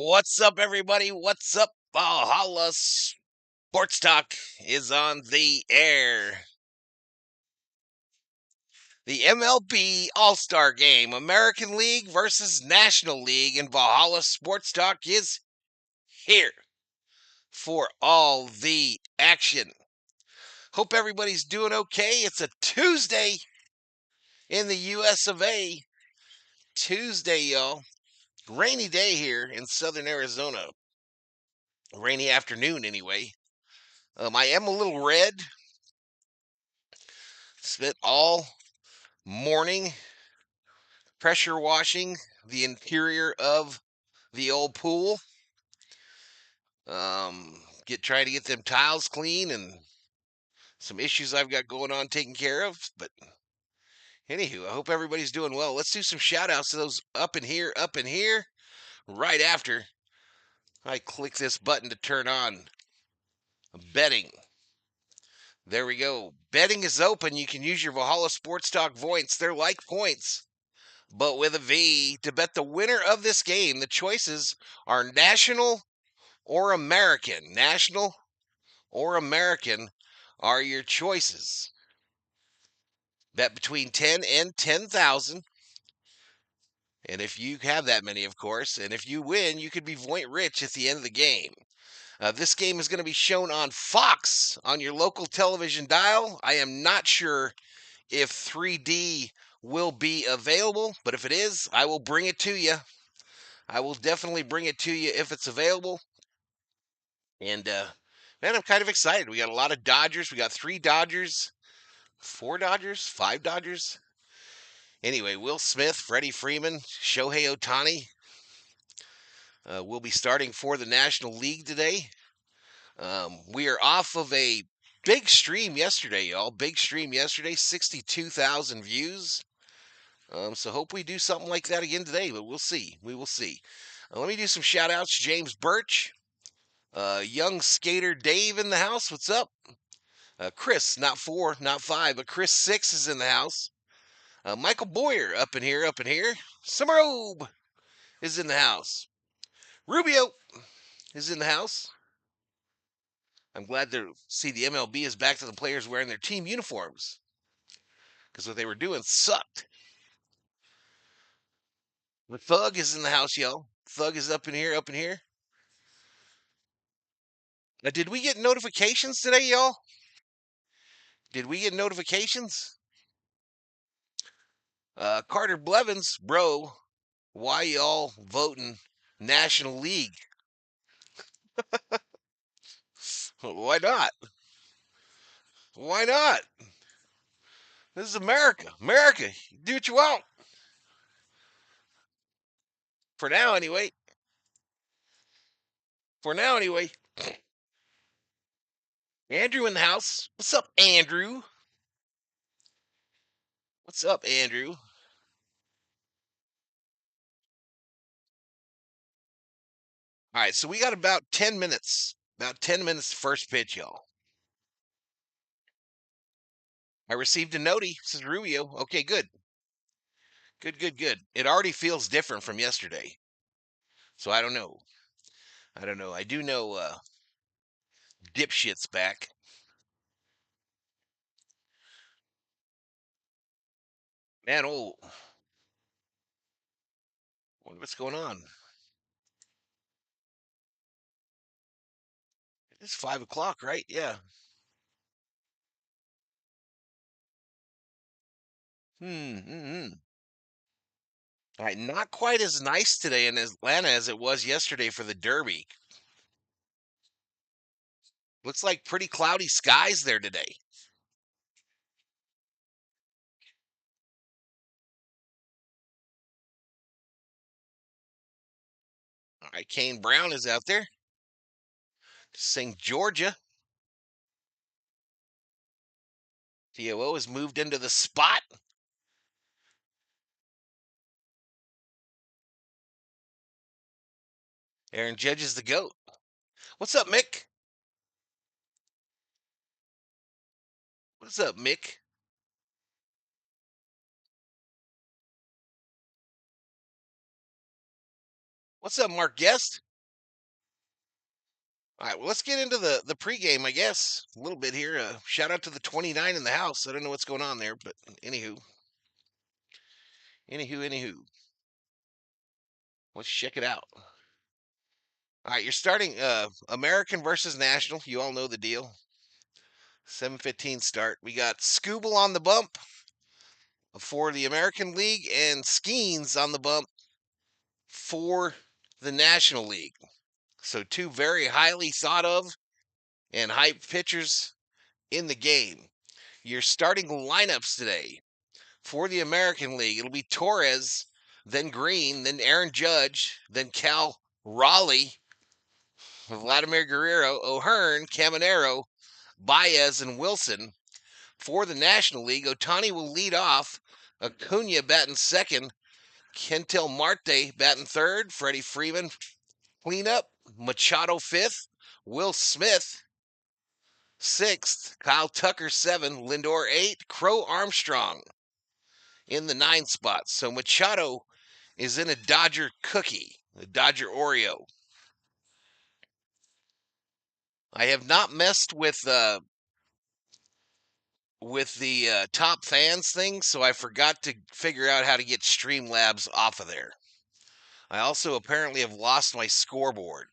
What's up, everybody? What's up? Valhalla Sports Talk is on the air. The MLB All-Star Game, American League versus National League, and Valhalla Sports Talk is here for all the action. Hope everybody's doing okay. It's a Tuesday in the US of A. Tuesday, y'all. Rainy day here in southern Arizona. Rainy afternoon, anyway. I am a little red. Spent all morning pressure washing the interior of the old pool. Trying to get them tiles clean and some issues I've got going on taken care of. But anywho, I hope everybody's doing well. Let's do some shout outs to those up in here, right after I click this button to turn on betting. There we go. Betting is open. You can use your Valhalla Sports Talk points. They're like points, but with a V. To bet the winner of this game, the choices are national or American. National or American are your choices. Bet between 10 and 10,000. And if you have that many, of course, and if you win, you could be point rich at the end of the game. This game is going to be shown on Fox on your local television dial. I am not sure if 3D will be available, but if it is, I will bring it to you. I will definitely bring it to you if it's available. And man, I'm kind of excited. We got a lot of Dodgers. We got 3 Dodgers, 4 Dodgers, 5 Dodgers. Anyway, Will Smith, Freddie Freeman, Shohei Ohtani will be starting for the National League today. We are off of a big stream yesterday, y'all. Big stream yesterday, 62,000 views. So hope we do something like that again today, but we'll see. We will see. Let me do some shout outs. James Birch, young skater Dave in the house. What's up? Chris, not 4, not 5, but Chris 6 is in the house. Michael Boyer up in here. Summerobe is in the house. Rubio is in the house. I'm glad to see the MLB is back to the players wearing their team uniforms, because what they were doing sucked. The Thug is in the house, y'all. Thug is up in here. Now, did we get notifications today, y'all? Did we get notifications? Carter Blevins, bro, why y'all voting National League? Why not? Why not? This is America. America, do what you want. For now, anyway. Andrew in the house. What's up, Andrew? What's up, Andrew? All right, so we got about 10 minutes. About 10 minutes first pitch, y'all. I received a noti, says Rubio. Okay, good. Good. It already feels different from yesterday. So I don't know. I do know dipshit's back. Man, what's going on? It's 5 o'clock, right? Yeah. All right, not quite as nice today in Atlanta as it was yesterday for the Derby. Looks like pretty cloudy skies there today. All right, Kane Brown is out there. St. Georgia. TOO has moved into the spot. Aaron Judge is the GOAT. What's up, Mick? What's up, Mick? What's up, Mark Guest? All right, well, let's get into the pregame, I guess, a little bit here. Shout out to the 29 in the house. I don't know what's going on there, but anywho, let's check it out. All right, you're starting American versus National. You all know the deal. 7:15 start. We got Scooble on the bump for the American League and Skeens on the bump for the National League. So two very highly thought of and hyped pitchers in the game. Your starting lineups today for the American League, it'll be Torres, then Green, then Aaron Judge, then Cal Raleigh, Vladimir Guerrero, O'Hearn, Caminero, Baez, and Wilson. For the National League, Otani will lead off, Acuna batting second, Kentel Marte batting third, Freddie Freeman cleanup, Machado fifth, Will Smith sixth, Kyle Tucker seven, Lindor eight, Crow Armstrong in the 9 spots. So Machado is in a Dodger cookie, a Dodger Oreo. I have not messed with the top fans thing, so I forgot to figure out how to get Streamlabs off of there. I also apparently have lost my scoreboard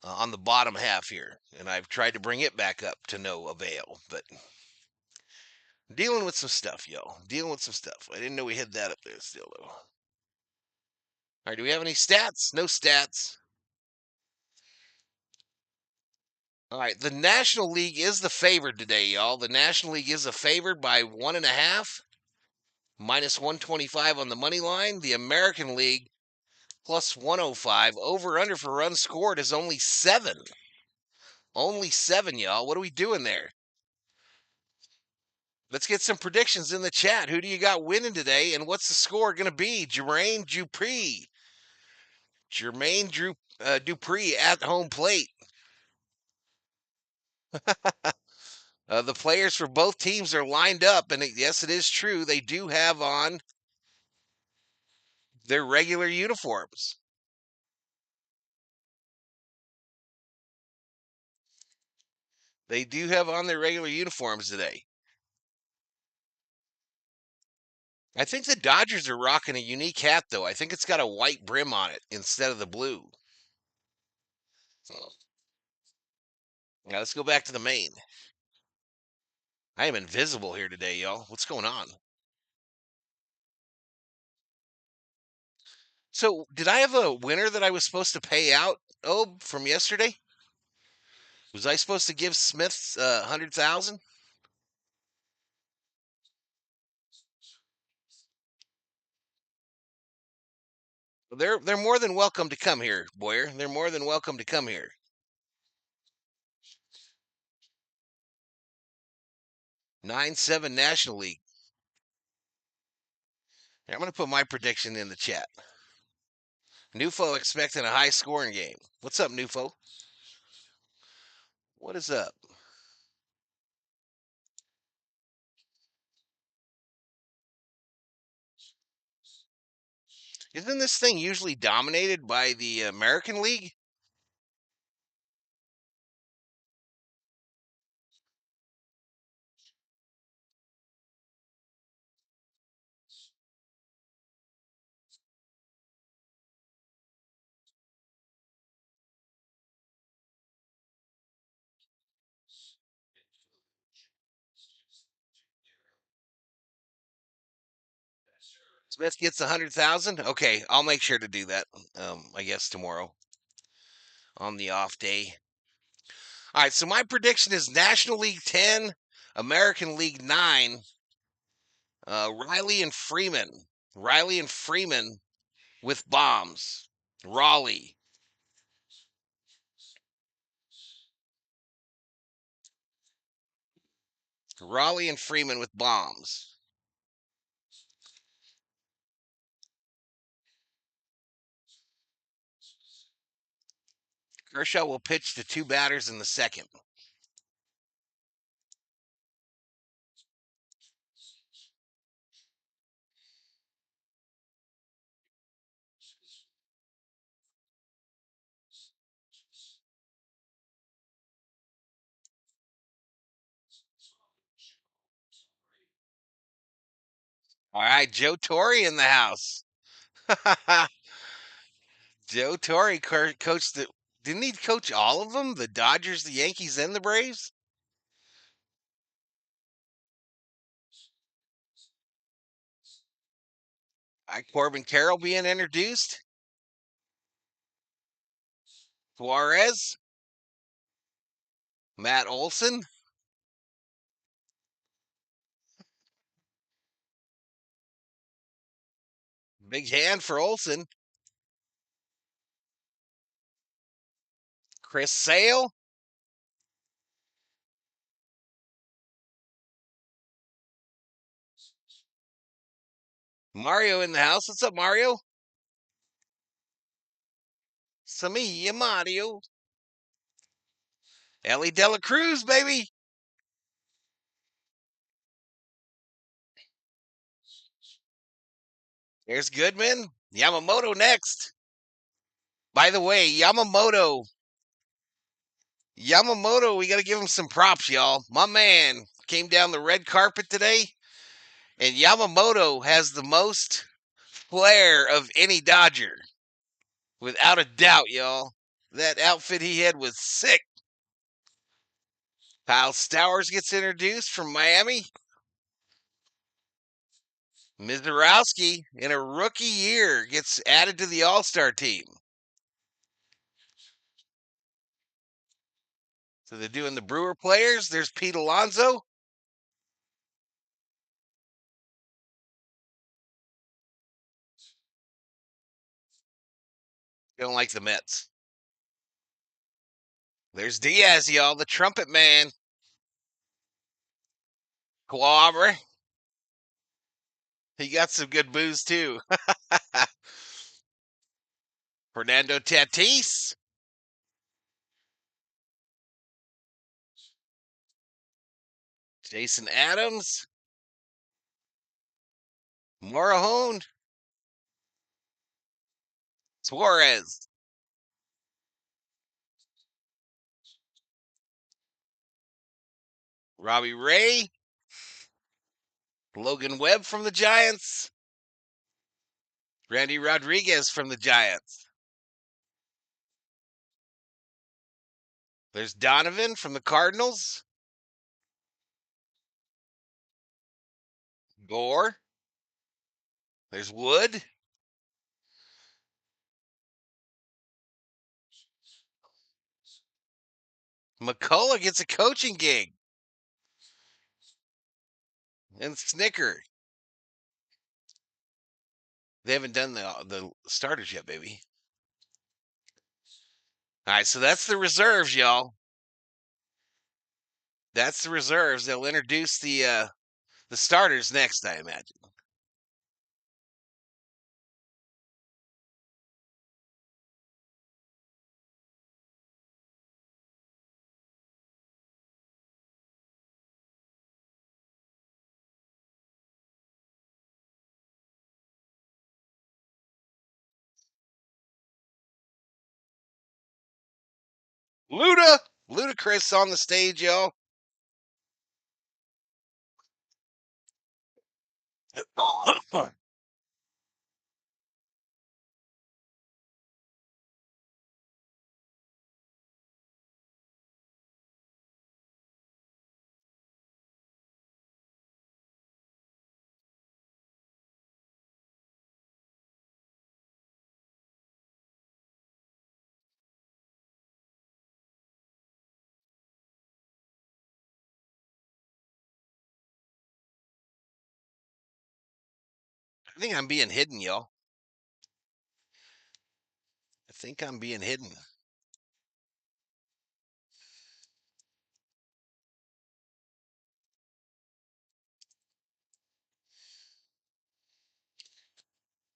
on the bottom half here, and I've tried to bring it back up to no avail, but dealing with some stuff, yo. Dealing with some stuff. I didn't know we had that up there still, though. All right, do we have any stats? No stats. All right, the National League is the favorite today, y'all. The National League is a favored by 1.5, minus 125 on the money line. The American League plus 105. Over under for runs scored is only 7. Only 7, y'all. What are we doing there? Let's get some predictions in the chat. Who do you got winning today, and what's the score going to be? Jermaine Dupree at home plate. The players for both teams are lined up, and yes, it is true. They do have on their regular uniforms. They do have on their regular uniforms today. I think the Dodgers are rocking a unique hat, though. I think it's got a white brim on it instead of the blue. Now let's go back to the main. I am invisible here today, y'all. What's going on? So, did I have a winner that I was supposed to pay out, from yesterday? Was I supposed to give Smith 100,000? They're more than welcome to come here, Boyer. They're more than welcome to come here. 9-7 National League. Here, I'm going to put my prediction in the chat. Nufo expecting a high scoring game. What's up, Nufo? What is up? Isn't this thing usually dominated by the American League? Smith gets 100,000. Okay, I'll make sure to do that. I guess tomorrow on the off day. All right, so my prediction is National League 10, American League 9. Riley and Freeman. Riley and Freeman with bombs. Raleigh. Raleigh and Freeman with bombs. Kershaw will pitch to 2 batters in the second. All right, Joe Torre in the house. Joe Torre coached the. Didn't he coach all of them? The Dodgers, the Yankees, and the Braves? Corbin Carroll being introduced. Suarez. Matt Olson. Big hand for Olson. Chris Sale. Mario in the house. What's up, Mario? Samia Mario. Ellie Dela Cruz, baby. There's Goodman. Yamamoto next. By the way, Yamamoto, we got to give him some props, y'all. My man came down the red carpet today, and Yamamoto has the most flair of any Dodger. Without a doubt, y'all. That outfit he had was sick. Kyle Stowers gets introduced from Miami. Mizorowski, in a rookie year, gets added to the All-Star team. So they're doing the Brewer players. There's Pete Alonso. Don't like the Mets. There's Diaz, y'all, the trumpet man. Quabra. He got some good booze, too. Fernando Tatis. Jason Adams. Morahone. Suarez. Robbie Ray. Logan Webb from the Giants. Randy Rodriguez from the Giants. There's Donovan from the Cardinals. Gore. There's Wood. McCullough gets a coaching gig. And Snicker. They haven't done the starters yet, baby. All right, so that's the reserves, y'all. That's the reserves. They'll introduce the starters next, I imagine. Ludacris on the stage, y'all. I think I'm being hidden, y'all. I think I'm being hidden.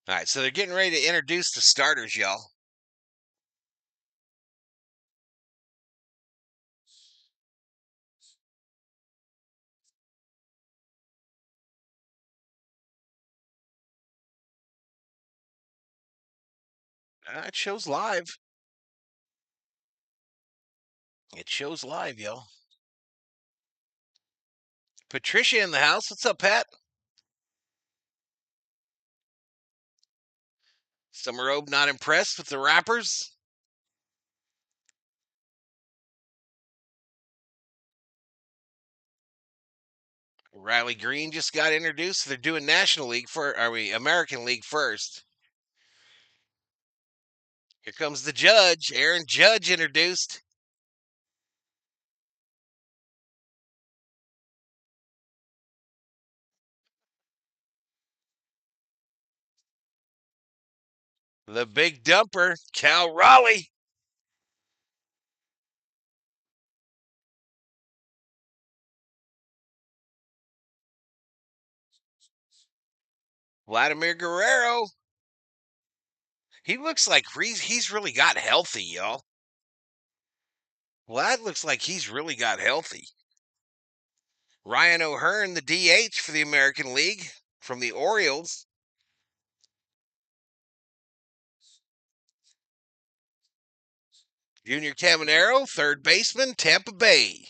All right, so they're getting ready to introduce the starters, y'all. It shows live. It shows live, y'all. Patricia in the house. What's up, Pat? Summerobe not impressed with the rappers. Riley Green just got introduced. They're doing National League for, American League first. Here comes the judge. Aaron Judge introduced. The big dumper, Cal Raleigh. Vladimir Guerrero. He looks like he's really got healthy, y'all. Vlad looks like he's really got healthy. Ryan O'Hearn, the DH for the American League from the Orioles. Junior Caminero, third baseman, Tampa Bay.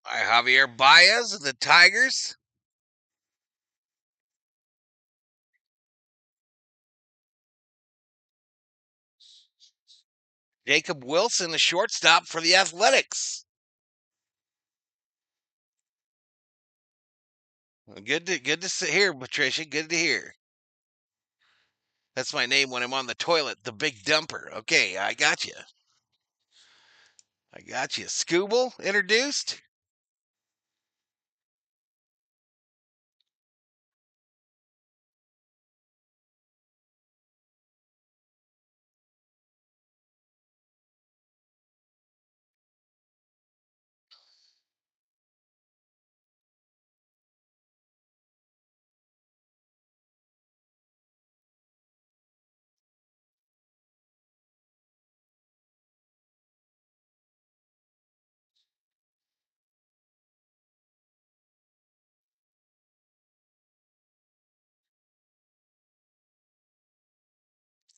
Javier Baez of the Tigers. Jacob Wilson, the shortstop for the Athletics. Good to hear, Patricia. Good to hear. That's my name when I'm on the toilet, the big dumper. Okay, I got you. I got you. Scooble introduced.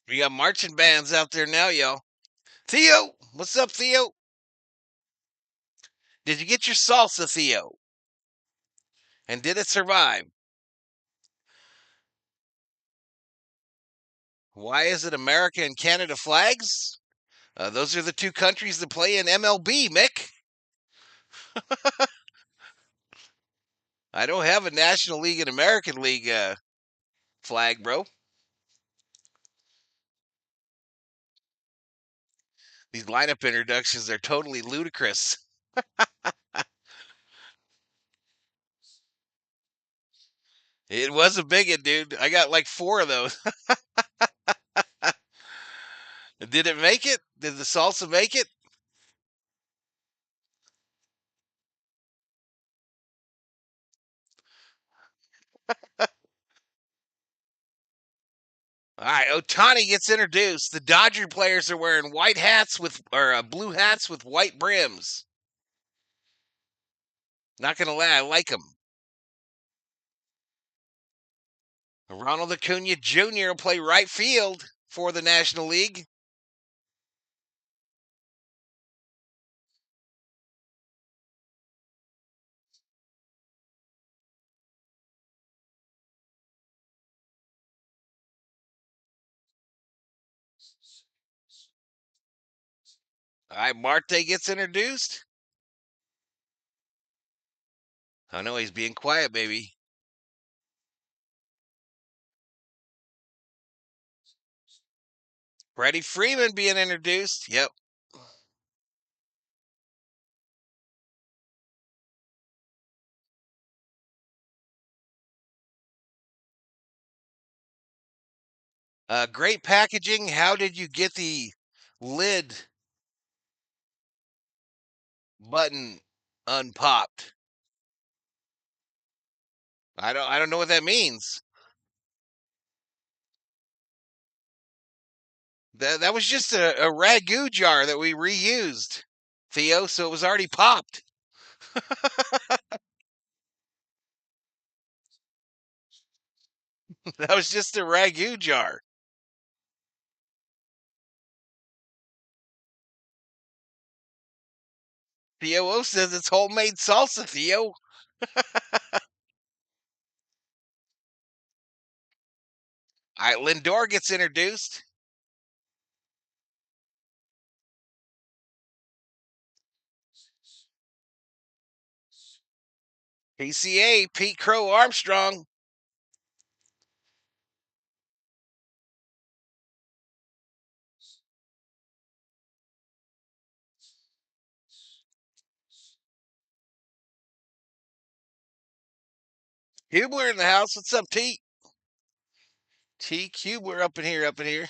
We got marching bands out there now, y'all. Theo, what's up, Theo? Did you get your salsa, Theo? And did it survive? Why is it America and Canada flags? Those are the two countries that play in MLB, Mick. I don't have a National League and American League flag, bro. These lineup introductions are totally ludicrous. It was a big one, dude. I got like 4 of those. Did it make it? Did the salsa make it? All right, Otani gets introduced. The Dodger players are wearing white hats or blue hats with white brims. Not gonna lie, I like them. Ronald Acuna Jr. will play right field for the National League. All right, Marte gets introduced. I know he's being quiet, baby. Freddie Freeman being introduced. Yep. Great packaging. How did you get the lid button unpopped? I don't know what that means. That was just a ragu jar that we reused, Theo, so it was already popped. That was just a ragu jar. Theo says it's homemade salsa, Theo. All right, Lindor gets introduced. PCA, Pete Crow Armstrong. Hubler in the house. What's up, T? T Hubler up in here, up in here.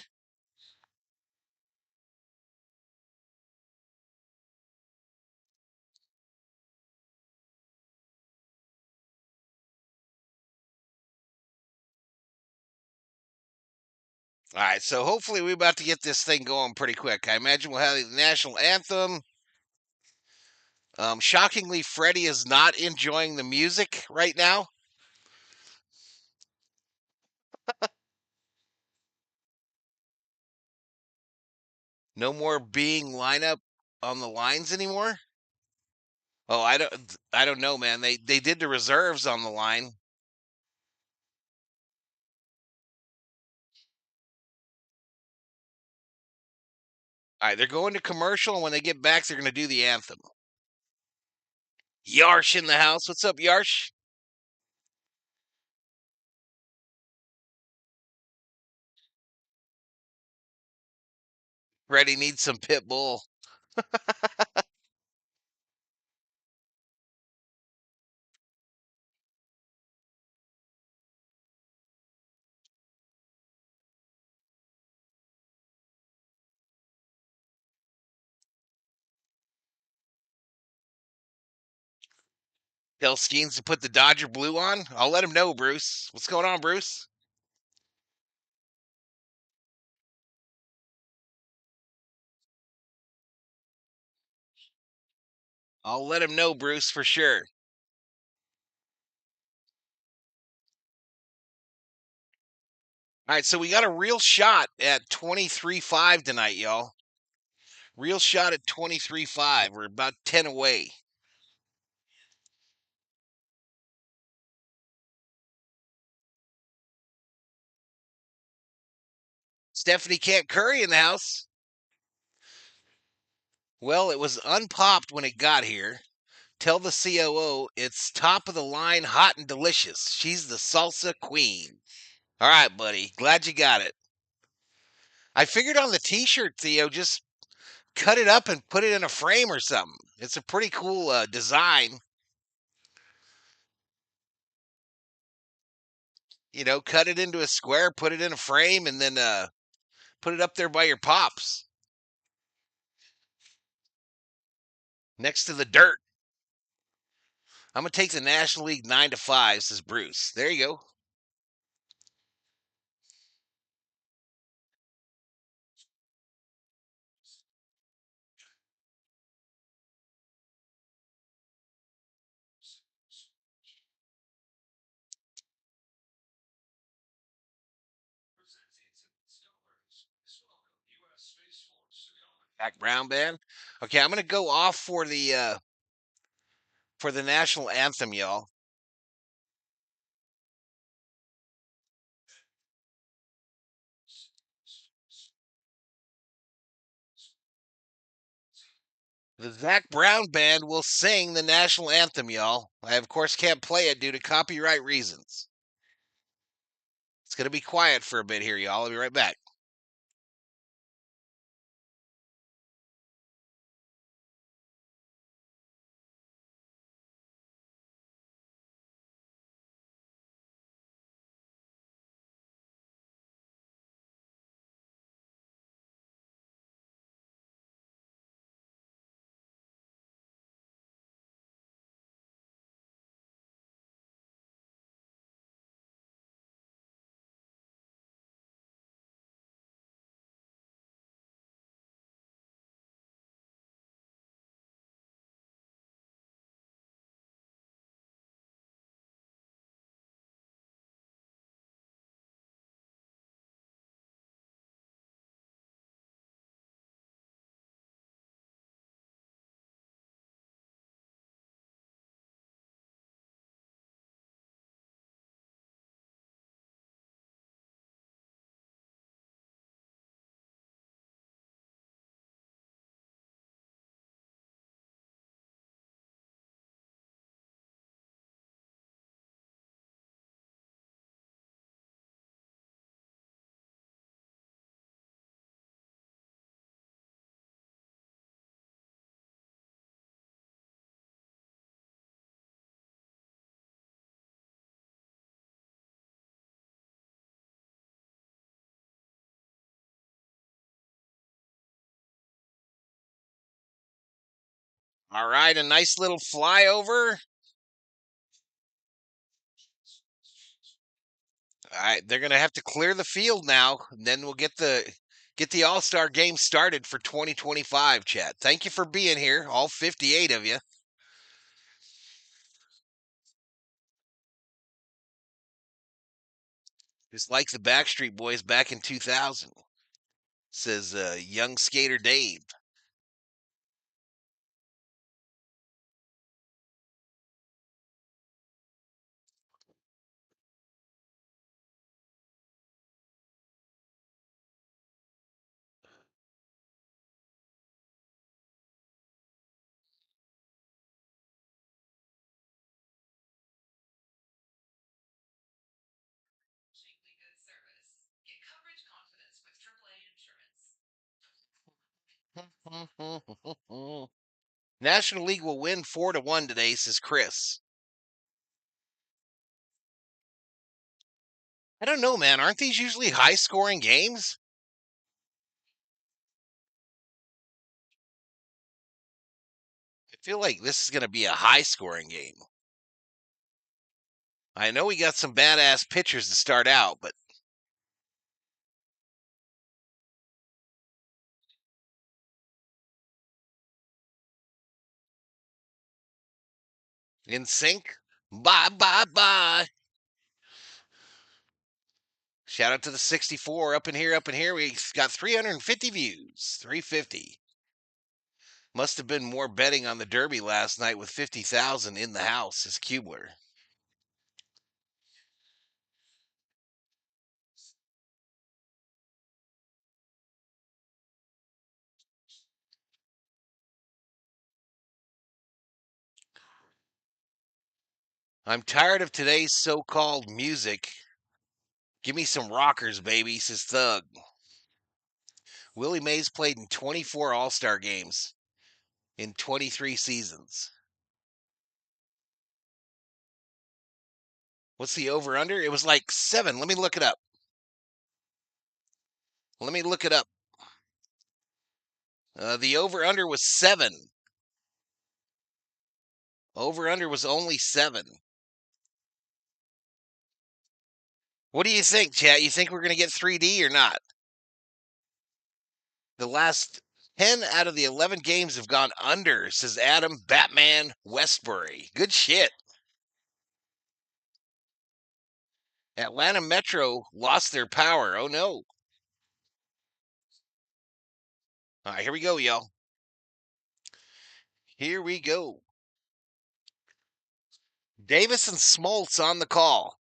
All right, so hopefully we're about to get this thing going pretty quick. I imagine we'll have the national anthem. Shockingly, Freddie is not enjoying the music right now. No more being lineup on the lines anymore. Oh, I don't know, man. They did the reserves on the line. All right, they're going to commercial, and when they get back, they're going to do the anthem. Yarsh in the house. What's up, Yarsh? Freddie needs some pit bull. Tell Skeens to put the Dodger blue on. I'll let him know, Bruce. What's going on, Bruce? I'll let him know, Bruce, for sure. All right, so we got a real shot at 23-5 tonight, y'all. Real shot at 23-5. We're about 10 away. Stephanie can't curry in the house. Well, it was unpopped when it got here. Tell the COO it's top of the line, hot and delicious. She's the salsa queen. All right, buddy. Glad you got it. I figured on the T-shirt, Theo, just cut it up and put it in a frame or something. It's a pretty cool design. You know, cut it into a square, put it in a frame, and then put it up there by your pops next to the dirt. I'm gonna take the National League 9-5, says Bruce. There you go. Zach Brown band. Okay, I'm gonna go off for the national anthem, y'all. The Zach Brown band will sing the national anthem, y'all. I of course can't play it due to copyright reasons. It's gonna be quiet for a bit here, y'all. I'll be right back. All right, a nice little flyover. All right, they're gonna have to clear the field now, and then we'll get the All-Star game started for 2025. Chat. Thank you for being here, all 58 of you. Just like the Backstreet Boys back in 2000, says young skater Dave. National League will win 4-1 today, says Chris. I don't know, man. Aren't these usually high-scoring games? I feel like this is going to be a high-scoring game. I know we got some badass pitchers to start out, but in sync. Bye, bye, bye. Shout out to the 64 up in here, up in here. We got 350 views. 350. Must have been more betting on the Derby last night with 50,000 in the house, says Kubler. I'm tired of today's so-called music. Give me some rockers, baby, says Thug. Willie Mays played in 24 All-Star games in 23 seasons. What's the over-under? It was like 7. Let me look it up. Let me look it up. The over-under was 7. Over-under was only 7. What do you think, chat? You think we're going to get 3D or not? The last 10 out of the 11 games have gone under, says Adam Batman Westbury. Good shit. Atlanta Metro lost their power. Oh, no. All right, here we go, y'all. Here we go. Davis and Smoltz on the call.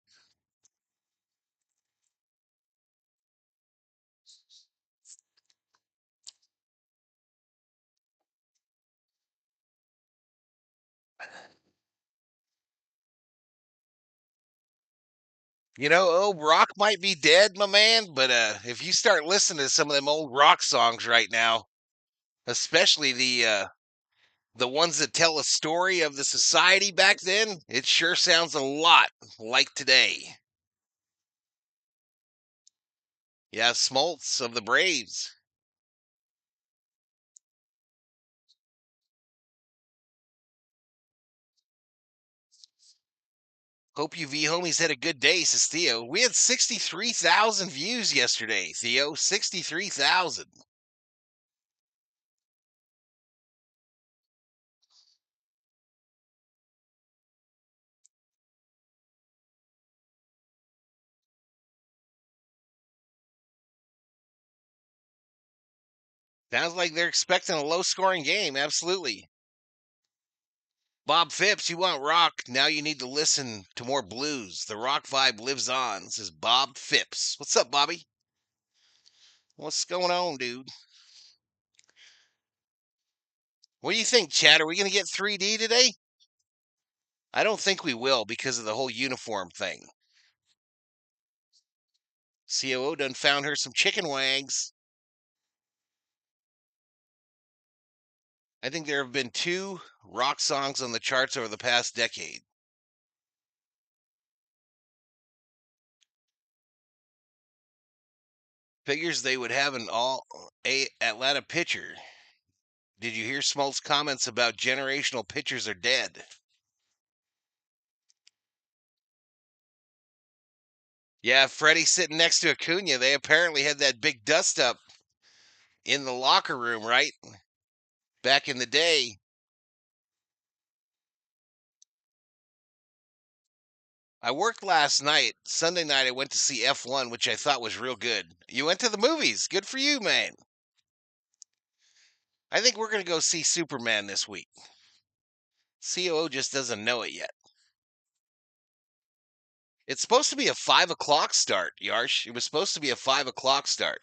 You know, old rock might be dead, my man, but if you start listening to some of them old rock songs right now, especially the ones that tell a story of the society back then, it sure sounds a lot like today. Yeah, Smoltz of the Braves. Hope you V homies had a good day, says Theo. We had 63,000 views yesterday, Theo. 63,000. Sounds like they're expecting a low scoring game. Absolutely. Bob Phipps, you want rock? Now you need to listen to more blues. The rock vibe lives on, says Bob Phipps. What's up, Bobby? What's going on, dude? What do you think, Chad? Are we going to get 3D today? I don't think we will because of the whole uniform thing. COO done found her some chicken wags. I think there have been 2 rock songs on the charts over the past decade. Figures they would have an all Atlanta pitcher. Did you hear Smolt's comments about generational pitchers are dead? Yeah, Freddie sitting next to Acuna. They apparently had that big dust up in the locker room, right? Back in the day. I worked last night. Sunday night, I went to see F1, which I thought was real good. You went to the movies. Good for you, man. I think we're going to go see Superman this week. COO just doesn't know it yet. It's supposed to be a 5 o'clock start, Yarsh. It was supposed to be a 5 o'clock start.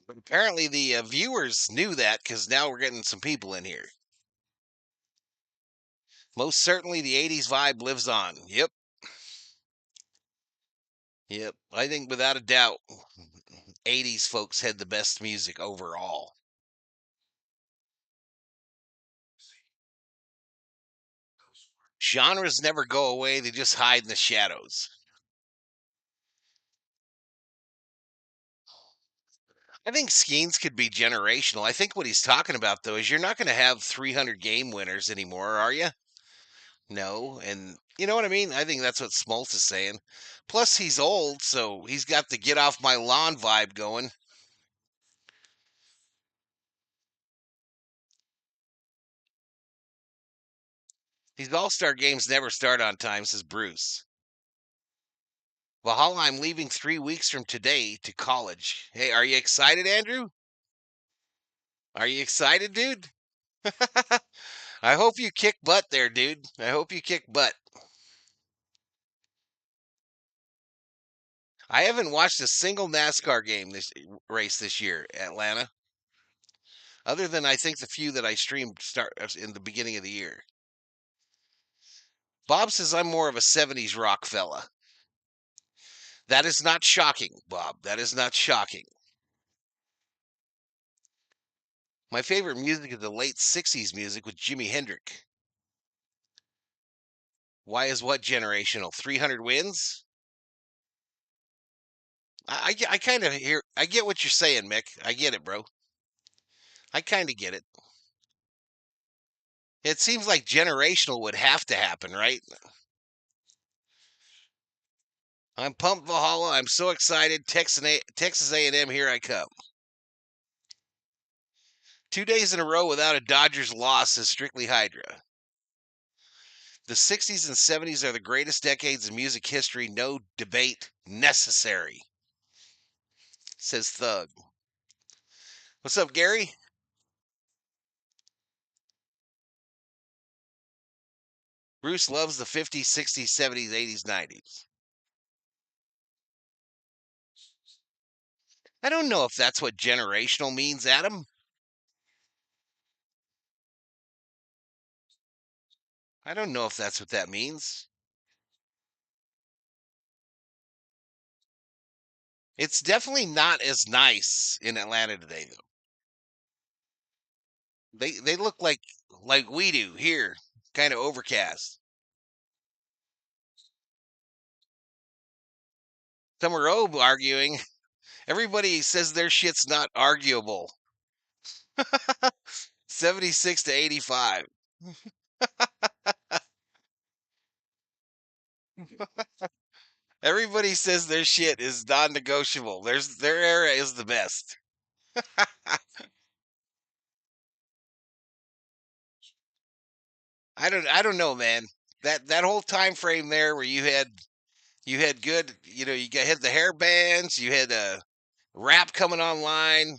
But apparently the viewers knew that because now we're getting some people in here. Most certainly the 80s vibe lives on. Yep. Yep. I think without a doubt, 80s folks had the best music overall. Genres never go away, they just hide in the shadows. I think Skeens could be generational. I think what he's talking about, though, is you're not going to have 300 game winners anymore, are you? No. And you know what I mean? I think that's what Smoltz is saying. Plus, he's old, so he's got the get off my lawn vibe going. These All Star games never start on time, says Bruce. Valhalla, I'm leaving 3 weeks from today to college. Hey, are you excited, Andrew? Are you excited, dude? I hope you kick butt there, dude. I hope you kick butt. I haven't watched a single NASCAR game this race this year, Atlanta, other than I think the few that I streamed start in the beginning of the year. Bob says I'm more of a 70s rock fella. That is not shocking, Bob. That is not shocking. My favorite music is the late 60s music with Jimi Hendrix. Why is what generational? 300 wins? I kind of hear, I get what you're saying, Mick. I get it, bro. I kind of get it. It seems like generational would have to happen, right? I'm pumped, Valhalla. I'm so excited. Texas A&M, here I come. 2 days in a row without a Dodgers loss is strictly Hydra. The 60s and 70s are the greatest decades in music history. No debate necessary, says Thug. What's up, Gary? Bruce loves the 50s, 60s, 70s, 80s, 90s. I don't know if that's what generational means, Adam. I don't know if that's what that means. It's definitely not as nice in Atlanta today, though. They look like we do here, kind of overcast. Some are arguing. Everybody says their shit's not arguable. 76 to 85. Everybody says their shit is non-negotiable. Their era is the best. I don't know, man. That whole time frame there where you had good, had the hair bands, you had rap coming online,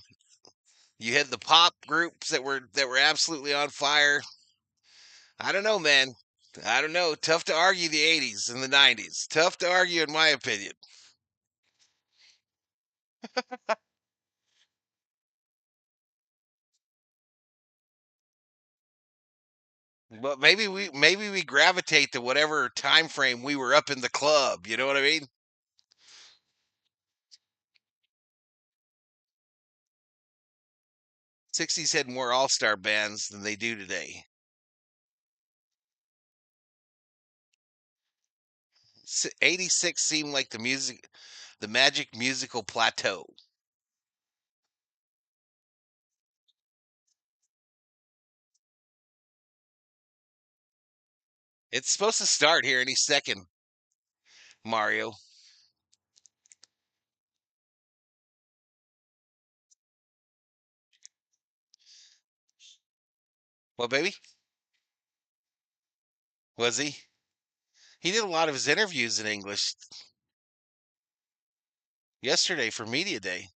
you had the pop groups that were absolutely on fire. I don't know, man. I don't know. Tough to argue the 80s and the 90s. Tough to argue, in my opinion. But maybe we gravitate to whatever time frame we were up in the club. You know what I mean? 60s had more all-star bands than they do today. 86 seemed like the magic musical plateau. It's supposed to start here any second, Mario. What, baby? Was he? He did a lot of his interviews in English yesterday for Media Day.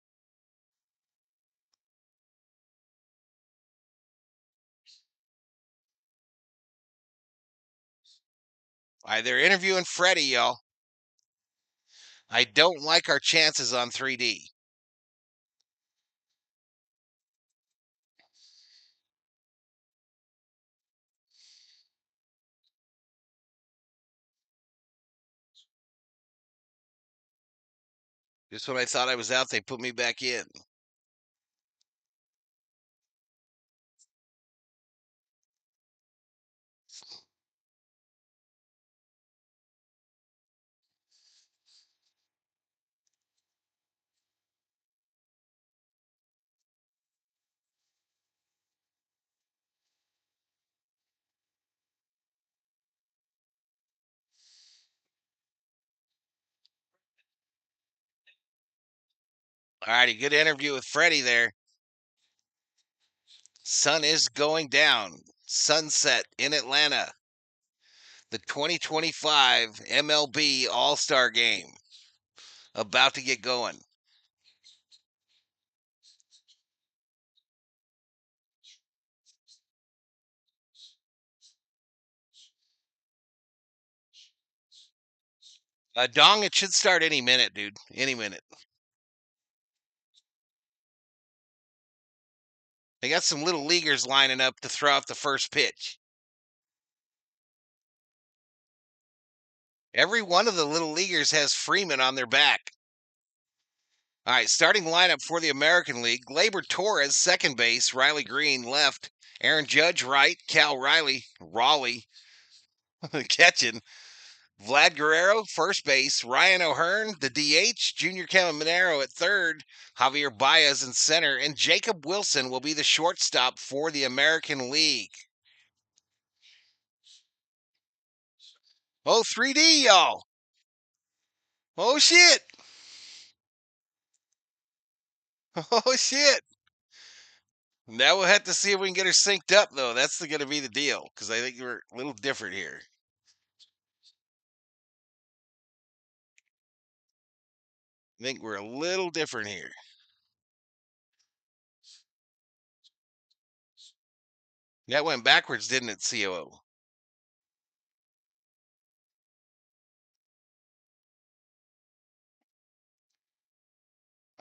All right, they're interviewing Freddie, y'all. I don't like our chances on 3D. Just when I thought I was out, they put me back in. All righty, good interview with Freddie there. Sun is going down. Sunset in Atlanta. The 2025 MLB All-Star Game about to get going. Dong, it should start any minute, dude. Any minute. They got some little leaguers lining up to throw out the first pitch. Every one of the little leaguers has Freeman on their back. All right, starting lineup for the American League. Gleyber Torres, second base. Riley Green, left. Aaron Judge, right. Cal Raleigh, catching. Vlad Guerrero, first base. Ryan O'Hearn, the DH. Junior Caminero at third. Javier Baez in center. And Jacob Wilson will be the shortstop for the American League. Oh, 3D, y'all. Oh, shit. Oh, shit. Now we'll have to see if we can get her synced up, though. That's going to be the deal, because I think we're a little different here. I think we're a little different here. That went backwards, didn't it, COO?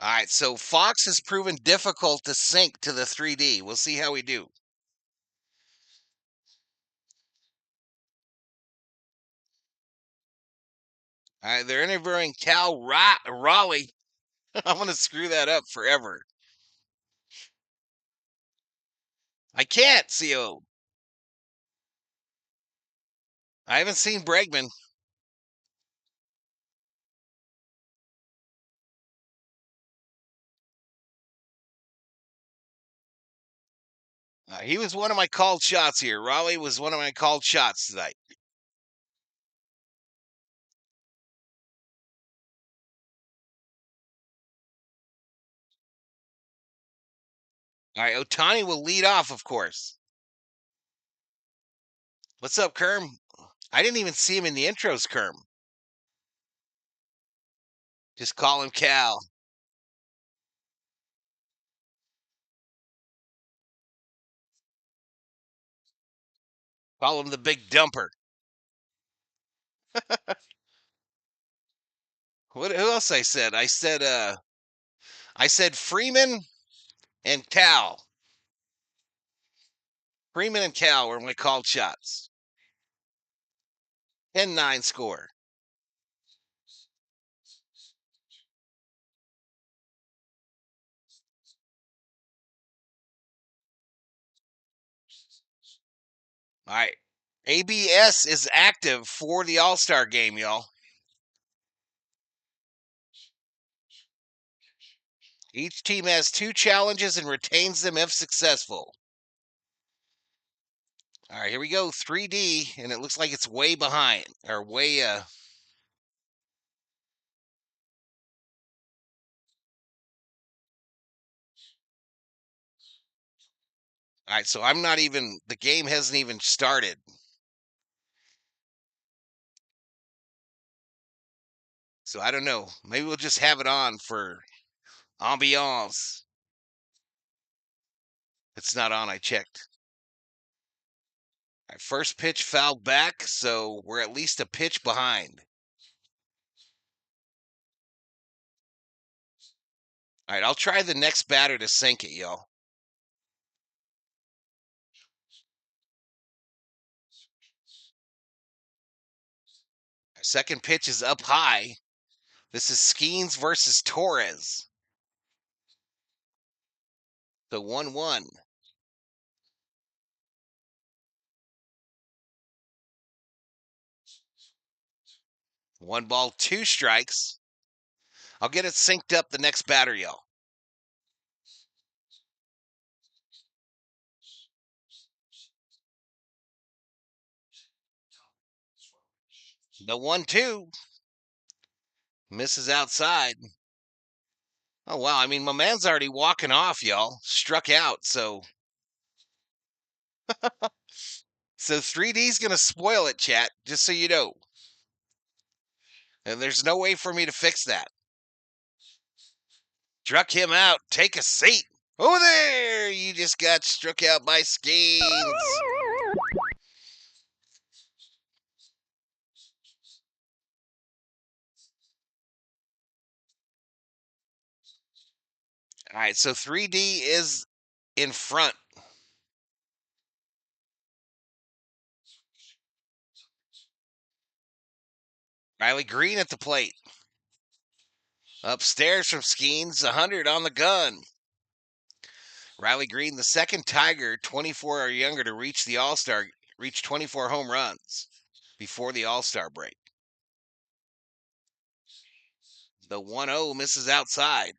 All right, so Fox has proven difficult to sync to the 3D. We'll see how we do. All right, they're interviewing Raleigh. I'm going to screw that up forever. I can't, CO. I haven't seen Bregman. He was one of my called shots here. Raleigh was one of my called shots tonight. All right, Otani will lead off, of course. What's up, Kerm? I didn't even see him in the intros, Kerm. Just call him Cal. Call him the big dumper. Who else I said? I said Freeman and Cal. Freeman and Cal were my called shots. 10-9 score. All right. ABS is active for the All-Star game, y'all. Each team has 2 challenges and retains them if successful. All right, here we go. 3D, and it looks like it's way behind, or way, All right, so I'm not even, the game hasn't even started. So I don't know. Maybe we'll just have it on for ambiance. It's not on, I checked. All right, first pitch fouled back, so we're at least a pitch behind. All right, I'll try the next batter to sink it, y'all. Second pitch is up high. This is Skeens versus Torres. The 1-1. One ball, 2 strikes. I'll get it synced up the next batter, y'all. The 1-2 misses outside. Oh, wow. I mean, my man's already walking off, y'all. Struck out, so 3D's going to spoil it, chat, just so you know. And there's no way for me to fix that. Struck him out. Take a seat. Oh, there! You just got struck out by Skeens. All right, so 3D is in front. Riley Green at the plate. Upstairs from Skeens, 100 on the gun. Riley Green, the second Tiger, 24 or younger, to reach the All-Star, reach 24 home runs before the All-Star break. The 1-0 misses outside.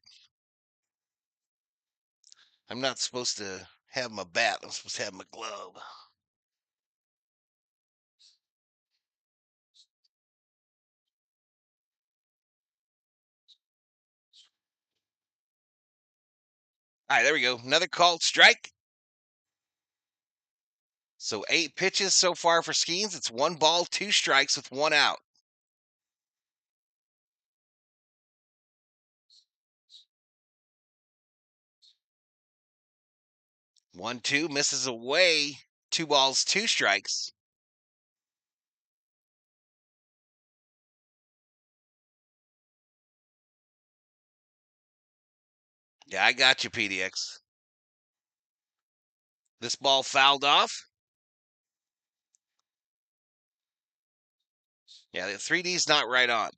I'm not supposed to have my bat. I'm supposed to have my glove. All right, there we go. Another called strike. So 8 pitches so far for Skeens. It's 1 ball, 2 strikes with 1 out. One, 2 misses away. 2 balls, 2 strikes. Yeah, I got you, PDX. This ball fouled off. Yeah, the 3D's not right on.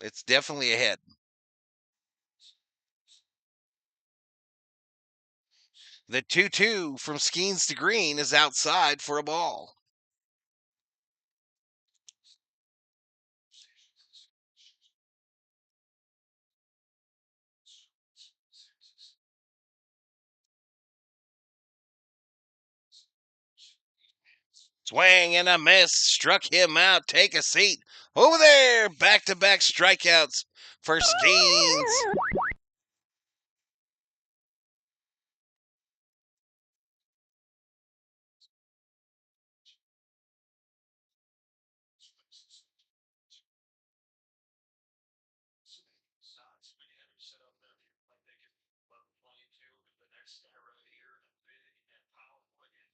It's definitely ahead. The 2-2 from Skeens to Green is outside for a ball. Swing and a miss. Struck him out. Take a seat. Over there. Back-to-back strikeouts for Skeens.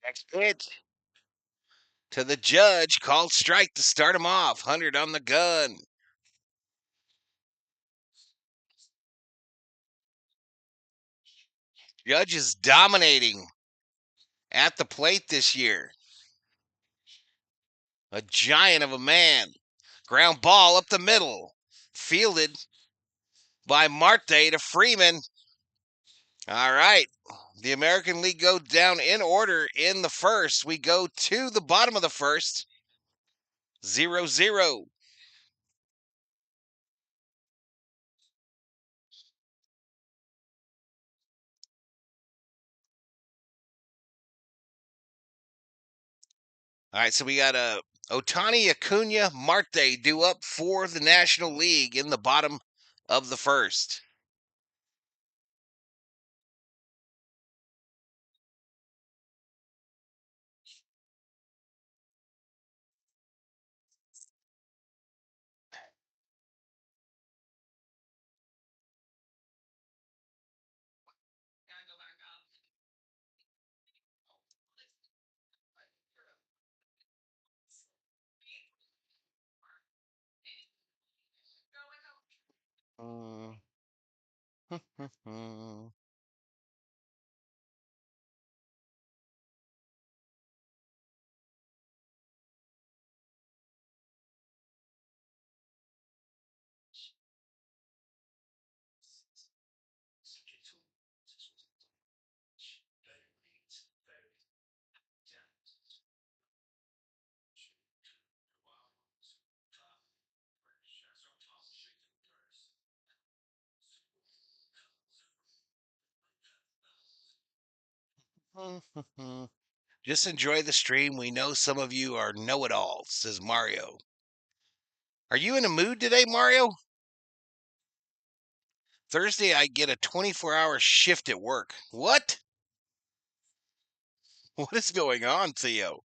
Next pitch to the Judge. Called strike to start him off. 100 on the gun. Judge is dominating at the plate this year. A giant of a man. Ground ball up the middle. Fielded by Marte to Freeman. All right. The American League go down in order in the first. We go to the bottom of the first. 0-0. All right, so we got Otani, Acuna, Marte due up for the National League in the bottom of the first. Just enjoy the stream. We know some of you are know-it-alls, says Mario. Are you in a mood today, Mario? Thursday, I get a 24-hour shift at work. What? What is going on, Theo?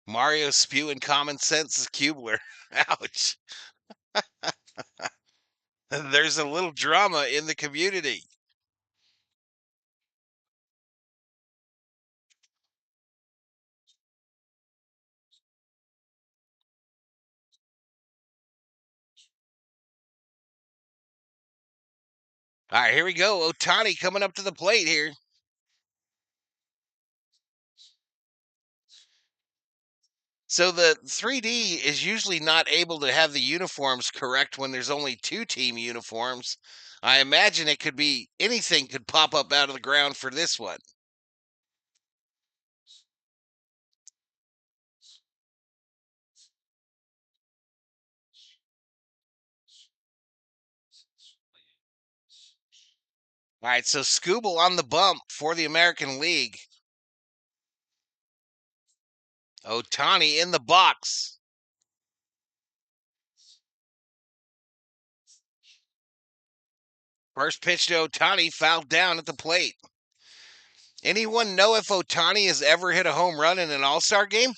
Mario spewing common sense is Kubler. Ouch. There's a little drama in the community. All right, here we go. Otani coming up to the plate here. So the 3D is usually not able to have the uniforms correct when there's only two team uniforms. I imagine it could be anything could pop up out of the ground for this one. All right, so Scooble on the bump for the American League. Otani in the box. First pitch to Otani, fouled down at the plate. Anyone know if Otani has ever hit a home run in an All-Star game?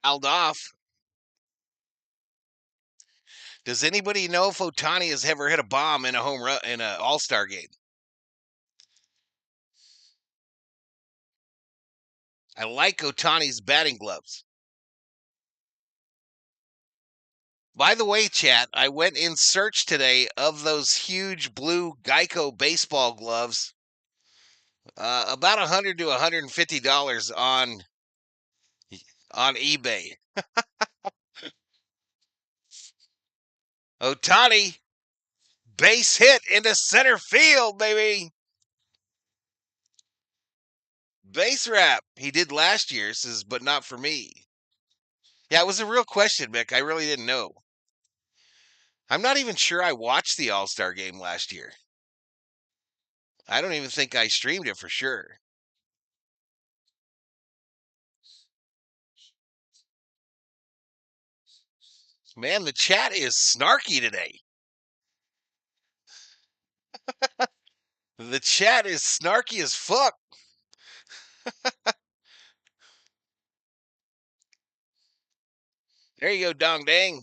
Fouled off. Does anybody know if Otani has ever hit a bomb in a home run in an All-Star game? I like Otani's batting gloves. By the way, chat, I went in search today of those huge blue Geico baseball gloves. About $100 to $150 on eBay. Otani, base hit into center field, baby. Base wrap. He did last year, says, but not for me. Yeah, it was a real question, Mick. I really didn't know. I'm not even sure I watched the All-Star game last year. I don't even think I streamed it for sure. Man, the chat is snarky today. The chat is snarky as fuck. There you go, Dong Dang.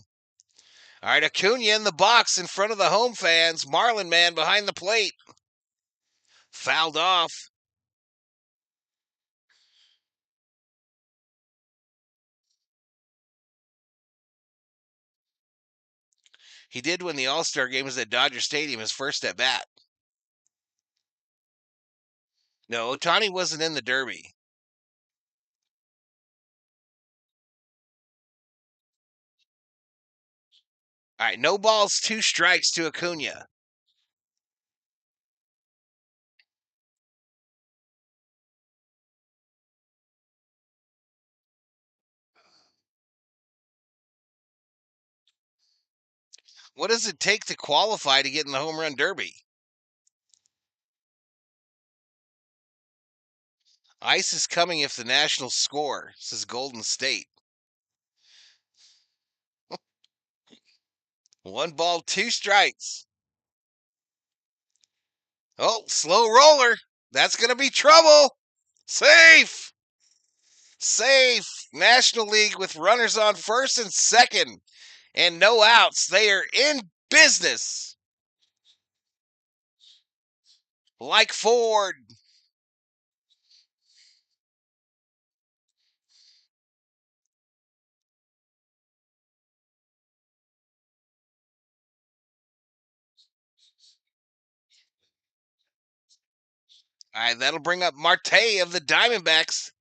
All right, Acuna in the box in front of the home fans. Marlin man behind the plate. Fouled off. He did when the All-Star game was at Dodger Stadium, his first at bat. No, Otani wasn't in the Derby. All right, no balls, 2 strikes to Acuna. What does it take to qualify to get in the home run derby? Ice is coming if the Nationals score, says Golden State. 1 ball, 2 strikes. Oh, slow roller. That's going to be trouble. Safe. Safe. National League with runners on first and second and no outs. They are in business. Like Ford. All right, that'll bring up Marte of the Diamondbacks.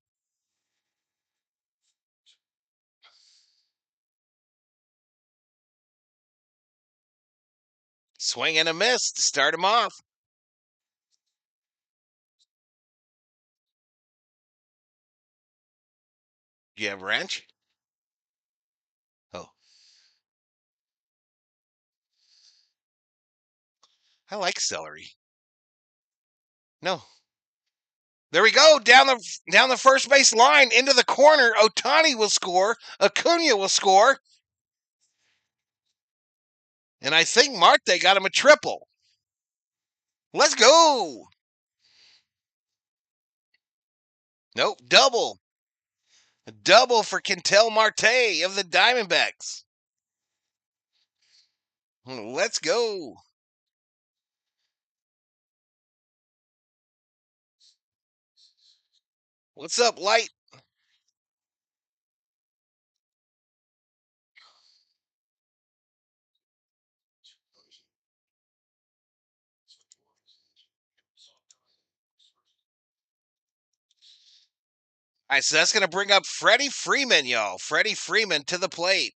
Swing and a miss to start him off. Do you have wrench? Oh, I like celery. No. There we go. Down the first base line into the corner. Ohtani will score. Acuna will score. And I think Marte got him a triple. Let's go. Nope, double. A double for Ketel Marte of the Diamondbacks. Let's go. What's up, Light? All right, so that's going to bring up Freddie Freeman, y'all. Freddie Freeman to the plate.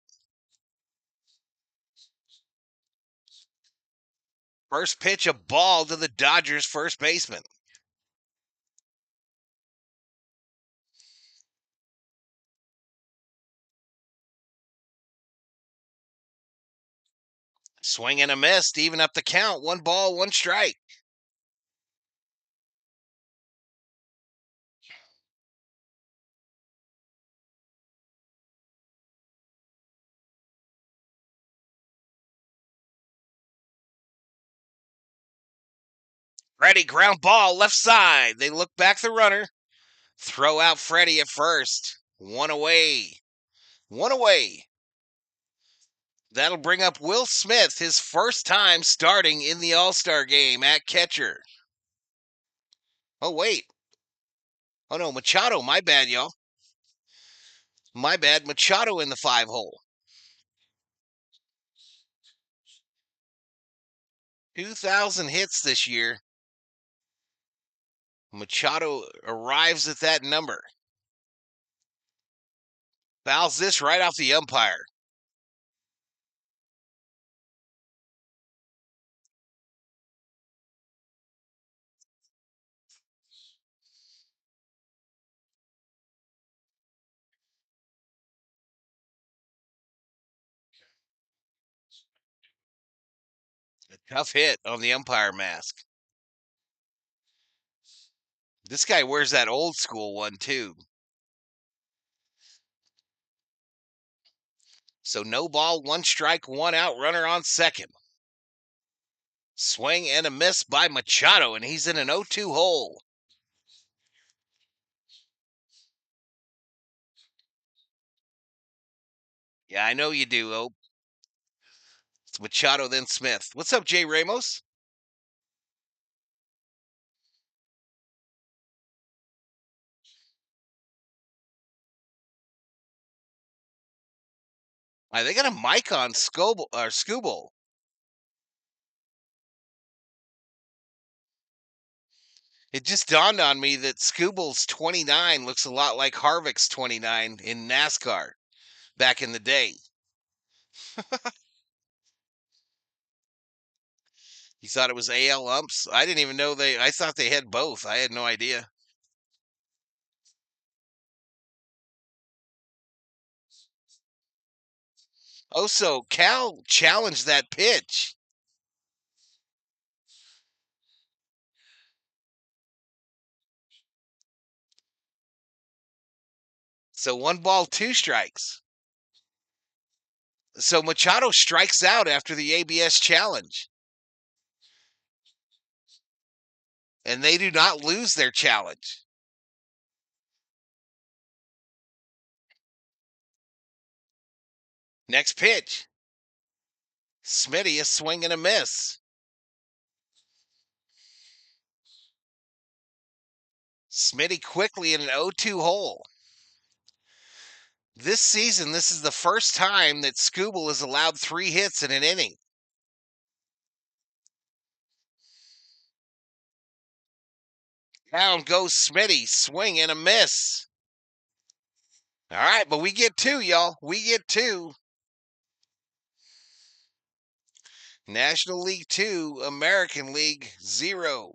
First pitch, a ball to the Dodgers first baseman. Swing and a miss to even up the count. 1 ball, 1 strike. Freddie ground ball left side. They look back the runner. Throw out Freddie at first. 1 away. 1 away. That'll bring up Will Smith, his first time starting in the All-Star game at catcher. Oh, wait. Oh, no, Machado. My bad, y'all. My bad. Machado in the 5 hole. 2,000 hits this year. Machado arrives at that number. Fouls this right off the umpire. A tough hit on the umpire mask. This guy wears that old school one, too. So no ball, 1 strike, 1 out, runner on second. Swing and a miss by Machado, and he's in an 0-2 hole. Yeah, I know you do, Ope. It's Machado, then Smith. What's up, Jay Ramos? They got a mic on Scooble. It just dawned on me that Scooble's 29 looks a lot like Harvick's 29 in NASCAR back in the day. You thought it was AL umps? I didn't even know I thought they had both. I had no idea. Oh, so Cal challenged that pitch. So 1 ball, 2 strikes. So Machado strikes out after the ABS challenge. And they do not lose their challenge. Next pitch. Smitty, a swing and a miss. Smitty quickly in an 0-2 hole. This season, this is the first time that Scooble has allowed 3 hits in an inning. Down goes Smitty, swing and a miss. All right, but we get 2, y'all. We get 2. National League 2, American League 0.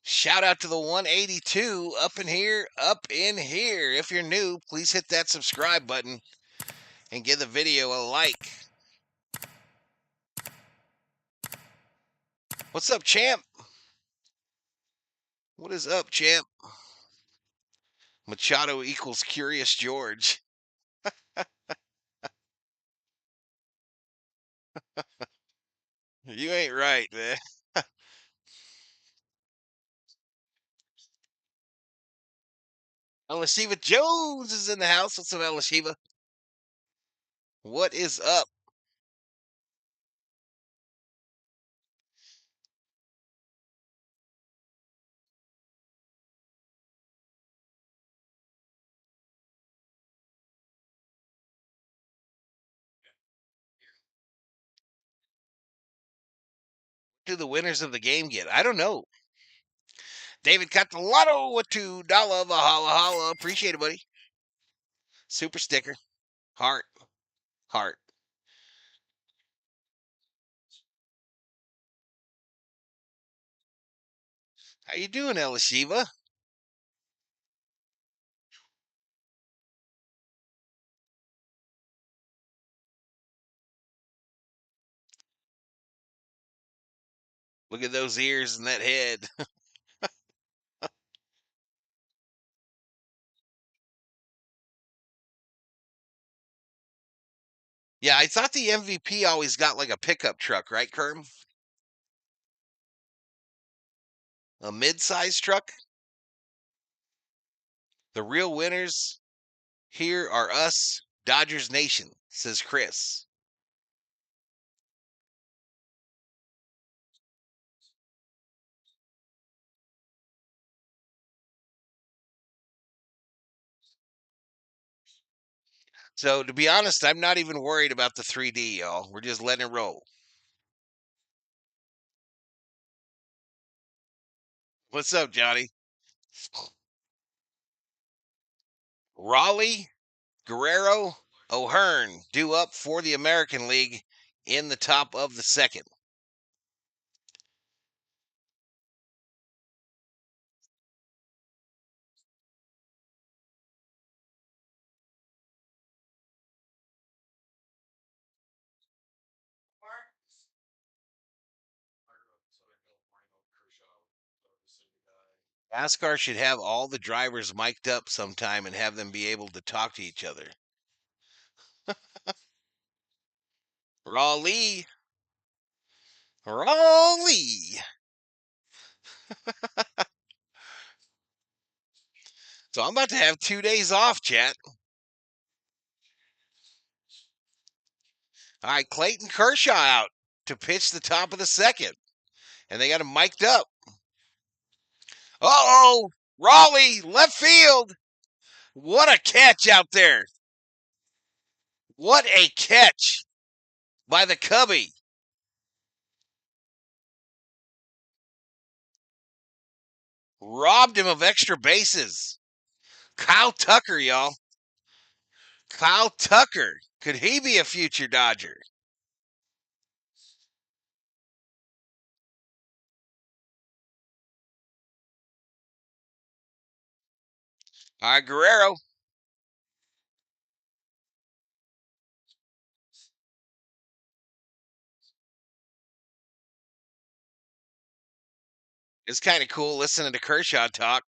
Shout out to the 182 up in here, up in here. If you're new, please hit that subscribe button and give the video a like. What's up, champ? What is up, champ? Machado equals Curious George. You ain't right, man. Elishiva Jones is in the house. What's up, Elishiva? What is up? Do the winners of the game get? I don't know. David Catalano with $2. Valhalla holla. Appreciate it, buddy. Super sticker. Heart. Heart. How you doing, Elishiva? Look at those ears and that head. Yeah, I thought the MVP always got like a pickup truck, right, Kerm? A mid-sized truck? The real winners here are us, Dodgers Nation, says Chris. So to be honest, I'm not even worried about the 3D, y'all. We're just letting it roll. What's up, Johnny? Raleigh, Guerrero, O'Hearn due up for the American League in the top of the second. NASCAR should have all the drivers mic'd up sometime and have them be able to talk to each other. Raleigh. Raleigh. So I'm about to have 2 days off, chat. All right, Clayton Kershaw out to pitch the top of the second. And they got him mic'd up. Uh-oh. Raleigh, left field. What a catch out there. What a catch by the Cubby. Robbed him of extra bases. Kyle Tucker, y'all. Kyle Tucker. Could he be a future Dodger? All right, Guerrero. It's kind of cool listening to Kershaw talk.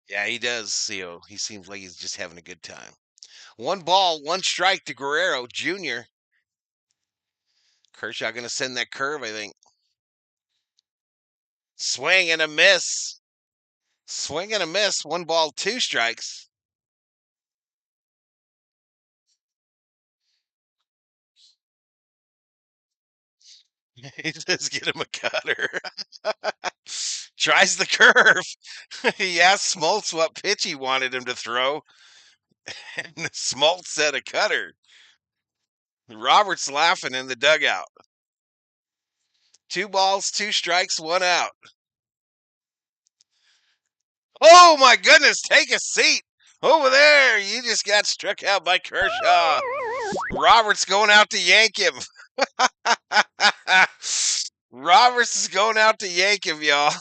Yeah, he does. He seems like he's just having a good time. 1 ball, 1 strike to Guerrero Jr. Kershaw going to send that curve, I think. Swing and a miss. Swing and a miss. 1 ball, 2 strikes. He says, get him a cutter. Tries the curve. He asked Smoltz what pitch he wanted him to throw, and Smoltz said a cutter. Robert's laughing in the dugout. 2 balls, 2 strikes, 1 out. Oh my goodness, take a seat. Over there, you just got struck out by Kershaw. Roberts going out to yank him. Roberts is going out to yank him, y'all.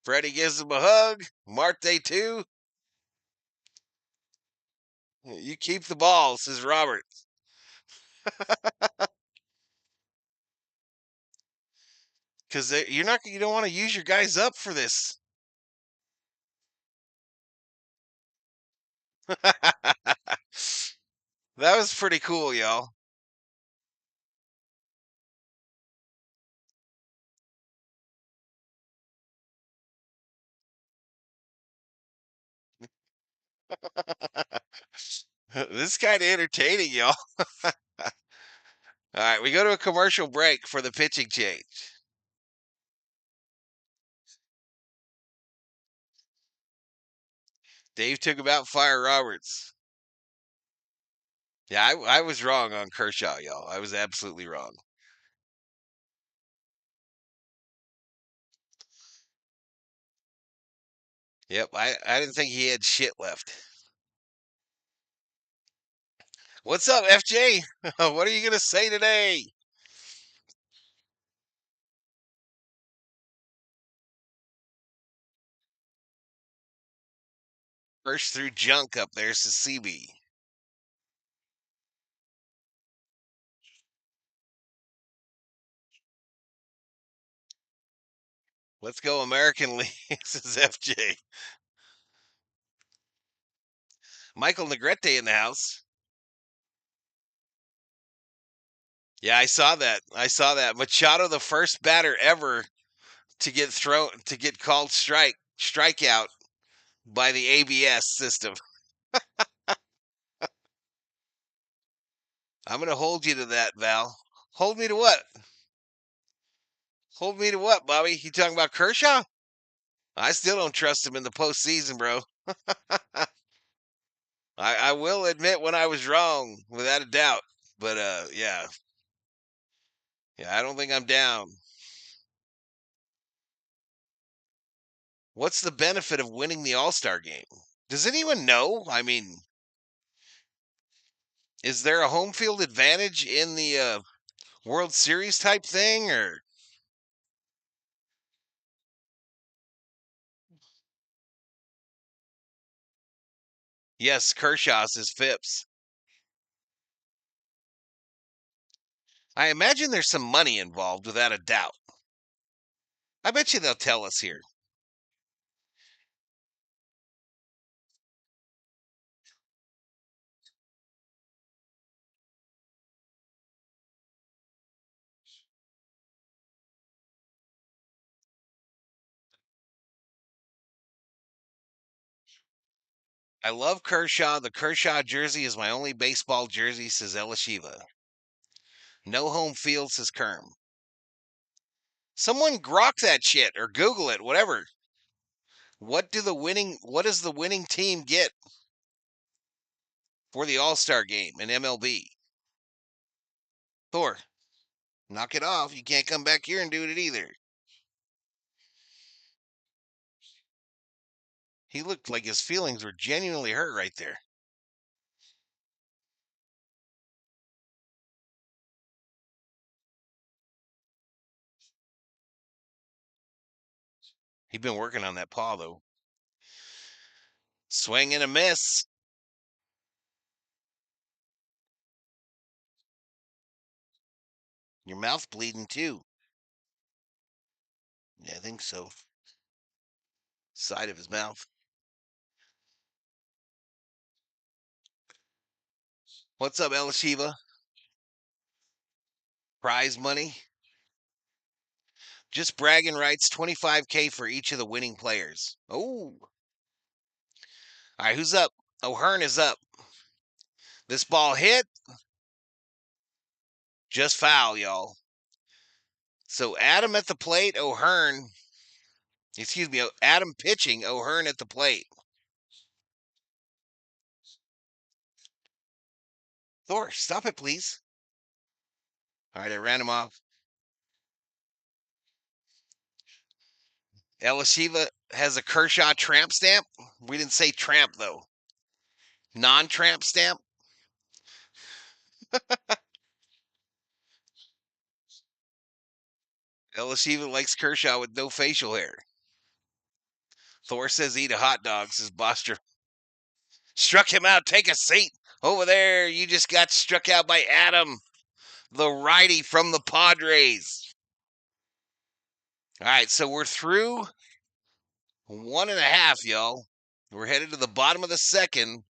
Freddie gives him a hug. Marte too. You keep the ball, says Roberts. Because you don't want to use your guys up for this. That was pretty cool, y'all. This is kind of entertaining, y'all. All right, we go to a commercial break for the pitching change. Dave took him out, fire Roberts. Yeah, I was wrong on Kershaw, y'all. I was absolutely wrong. Yep, I didn't think he had shit left. What's up, FJ? What are you going to say today? First through junk up there, says CB. Let's go American League, says FJ. Michael Negrete in the house. Yeah, I saw that. Machado, the first batter ever to get called strikeout by the ABS system. I'm gonna hold you to that, Val. Hold me to what? Hold me to what, Bobby? You talking about Kershaw? I still don't trust him in the postseason, bro. I will admit when I was wrong, without a doubt. But yeah, I don't think I'm down. What's the benefit of winning the All-Star game? Does anyone know? I mean, is there a home field advantage in the World Series type thing, or yes, Kershaw's is Phipps. I imagine there's some money involved, without a doubt. I bet you they'll tell us here. I love Kershaw. The Kershaw jersey is my only baseball jersey, says Elishiva. No home field, says Kerm. Someone grok that shit or Google it, whatever. What does the winning team get for the All-Star game in MLB? Thor, knock it off. You can't come back here and do it either. He looked like his feelings were genuinely hurt right there. He's been working on that paw, though. Swing and a miss. Your mouth bleeding, too. Yeah, I think so. Side of his mouth. What's up, El Shiva? Prize money? Just bragging rights, 25K for each of the winning players. Oh. All right, who's up? O'Hearn is up. This ball hit. Just foul, y'all. So Adam at the plate, O'Hearn. Excuse me, Adam pitching, O'Hearn at the plate. Thor, stop it, please. All right, I ran him off. Elishiva has a Kershaw tramp stamp. We didn't say tramp, though. Non-tramp stamp. Elishiva likes Kershaw with no facial hair. Thor says eat a hot dog, says Boster. Struck him out. Take a seat. Over there, you just got struck out by Adam, the righty from the Padres. All right, so we're through 1.5, y'all. We're headed to the bottom of the second.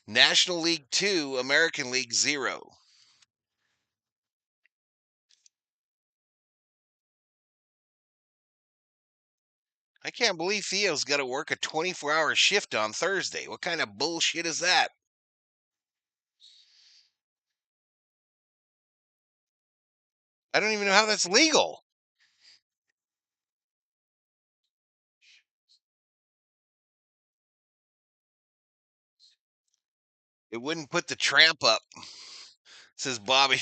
National League 2, American League 0. I can't believe Theo's got to work a 24-hour shift on Thursday. What kind of bullshit is that? I don't even know how that's legal. It wouldn't put the tramp up, says Bobby.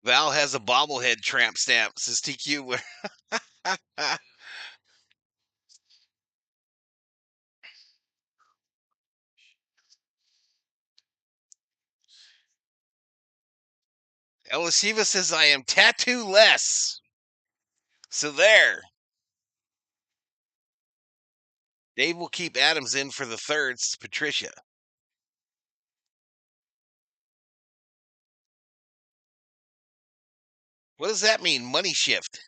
Val has a bobblehead tramp stamp, says TQ. Elisiva says I am tattoo less. So there. Dave will keep Adams in for the third, says Patricia. What does that mean, money shift?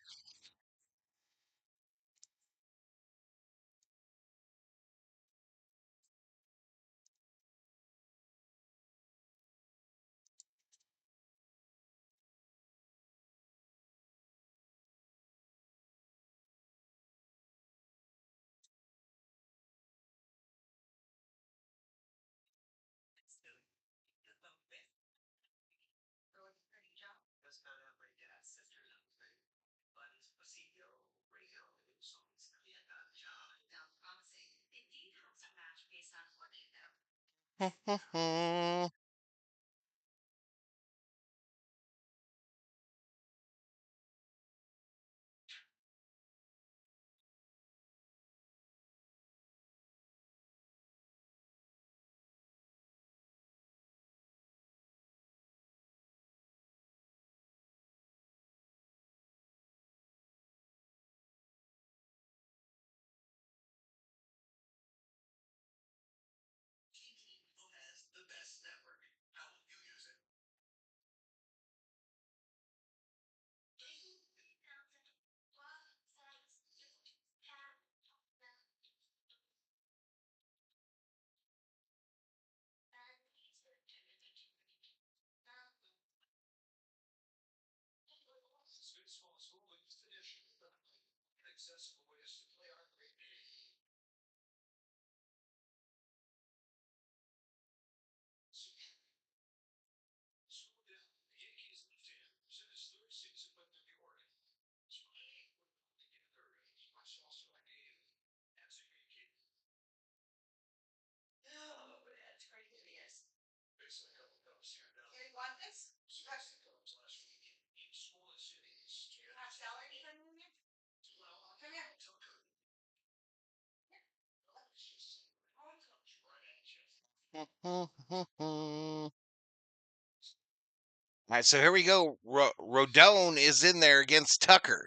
All right, so here we go. Rodon is in there against Tucker.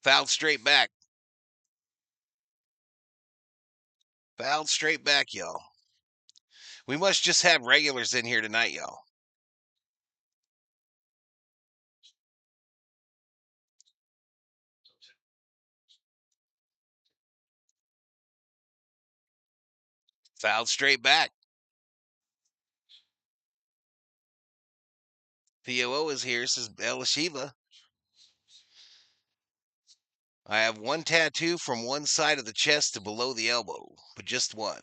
Fouled straight back. Fouled straight back, y'all. We must just have regulars in here tonight, y'all. Fouled straight back. POO is here, says Elishiva. I have one tattoo from one side of the chest to below the elbow, but just one.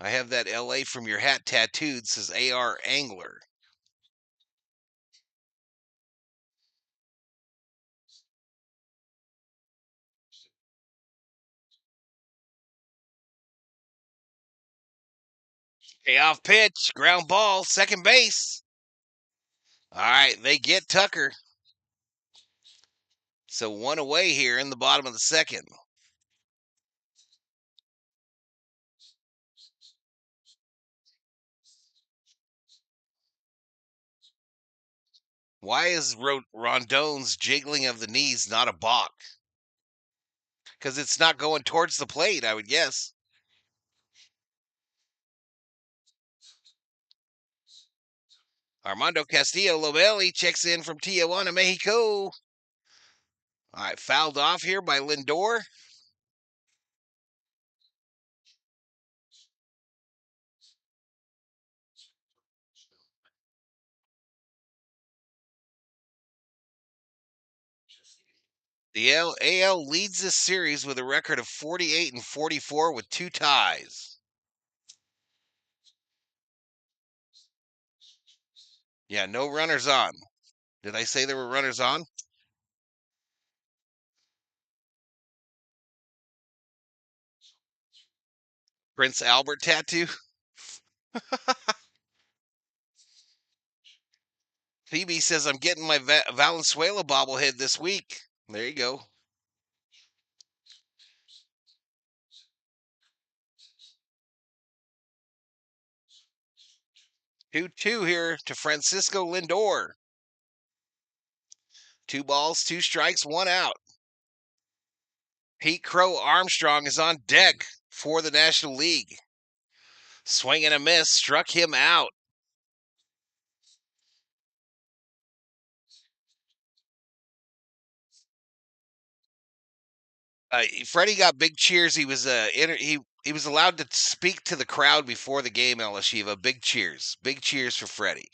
I have that LA from your hat tattooed, says AR Angler. Payoff pitch, ground ball, second base. All right, they get Tucker. So one away here in the bottom of the second. Why is Rondon's jiggling of the knees not a balk? Because it's not going towards the plate, I would guess. Armando Castillo Lobelli checks in from Tijuana, Mexico. All right, fouled off here by Lindor. The AL leads this series with a record of 48 and 44 with 2 ties. Yeah, no runners on. Did I say there were runners on? Prince Albert tattoo. Phoebe says I'm getting my Valenzuela bobblehead this week. There you go. 2-2 here to Francisco Lindor. 2 balls, 2 strikes, 1 out. Pete Crow Armstrong is on deck for the National League. Swing and a miss, struck him out. Freddie got big cheers. He was he was allowed to speak to the crowd before the game. El Shiva, big cheers for Freddie.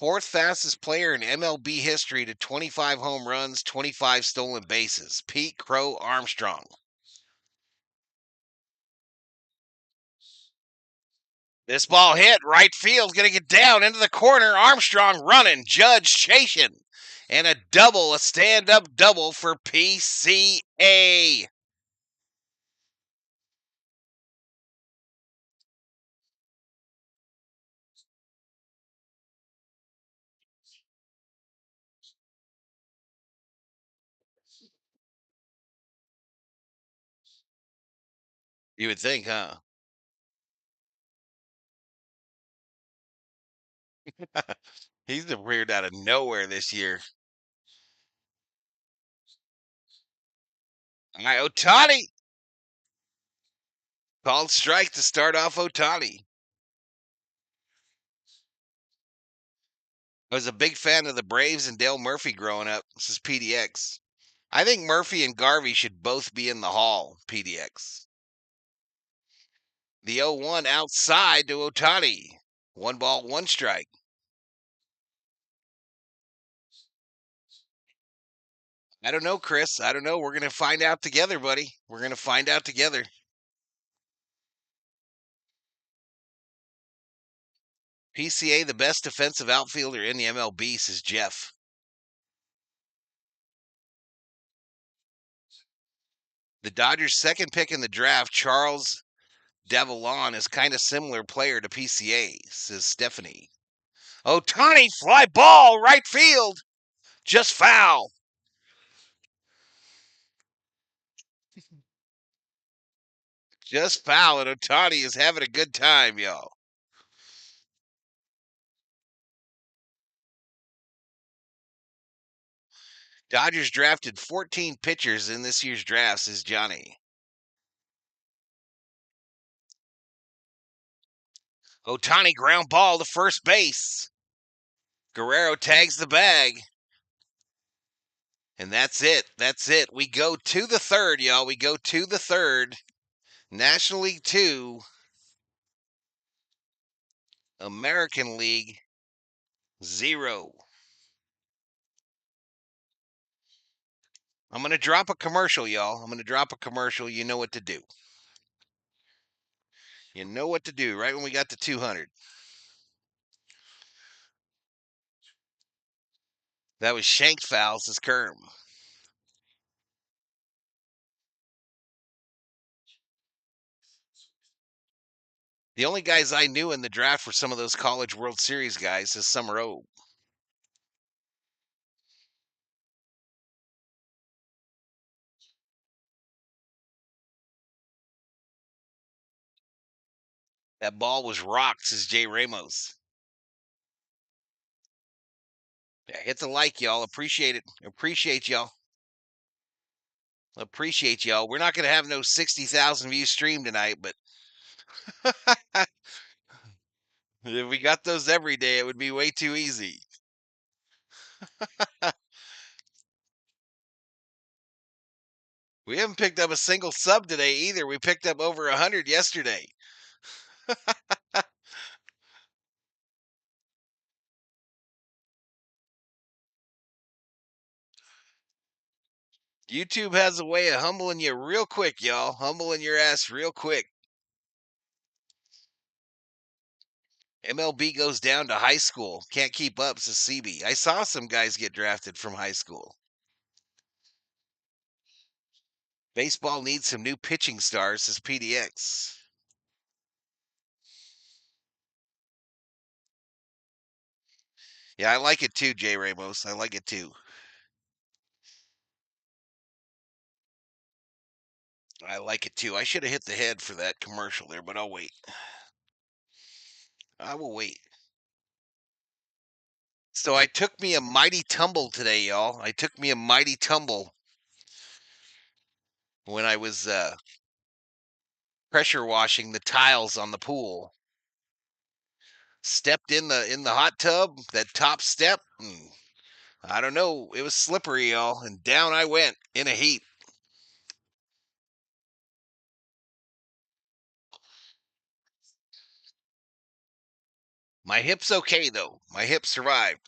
Fourth fastest player in MLB history to 25 home runs, 25 stolen bases. Pete Crow Armstrong. This ball hit right field, going to get down into the corner. Armstrong running, Judge chasing, and a stand-up double for PCA. You would think, huh? He's appeared out of nowhere this year. All right, Ohtani. Called strike to start off Ohtani. I was a big fan of the Braves and Dale Murphy growing up. This is PDX. I think Murphy and Garvey should both be in the Hall, PDX. The 0-1 outside to Ohtani. 1 ball, 1 strike. I don't know, Chris. I don't know. We're going to find out together, buddy. We're going to find out together. PCA, the best defensive outfielder in the MLB, says Jeff. The Dodgers' second pick in the draft, Charles Devilon is kind of similar player to PCA, says Stephanie. Ohtani, fly ball, right field. Just foul. Just foul, and Ohtani is having a good time, y'all. Dodgers drafted 14 pitchers in this year's draft, says Johnny. Ohtani ground ball to first base. Guerrero tags the bag. And that's it. That's it. We go to the third, y'all. We go to the third. National League 2, American League 0. I'm going to drop a commercial, y'all. I'm going to drop a commercial. You know what to do. You know what to do right when we got to 200. That was shank foul, says Kerm. The only guys I knew in the draft were some of those College World Series guys, says Summer O. That ball was rocked, says Jay Ramos. Yeah, hit the like, y'all. Appreciate it. Appreciate y'all. Appreciate y'all. We're not going to have no 60,000 views stream tonight, but if we got those every day, it would be way too easy. We haven't picked up a single sub today either. We picked up over 100 yesterday. YouTube has a way of humbling you real quick, y'all. Humbling your ass real quick. MLB goes down to high school. Can't keep up, says CB. I saw some guys get drafted from high school. Baseball needs some new pitching stars, says PDX. Yeah, I like it too, Jay Ramos. I like it too. I like it too. I should have hit the head for that commercial there, but I'll wait. I will wait. So I took me a mighty tumble today, y'all. I took me a mighty tumble when I was pressure washing the tiles on the pool. Stepped in the hot tub, that top step. I don't know. It was slippery, y'all, and down I went in a heap. My hip's okay though. My hip survived.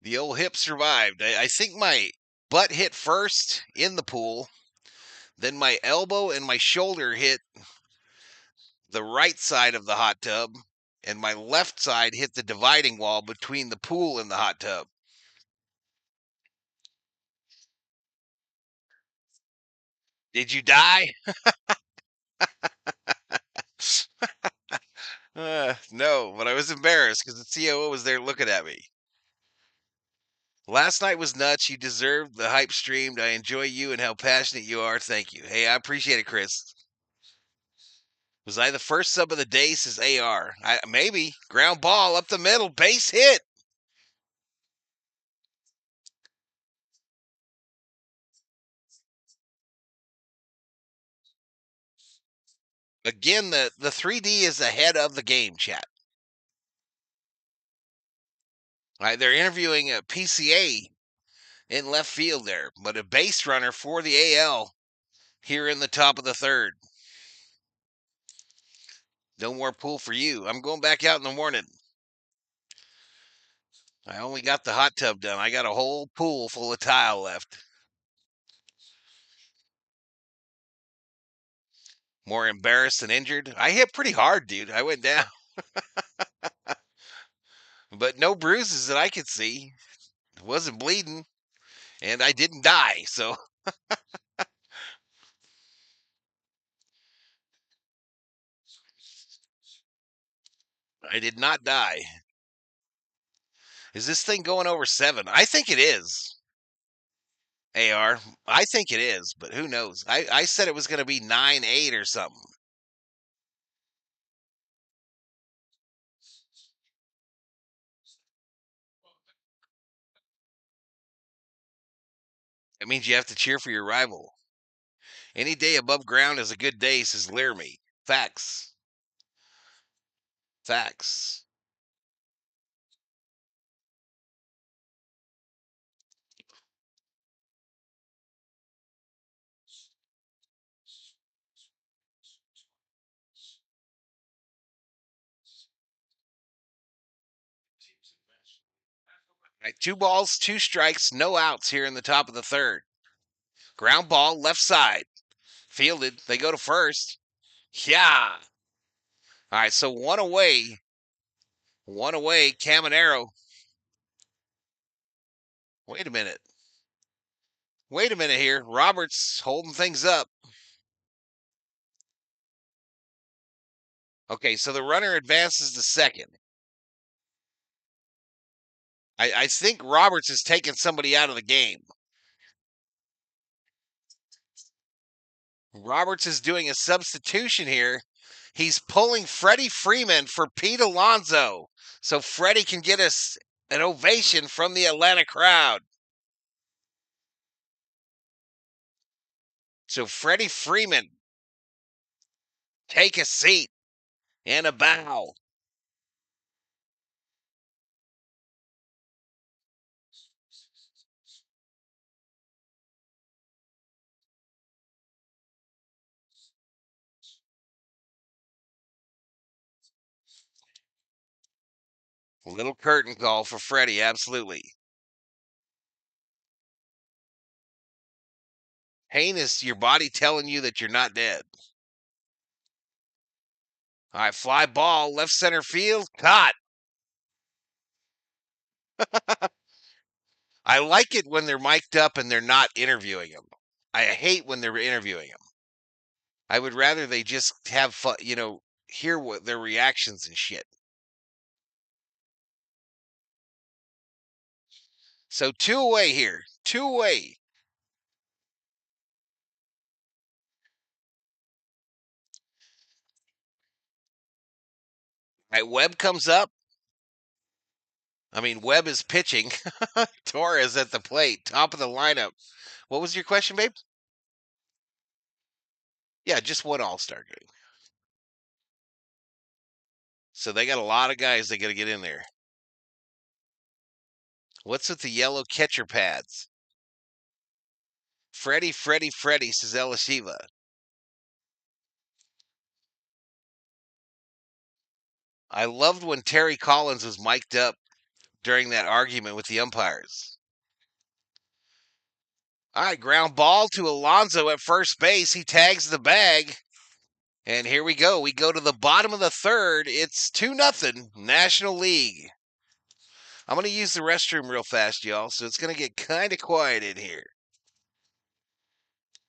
The old hip survived. I think my butt hit first in the pool. Then my elbow and my shoulder hit the right side of the hot tub, and my left side hit the dividing wall between the pool and the hot tub. Did you die? No, but I was embarrassed because the COO was there looking at me. Last night was nuts. You deserved the hype streamed. I enjoy you and how passionate you are. Thank you. Hey, I appreciate it, Chris. Was I the first sub of the day? Says AR. Maybe. Ground ball up the middle. Base hit. Again, the 3D is ahead of the game, chat. All right, they're interviewing a PCA in left field there, but a base runner for the AL here in the top of the third. No more pool for you. I'm going back out in the morning. I only got the hot tub done. I got a whole pool full of tile left. More embarrassed than injured. I hit pretty hard, dude. I went down. But no bruises that I could see. Wasn't bleeding. And I didn't die. So I did not die. Is this thing going over 7? I think it is. AR. I think it is, but who knows? I said it was going to be 9-8 or something. It means you have to cheer for your rival. Any day above ground is a good day, says Laramie. Facts. Facts. All right, 2 balls, 2 strikes, no outs here in the top of the third. Ground ball, left side. Fielded. They go to first. Yeah. All right, so one away. One away. Caminero. Wait a minute. Wait a minute here. Roberts holding things up. Okay, so the runner advances to second. I think Roberts is taking somebody out of the game. Roberts is doing a substitution here. He's pulling Freddie Freeman for Pete Alonso. So Freddie can get us an ovation from the Atlanta crowd. So Freddie Freeman, take a seat and a bow. Little curtain call for Freddie, absolutely. Pain is your body telling you that you're not dead. All right, fly ball, left center field, caught. I like it when they're mic'd up and they're not interviewing them. I hate when they're interviewing them. I would rather they just have fun, hear what their reactions and shit. So 2 away here. 2 away. All right, Webb comes up. I mean, Webb is pitching. Torres at the plate, top of the lineup. What was your question, babe? Yeah, just one All-Star game. So they got a lot of guys they got to get in there. What's with the yellow catcher pads? Freddie, says Elashiva. I loved when Terry Collins was mic'd up during that argument with the umpires. All right, ground ball to Alonso at first base. He tags the bag. And here we go. We go to the bottom of the third. It's 2-0 National League. I'm going to use the restroom real fast, y'all, so it's going to get kind of quiet in here.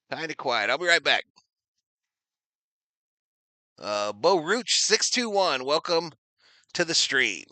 Kind of quiet. I'll be right back. Bo Rooch 621. Welcome to the stream.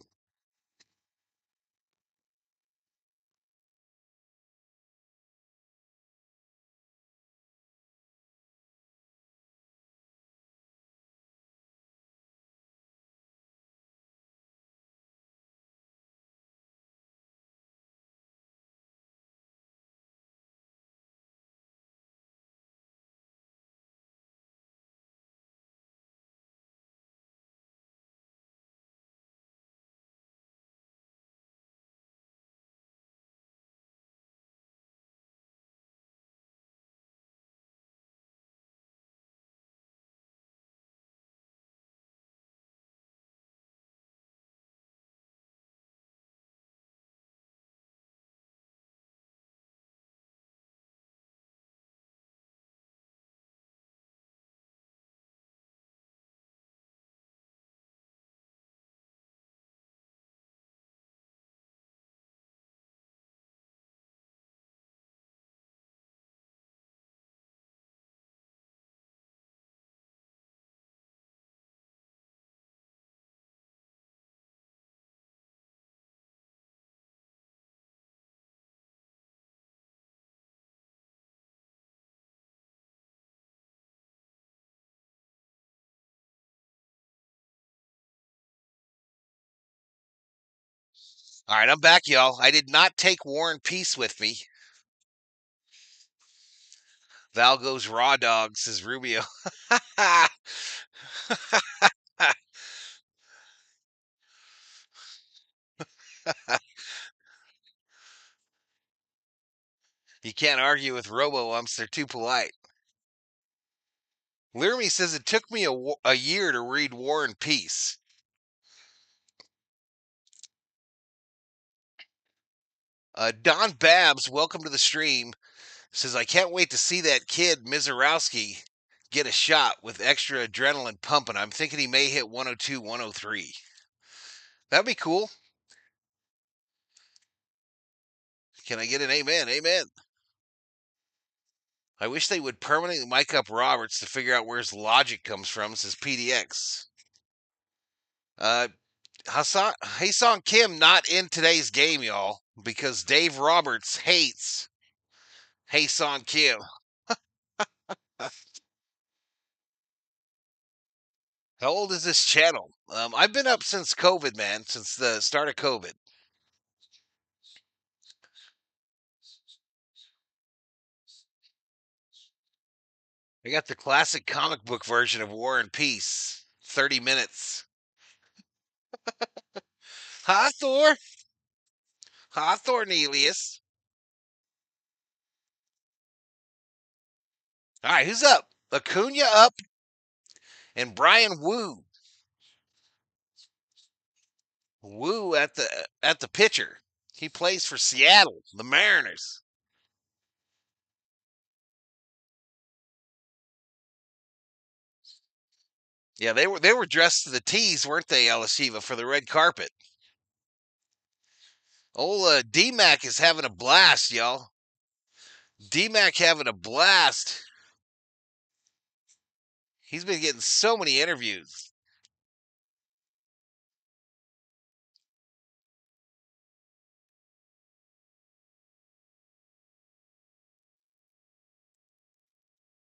All right, I'm back, y'all. I did not take War and Peace with me. Val goes raw dog, says Rubio. You can't argue with robo-umps. They're too polite. Learmy says it took me a year to read War and Peace. Don Babs, welcome to the stream, says, I can't wait to see that kid, Mizorowski, get a shot with extra adrenaline pumping. I'm thinking he may hit 102, 103. That'd be cool. Can I get an amen? Amen. I wish they would permanently mic up Roberts to figure out where his logic comes from, says PDX. Haesong Kim not in today's game, y'all, because Dave Roberts hates Haesong Kim. How old is this channel? I've been up since COVID, man, since the start of COVID. I got the classic comic book version of War and Peace, 30 minutes. Hi, Thor. Hi, Thornelius. All right, who's up? Acuna up and Brian Wu. Wu at the pitcher. He plays for Seattle, the Mariners. Yeah, they were dressed to the T's, weren't they, Alashiva, for the red carpet? Old D-Mac is having a blast, y'all. D-Mac having a blast. He's been getting so many interviews.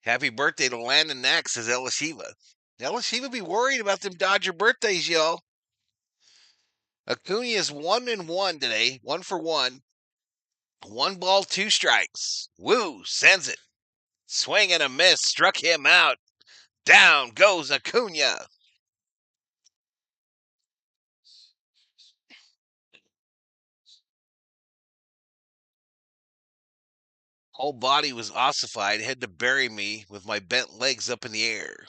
Happy birthday to Landon Knack, says Elashiva. Elashiva be worried about them Dodger birthdays, y'all. Acuna is 1-1 today, 1-for-1. 1 ball, 2 strikes. Woo sends it. Swing and a miss, struck him out. Down goes Acuna. Whole body was ossified, had to bury me with my bent legs up in the air.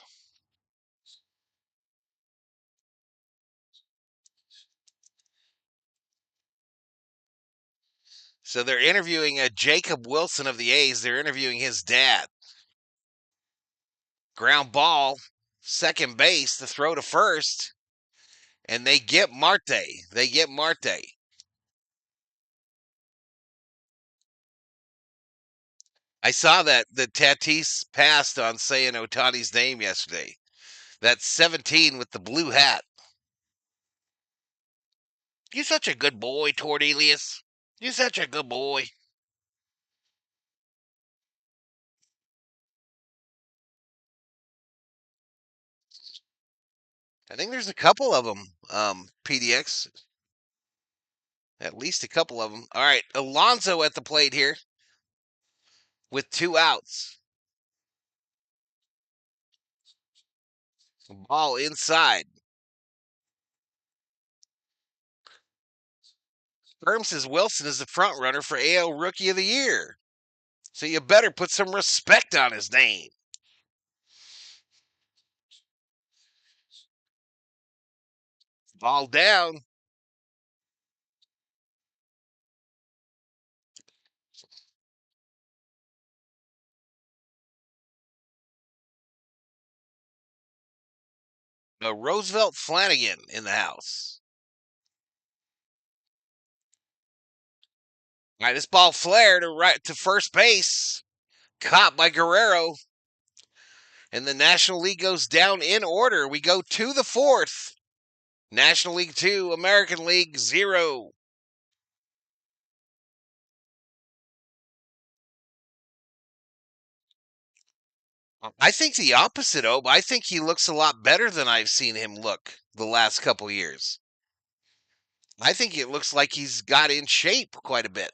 So they're interviewing Jacob Wilson of the A's. They're interviewing his dad. Ground ball, second base, the throw to first, and they get Marte. They get Marte. I saw that the Tatis passed on saying Otani's name yesterday. That's 17 with the blue hat. You're such a good boy, Tordelius. You're such a good boy. I think there's a couple of them, PDX. At least a couple of them. All right, Alonso at the plate here with 2 outs. Ball inside. Firm says Wilson is the front runner for AL Rookie of the Year. So you better put some respect on his name. Ball down. Roosevelt Flanagan in the house. All right, this ball flared to first base. Caught by Guerrero. And the National League goes down in order. We go to the 4th. National League 2, American League 0. I think the opposite, Obe. I think he looks a lot better than I've seen him look the last couple years. I think it looks like he's got in shape quite a bit.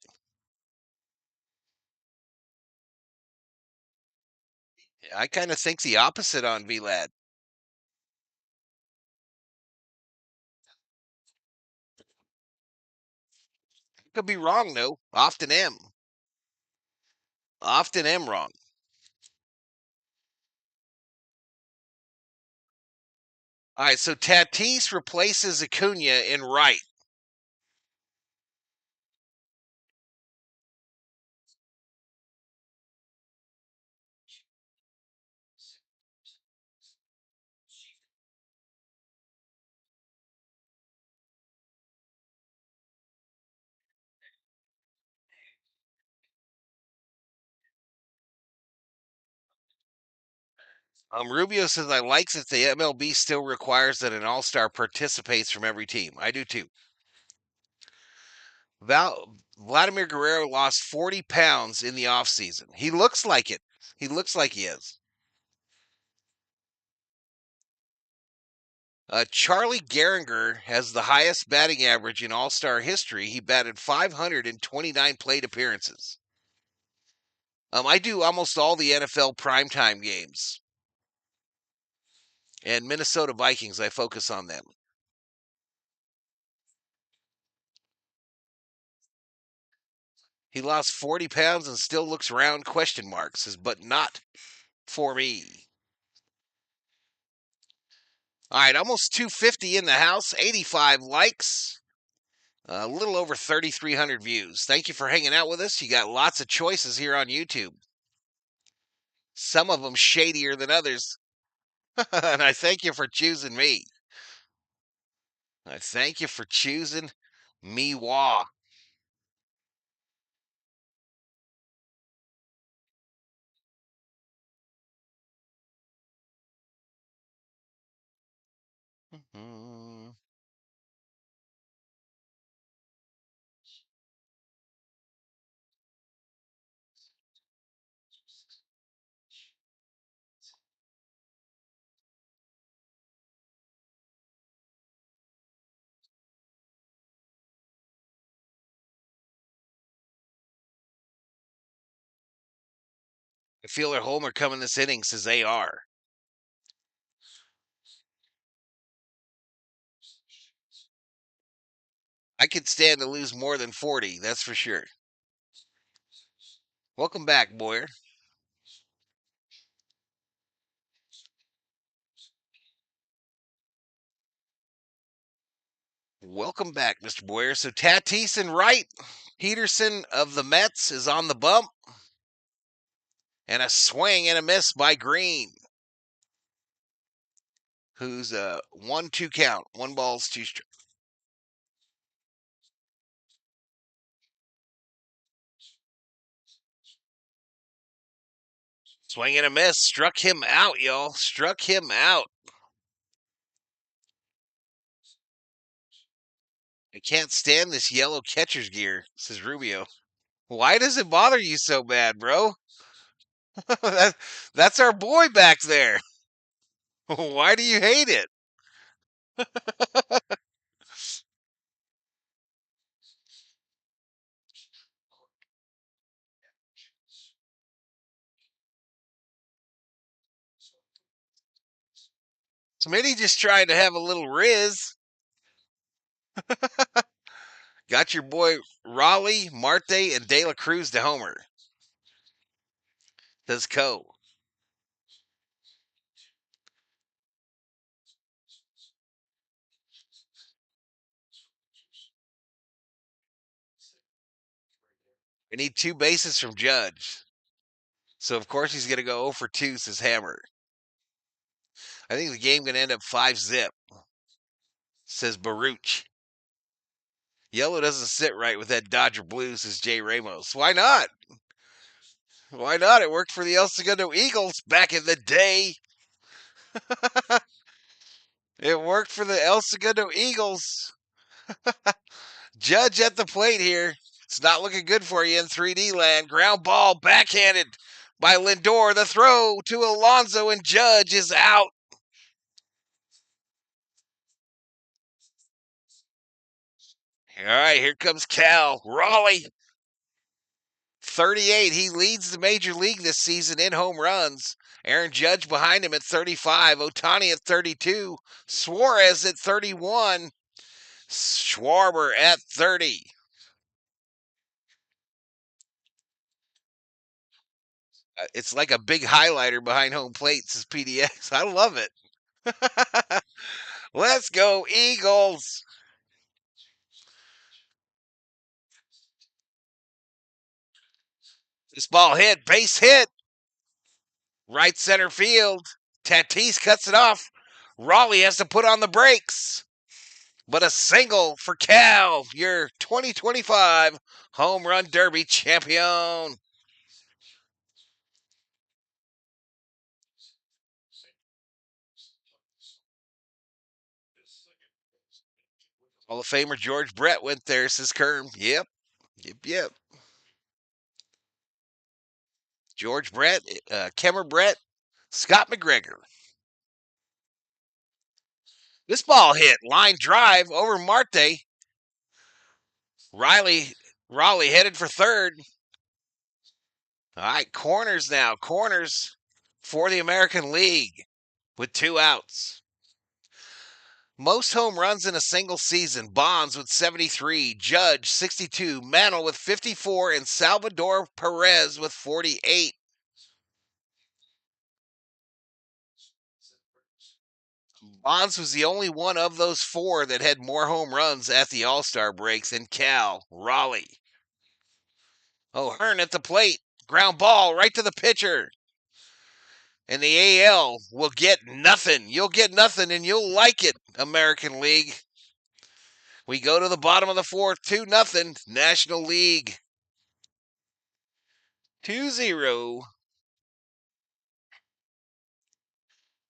I kind of think the opposite on Vlad. Could be wrong though. Often am. Often am wrong. All right, so Tatis replaces Acuna in right. Rubio says I like that the MLB still requires that an all-star participates from every team. I do too. Vladimir Guerrero lost 40 pounds in the offseason. He looks like it. He looks like he is. Charlie Gehringer has the highest batting average in All-Star history. He batted 529 plate appearances. I do almost all the NFL primetime games. And Minnesota Vikings, I focus on them. He lost 40 pounds and still looks round, question marks, says, but not for me. All right, almost 250 in the house, 85 likes, a little over 3,300 views. Thank you for hanging out with us. You got lots of choices here on YouTube. Some of them shadier than others. And I thank you for choosing me. I thank you for choosing me. Wah. Mm-hmm. I feel their homer coming this inning, says AR. I could stand to lose more than 40, that's for sure. Welcome back, Boyer. Welcome back, Mr. Boyer. So Tatis and right. Peterson of the Mets is on the bump. And a swing and a miss by Green, who's a 1-2 count. 1 ball's 2 strikes. Swing and a miss. Struck him out, y'all. Struck him out. I can't stand this yellow catcher's gear, says Rubio. Why does it bother you so bad, bro? That's our boy back there. Why do you hate it? Smitty just trying to have a little riz. Got your boy Raleigh, Marte, and De La Cruz to homer. Says Co. I need 2 bases from Judge. So, of course, he's going to go 0 for 2, says Hammer. I think the game going to end up 5-zip, says Baruch. Yellow doesn't sit right with that Dodger blue, says Jay Ramos. Why not? Why not? It worked for the El Segundo Eagles back in the day. It worked for the El Segundo Eagles. Judge at the plate here. It's not looking good for you in 3D land. Ground ball backhanded by Lindor. The throw to Alonso, and Judge is out. All right, here comes Cal. Raleigh. 38. He leads the major league this season in home runs. Aaron Judge behind him at 35. Ohtani at 32. Suarez at 31. Schwarber at 30. It's like a big highlighter behind home plate, says PDX. I love it. Let's go, Eagles. This ball hit, base hit. Right center field. Tatis cuts it off. Raleigh has to put on the brakes. But a single for Cal, your 2025 Home Run Derby champion. Hall of Famer George Brett went there, says Kerm. Yep. George Brett, Kemmer Brett, Scott McGregor. This ball hit, line drive over Marte. Raleigh headed for third. All right, corners now. Corners for the American League with 2 outs. Most home runs in a single season. Bonds with 73, Judge 62, Mantle with 54, and Salvador Perez with 48. Bonds was the only one of those 4 that had more home runs at the All-Star breaks than Cal Raleigh. O'Hearn at the plate. Ground ball right to the pitcher. And the AL will get nothing. You'll get nothing, and you'll like it, American League. We go to the bottom of the 4th, 2-0, National League. 2-0.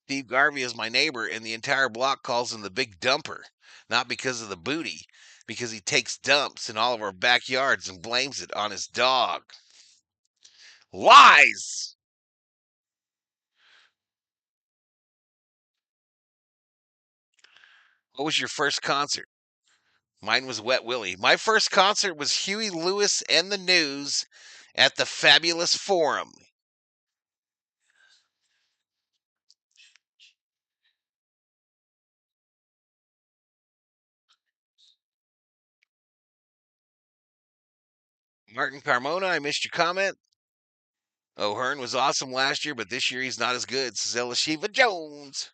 Steve Garvey is my neighbor, and the entire block calls him the Big Dumper. Not because of the booty, because he takes dumps in all of our backyards and blames it on his dog. Lies! What was your first concert? Mine was Wet Willie. My first concert was Huey Lewis and the News at the Fabulous Forum. Martin Carmona, I missed your comment. O'Hearn was awesome last year, but this year he's not as good, says Elishiva Jones.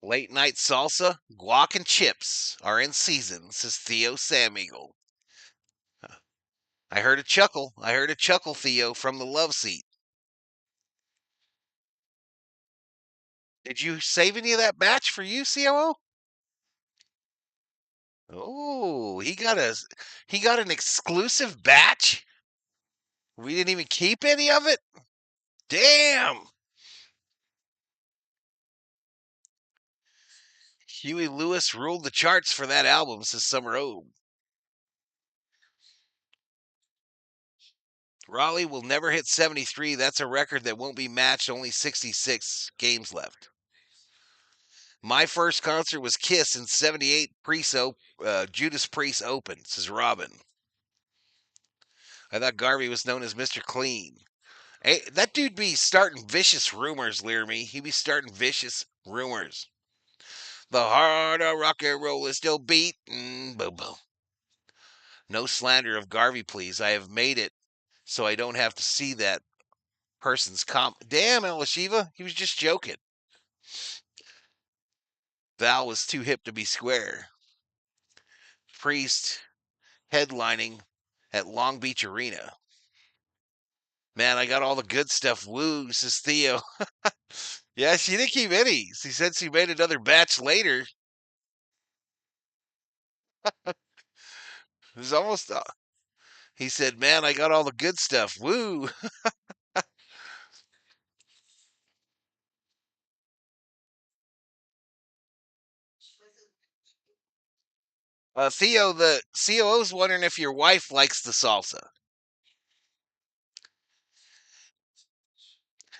Late night salsa, guac, and chips are in season, says Theo Sameagle. I heard a chuckle. Theo, from the love seat. Did you save any of that batch for you, COO? Oh, he got an exclusive batch. We didn't even keep any of it. Damn. Huey Lewis ruled the charts for that album, says Summer Obe. Raleigh will never hit 73. That's a record that won't be matched. Only 66 games left. My first concert was Kiss in 78, Judas Priest Open, says Robin. I thought Garvey was known as Mr. Clean. Hey, that dude be starting vicious rumors, Lear-me. He be starting vicious rumors. The heart of rock and roll is still beating. Boom, boom. No slander of Garvey, please. I have made it so I don't have to see that person's Damn, Elishiva. He was just joking. Val was too hip to be square. Priest headlining at Long Beach Arena. Man, I got all the good stuff. Woo, says Theo. Yeah, she didn't keep any. She said she made another batch later. It was almost. He said, "Man, I got all the good stuff. Woo." Theo, the COO's wondering if your wife likes the salsa.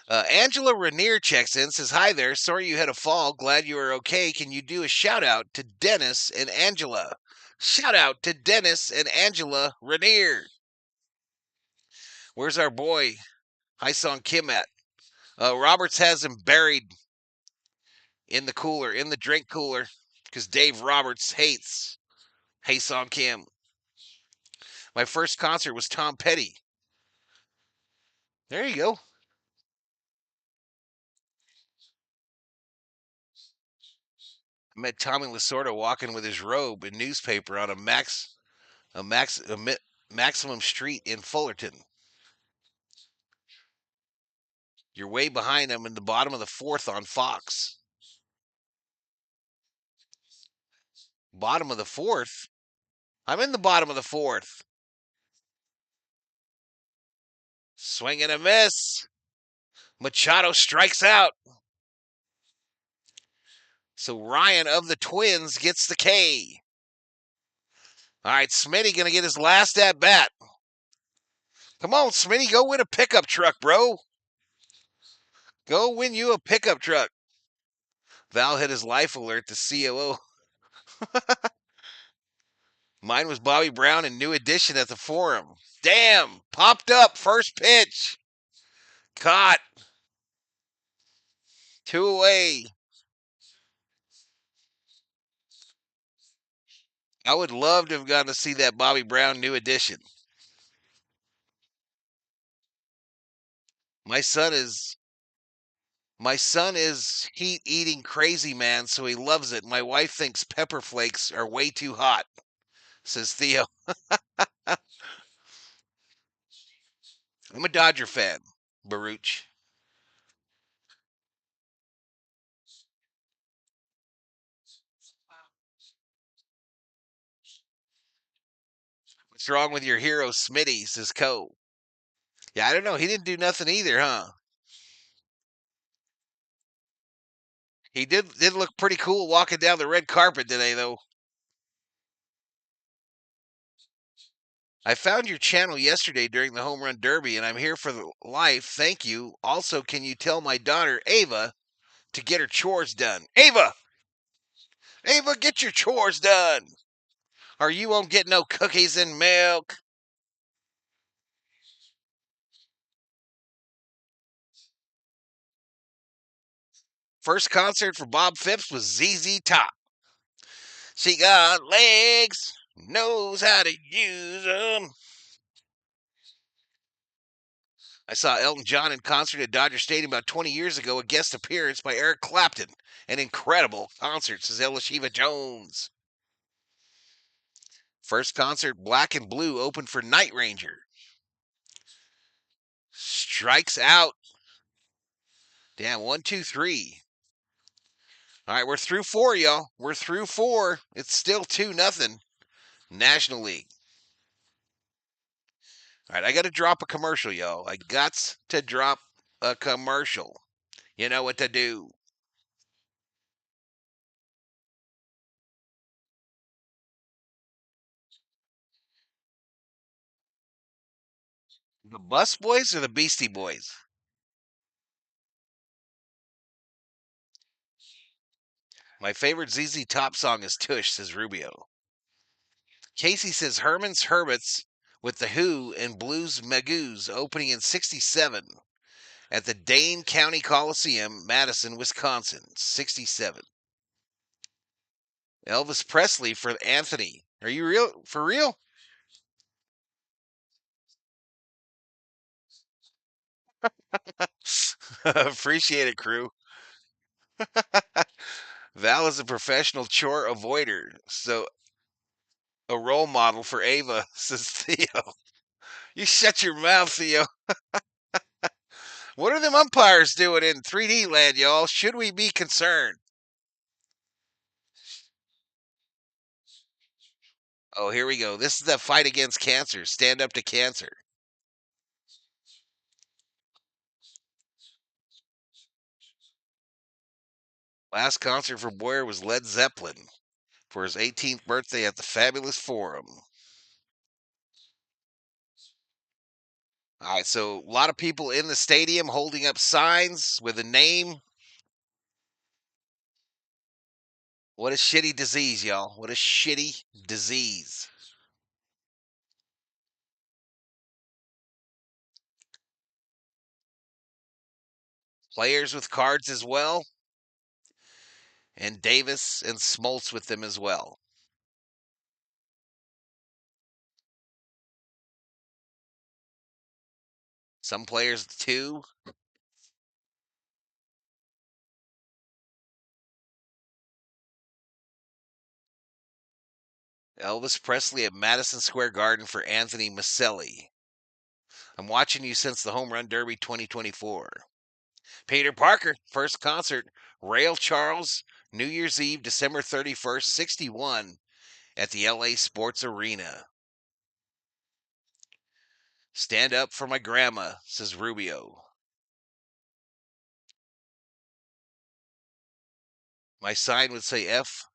Angela Rainier checks in, says, "Hi there. Sorry you had a fall. Glad you are okay. Can you do a shout out to Dennis and Angela?" Shout out to Dennis and Angela Rainier. Where's our boy, Song Kim at? Roberts has him buried in the cooler, in the drink cooler, because Dave Roberts hates Song Kim. My first concert was Tom Petty. There you go. I met Tommy Lasorda walking with his robe and newspaper on Maximum Street in Fullerton. You're way behind him in the bottom of the fourth on Fox. Bottom of the fourth? I'm in the bottom of the fourth. Swing and a miss. Machado strikes out. So Ryan of the Twins gets the K. All right, Smitty going to get his last at bat. Come on, Smitty, go win a pickup truck, bro. Go win you a pickup truck. Val hit his life alert to COO. Mine was Bobby Brown and New Edition at the Forum. Damn, popped up, first pitch. Caught. 2 away. I would love to have gotten to see that Bobby Brown New Edition. My son is heat eating crazy man, so he loves it. My wife thinks pepper flakes are way too hot, says Theo. I'm a Dodger fan, Baruch. What's wrong with your hero, Smitty, says Cole. Yeah, I don't know. He didn't do nothing either, huh? He did look pretty cool walking down the red carpet today, though. I found your channel yesterday during the home run derby, and I'm here for the life. Thank you. Also, can you tell my daughter, Ava, to get her chores done? Ava! Ava, get your chores done! Or you won't get no cookies and milk. First concert for Bob Phipps was ZZ Top. She got legs, knows how to use them. I saw Elton John in concert at Dodger Stadium about 20 years ago, a guest appearance by Eric Clapton. An incredible concert, says Elishiva Jones. First concert, Black and Blue, opened for Night Ranger. Strikes out. Damn, 1, 2, 3. All right, we're through 4, y'all. We're through 4. It's still 2-0. National League. All right, I got to drop a commercial, y'all. I got to drop a commercial. You know what to do. The Bus Boys or the Beastie Boys? My favorite ZZ Top song is Tush, says Rubio. Casey says Herman's Hermits with the Who and Blues Magoos opening in 67 at the Dane County Coliseum, Madison, Wisconsin. 67. Elvis Presley for Anthony. Are you real? For real? Appreciate it, crew. Val is a professional chore avoider, so a role model for Ava, says Theo. You shut your mouth, Theo. What are them umpires doing in 3D land, y'all? Should we be concerned? Oh, here we go. This is the fight against cancer. Stand up to cancer. Last concert for Boyer was Led Zeppelin for his 18th birthday at the Fabulous Forum. All right, so a lot of people in the stadium holding up signs with a name. What a shitty disease, y'all. What a shitty disease. Players with cards as well. And Davis and Smoltz with them as well. Some players too. Elvis Presley at Madison Square Garden for Anthony Maselli. I'm watching you since the Home Run Derby 2024. Peter Parker, first concert, Rail Charles, New Year's Eve, December 31st, 61, at the LA Sports Arena. Stand up for my grandma, says Rubio. My sign would say F.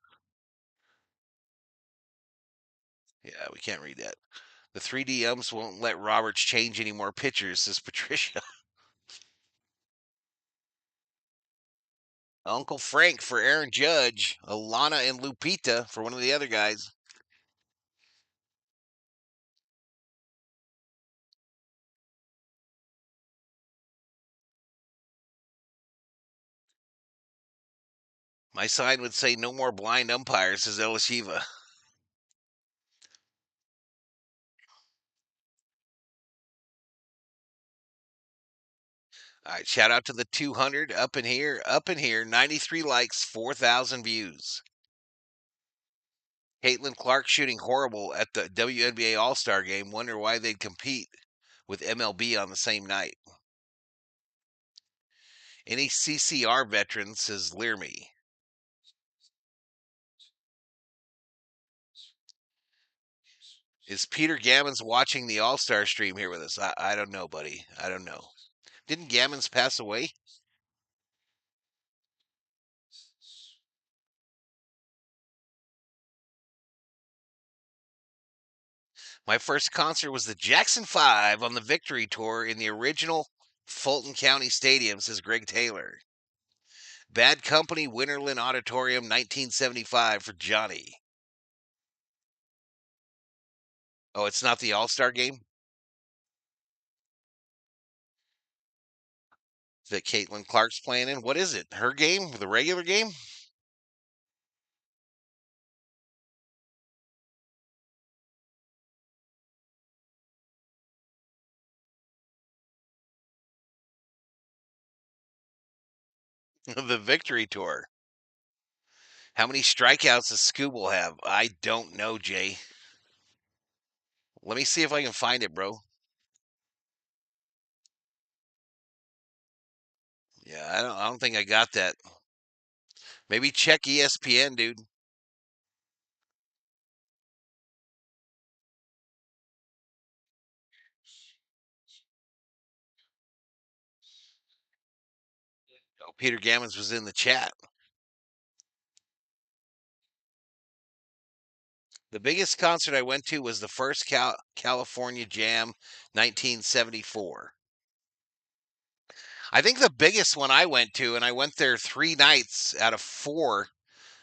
Yeah, we can't read that. The 3D umps won't let Roberts change any more pitchers, says Patricia. Uncle Frank for Aaron Judge. Alana and Lupita for one of the other guys. My sign would say no more blind umpires, says Elishiva. All right, shout out to the 200 up in here, 93 likes, 4,000 views. Caitlin Clark shooting horrible at the WNBA All Star game. Wonder why they'd compete with MLB on the same night. Any CCR veteran, says Learme. Is Peter Gammons watching the All Star stream here with us? I don't know, buddy. I don't know. Didn't Gammons pass away? My first concert was the Jackson 5 on the Victory Tour in the original Fulton County Stadium, says Greg Taylor. Bad Company, Winterland Auditorium, 1975 for Johnny. Oh, it's not the All Star game that Caitlin Clark's playing in? What is it? Her game? The regular game? The Victory Tour. How many strikeouts does Scooble have? I don't know, Jay. Let me see if I can find it, bro. Yeah, I don't think I got that. Maybe check ESPN, dude. Oh, Peter Gammons was in the chat. The biggest concert I went to was the first California Jam, 1974. I think the biggest one I went to, and I went there 3 nights out of 4,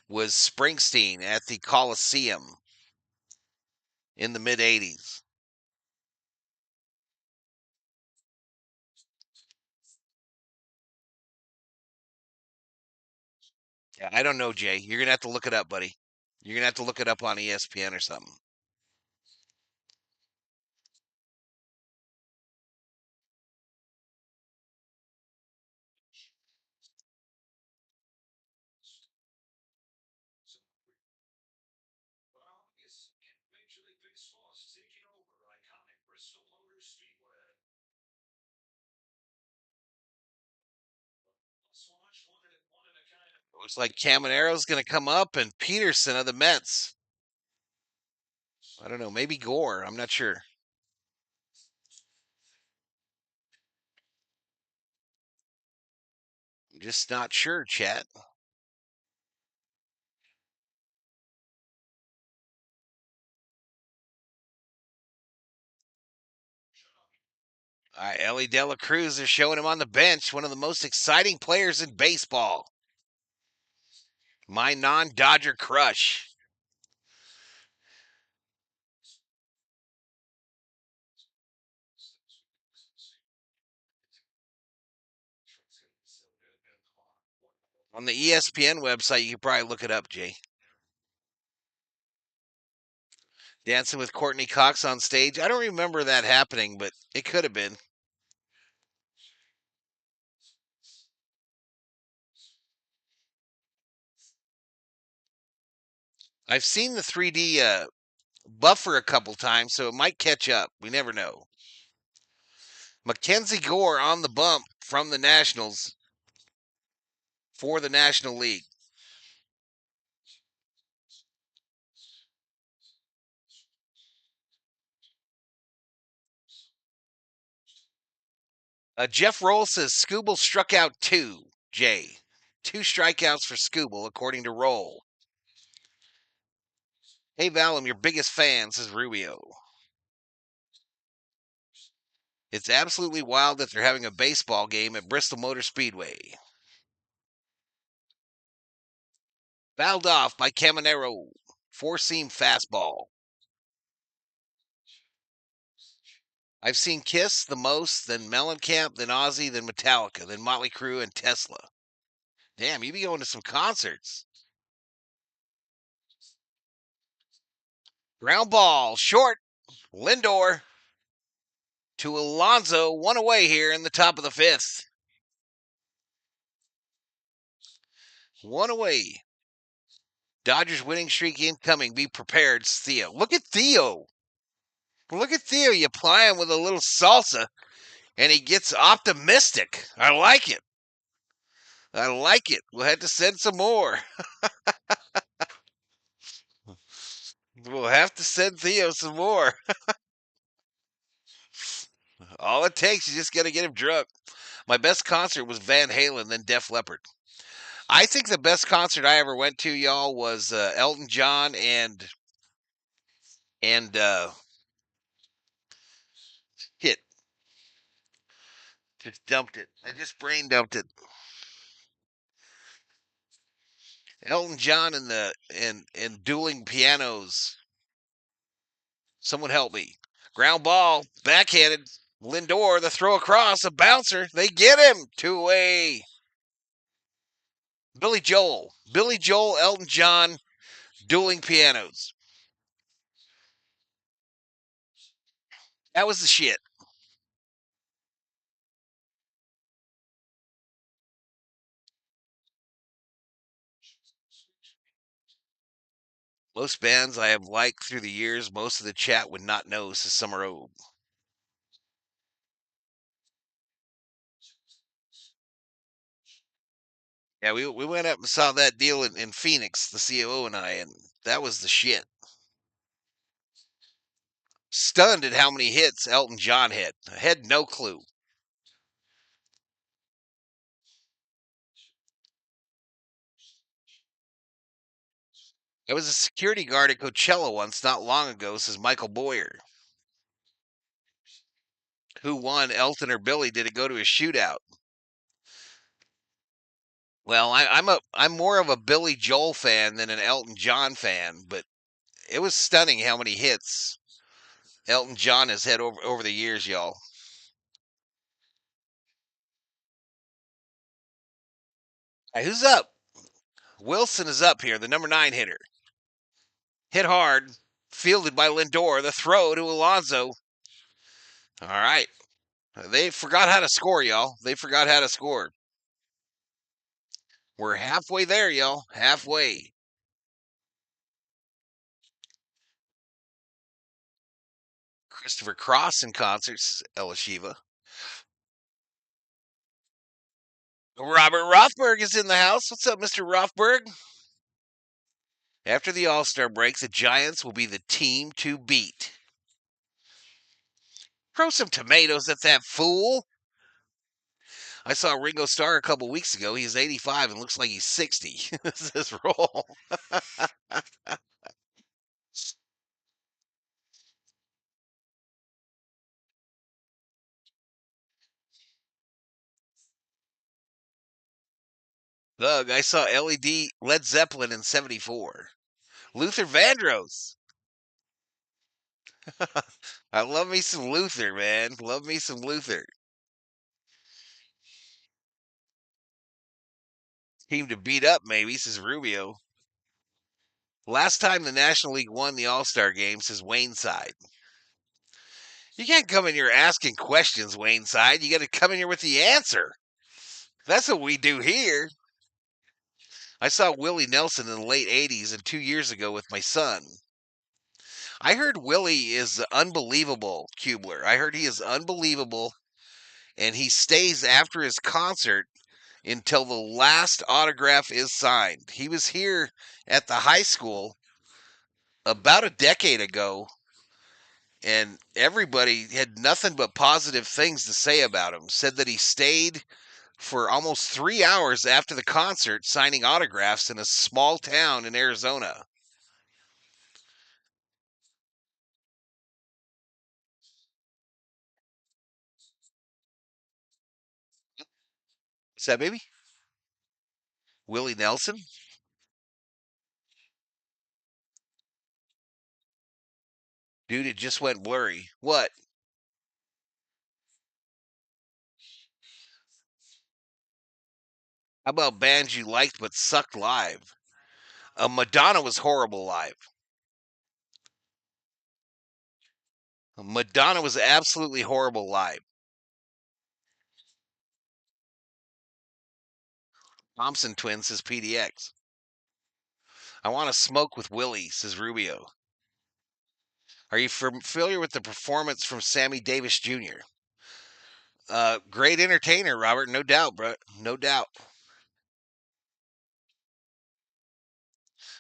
was Springsteen at the Coliseum in the mid 80s. Yeah, I don't know, Jay. You're going to have to look it up, buddy. You're going to have to look it up on ESPN or something. Looks like Camaro's going to come up and Peterson of the Mets. I don't know. Maybe Gore. I'm not sure. I'm just not sure, chat. All right, Ellie De La Cruz, they're showing him on the bench, one of the most exciting players in baseball. My non-Dodger crush. On the ESPN website, you can probably look it up, Jay. Dancing with Courtney Cox on stage. I don't remember that happening, but it could have been. I've seen the 3D buffer a couple times, so it might catch up. We never know. Mackenzie Gore on the bump from the Nationals for the National League. Jeff Roll says Scooble struck out 2, Jay. 2 strikeouts for Scooble, according to Roll. Hey, Val, I'm your biggest fan, says Rubio. It's absolutely wild that they're having a baseball game at Bristol Motor Speedway. Fouled off by Caminero. 4-seam fastball. I've seen Kiss the most, then Mellencamp, then Ozzy, then Metallica, then Motley Crue, and Tesla. Damn, you be going to some concerts. Ground ball, short. Lindor to Alonso, 1 away here in the top of the 5th. 1 away. Dodgers winning streak incoming. Be prepared, Theo. Look at Theo. Look at Theo. You ply him with a little salsa, and he gets optimistic. I like it. I like it. We'll have to send some more. We'll have to send Theo some more. All it takes, you just got to get him drunk. My best concert was Van Halen, then Def Leppard. I think the best concert I ever went to, y'all, was Elton John and hit. Just dumped it. I just brain dumped it. Elton John and dueling pianos. Someone help me. Ground ball, backhanded. Lindor, the throw across, a bouncer. They get him. 2 away. Billy Joel, Elton John, dueling pianos. That was the shit. Most bands I have liked through the years, most of the chat would not know, says Summer Obe. Yeah, we went up and saw that deal in Phoenix, the COO and I, and that was the shit. Stunned at how many hits Elton John hit. I had no clue. I was a security guard at Coachella once, not long ago, says Michael Boyer. Who won, Elton or Billy? Did it go to a shootout? Well, I'm more of a Billy Joel fan than an Elton John fan, but it was stunning how many hits Elton John has had over the years, y'all. Hey, who's up? Wilson is up here, the number 9 hitter. Hit hard, fielded by Lindor. The throw to Alonso. All right. They forgot how to score, y'all. They forgot how to score. We're halfway there, y'all. Halfway. Christopher Cross in concerts, Elishiva. Robert Rothberg is in the house. What's up, Mr. Rothberg? After the All-Star break, the Giants will be the team to beat. Throw some tomatoes at that fool. I saw Ringo Starr a couple weeks ago. He's 85 and looks like he's 60. This is his role. Doug, I saw LED Led Zeppelin in 74. Luther Vandross. I love me some Luther, man. Love me some Luther. Team to beat up, maybe, says Rubio. Last time the National League won the All-Star game, says Wayne Side. You can't come in here asking questions, Wayne Side. You got to come in here with the answer. That's what we do here. I saw Willie Nelson in the late 80s and 2 years ago with my son. I heard Willie is unbelievable, Kubler. I heard he is unbelievable, and he stays after his concert until the last autograph is signed. He was here at the high school about a decade ago, and everybody had nothing but positive things to say about him. Said that he stayed for almost 3 hours after the concert signing autographs in a small town in Arizona. What's that, baby? Willie Nelson? Dude, it just went blurry. What? How about bands you liked but sucked live? Madonna was horrible live. Madonna was absolutely horrible live. Thompson Twins says PDX. I want to smoke with Willie, says Rubio. Are you familiar with the performance from Sammy Davis Jr.? Great entertainer, Robert. No doubt, bro. No doubt.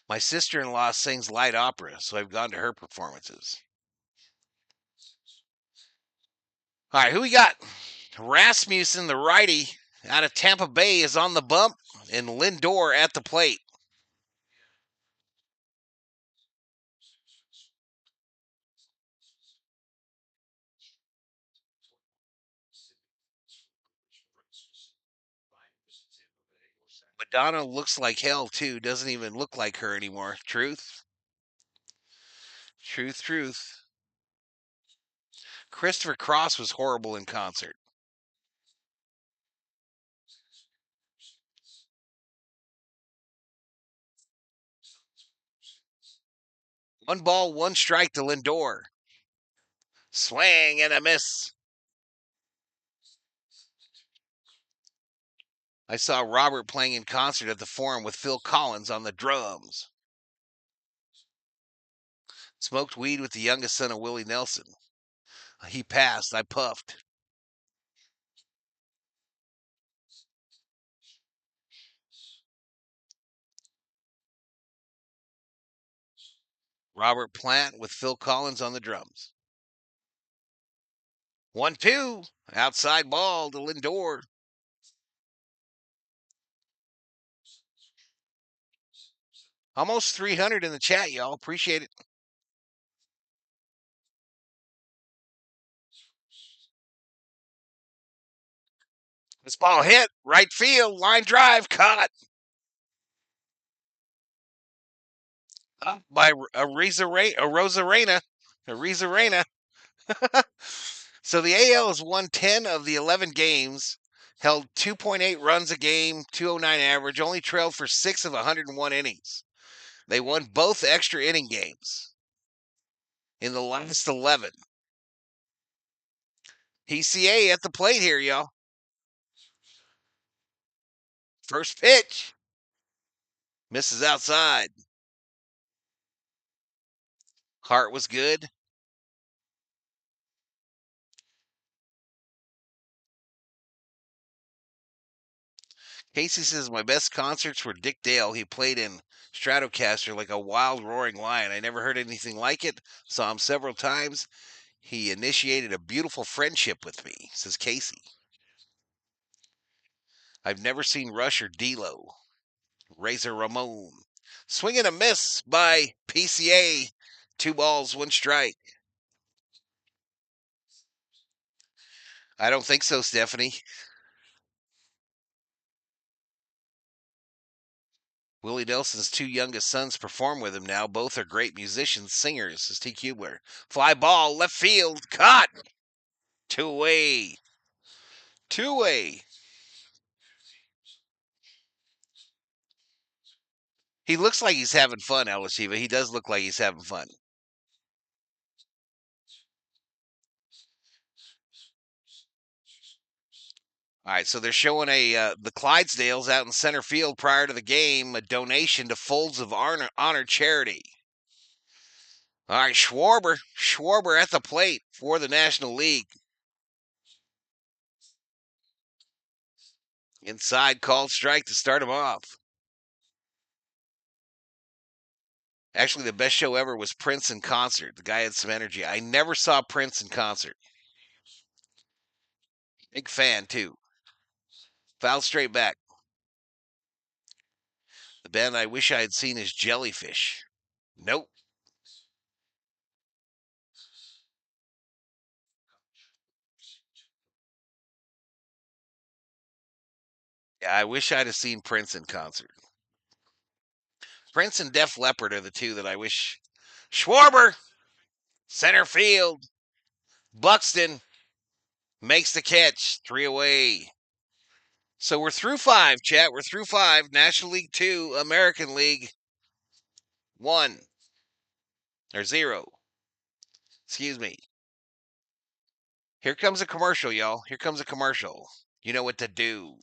My sister-in-law sings light opera, so I've gone to her performances. All right, who we got? Rasmussen, the righty, out of Tampa Bay, is on the bump, and Lindor at the plate. Madonna looks like hell, too. Doesn't even look like her anymore. Truth? Truth, truth. Christopher Cross was horrible in concert. One ball, one strike to Lindor. Swing and a miss. I saw Robert playing in concert at the Forum with Phil Collins on the drums. Smoked weed with the youngest son of Willie Nelson. He passed. I puffed. Robert Plant with Phil Collins on the drums. 1-2. Outside ball to Lindor. Almost 300 in the chat, y'all. Appreciate it. This ball hit. Right field. Line drive. Caught. Up by Rosarena. Rosarena. So the AL has won 10 of the 11 games, held 2.8 runs a game, 209 average, only trailed for 6 of 101 innings. They won both extra inning games in the last 11. PCA at the plate here, y'all. First pitch. Misses outside. Hart was good. Casey says my best concerts were Dick Dale. He played in Stratocaster like a wild roaring lion. I never heard anything like it. Saw him several times. He initiated a beautiful friendship with me, says Casey. I've never seen Rush or D-Lo. Razor Ramon. Swing and a miss by PCA. 2 balls, 1 strike. I don't think so, Stephanie. Willie Nelson's two youngest sons perform with him now. Both are great musicians, singers. This is T. Kubler. Fly ball, left field, caught. Two away. Two away. He looks like he's having fun, Alashiva. He does look like he's having fun. All right, so they're showing the Clydesdales out in center field prior to the game, a donation to Folds of Honor charity. All right, Schwarber at the plate for the National League. Inside, called strike to start him off. Actually, the best show ever was Prince in concert. The guy had some energy. I never saw Prince in concert. Big fan, too. Foul straight back. The band I wish I had seen is Jellyfish. Nope. Yeah, I wish I'd have seen Prince in concert. Prince and Def Leppard are the two that I wish. Schwarber, center field. Buxton makes the catch. 3 away. So we're through 5, chat. We're through 5. National League 2, American League 1. Or 0. Excuse me. Here comes a commercial, y'all. Here comes a commercial. You know what to do.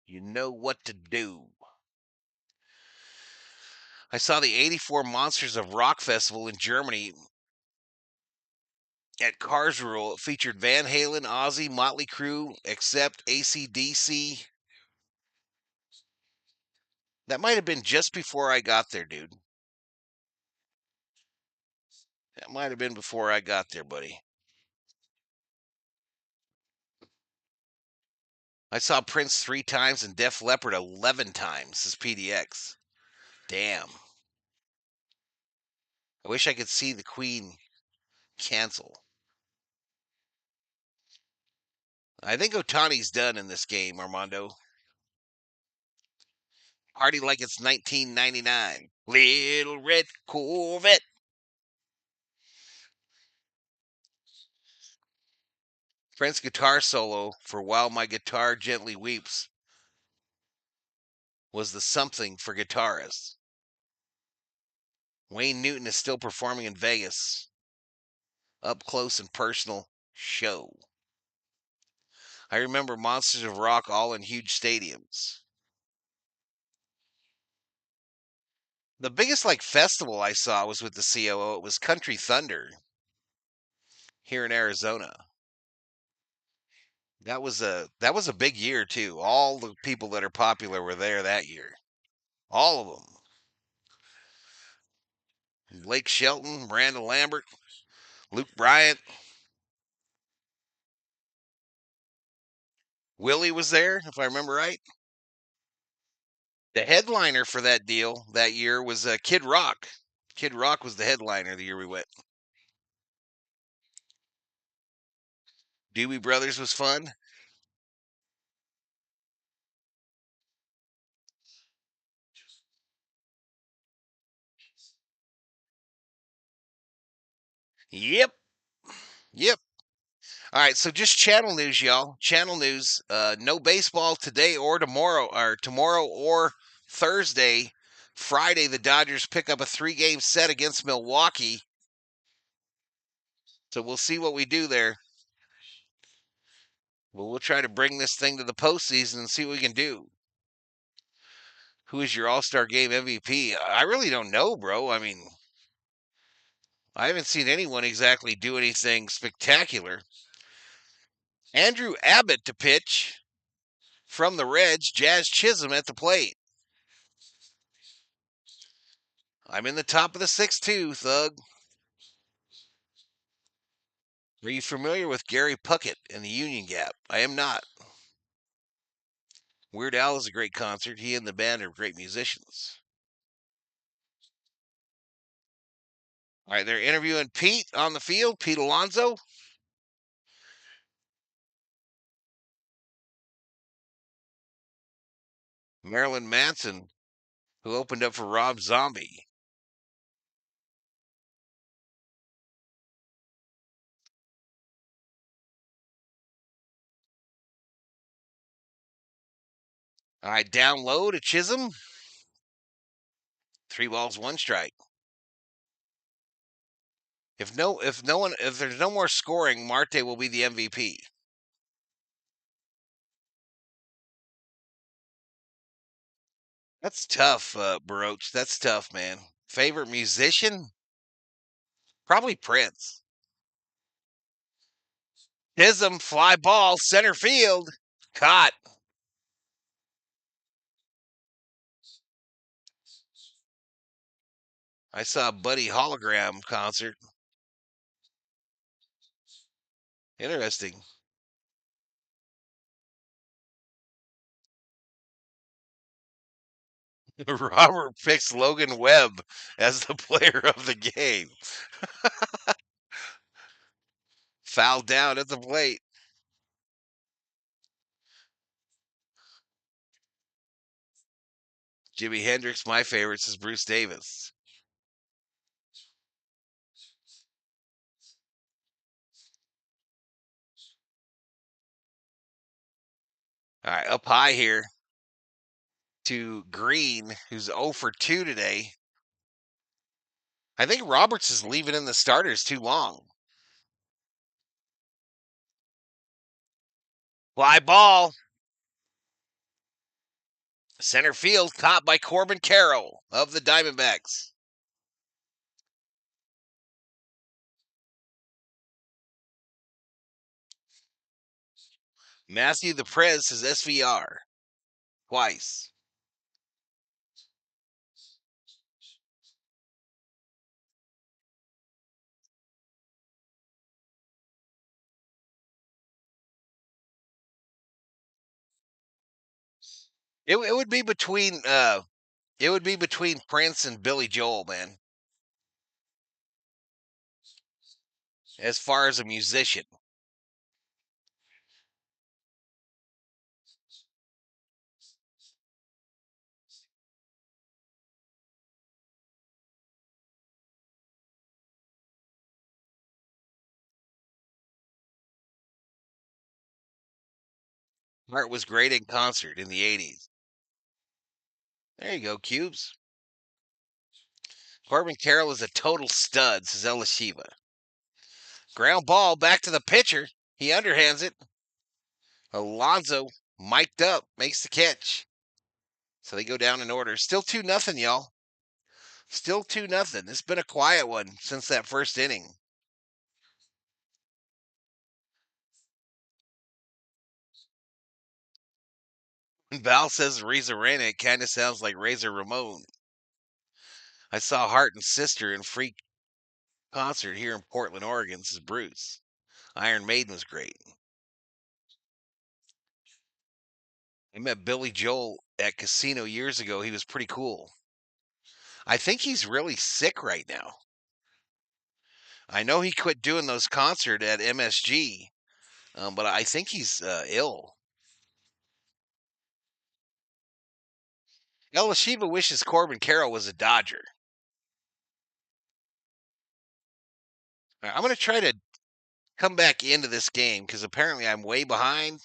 You know what to do. I saw the 84 Monsters of Rock Festival in Germany at Karlsruhe. It featured Van Halen, Ozzy, Motley Crue, except AC/DC. That might have been just before I got there, dude. That might have been before I got there, buddy. I saw Prince 3 times and Def Leppard 11 times. This is PDX. Damn. I wish I could see the Queen cancel. I think Otani's done in this game, Armando. Party like it's 1999. Little red Corvette. Prince guitar solo for While My Guitar Gently Weeps was the something for guitarists. Wayne Newton is still performing in Vegas. Up close and personal show. I remember Monsters of Rock all in huge stadiums. The biggest festival I saw was with the COO. It was Country Thunder here in Arizona. That was a big year too. All the people that are popular were there that year. All of them. Blake Shelton, Miranda Lambert, Luke Bryant. Willie was there, if I remember right. The headliner for that deal that year was Kid Rock. Kid Rock was the headliner the year we went. Doobie Brothers was fun. Yep. Yep. All right, so just channel news, y'all. Channel news. No baseball today or tomorrow or Thursday. Friday, the Dodgers pick up a 3-game set against Milwaukee. So we'll see what we do there. Well, we'll try to bring this thing to the postseason and see what we can do. Who is your All-Star Game MVP? I really don't know, bro. I mean, I haven't seen anyone exactly do anything spectacular. Andrew Abbott to pitch from the Reds. Jazz Chisholm at the plate. I'm in the top of the 6th too, Thug. Are you familiar with Gary Puckett and the Union Gap? I am not. Weird Al is a great concert. He and the band are great musicians. All right, they're interviewing Pete on the field, Pete Alonso. Marilyn Manson, who opened up for Rob Zombie. All right, down low to Chisholm. 3 balls, 1 strike. If there's no more scoring, Marte will be the MVP. That's tough, Baroch. That's tough, man. Favorite musician? Probably Prince. Chisholm, fly ball, center field. Caught. I saw a Buddy Hologram concert. Interesting. Robert picks Logan Webb as the player of the game. Foul down at the plate. Jimi Hendrix, my favorite, is Bruce Davis. All right, up high here to Green, who's 0 for 2 today. I think Roberts is leaving in the starters too long. Fly ball. Center field caught by Corbin Carroll of the Diamondbacks. Matthew the Prez has SVR twice. It would be between Prince and Billy Joel, man. As far as a musician. Hart was great in concert in the 80s. There you go, Cubes. Corbin Carroll is a total stud, says Ella Shiva. Ground ball back to the pitcher. He underhands it. Alonso, mic'd up, makes the catch. So they go down in order. Still 2-0, y'all. Still 2-0. It's been a quiet one since that first inning. When Val says Razor Rana, it kind of sounds like Razor Ramon. I saw Hart and Sister in free concert here in Portland, Oregon. This is Bruce. Iron Maiden was great. I met Billy Joel at Casino years ago. He was pretty cool. I think he's really sick right now. I know he quit doing those concerts at MSG, but I think he's ill. El Shiva wishes Corbin Carroll was a Dodger. I'm going to try to come back into this game because apparently I'm way behind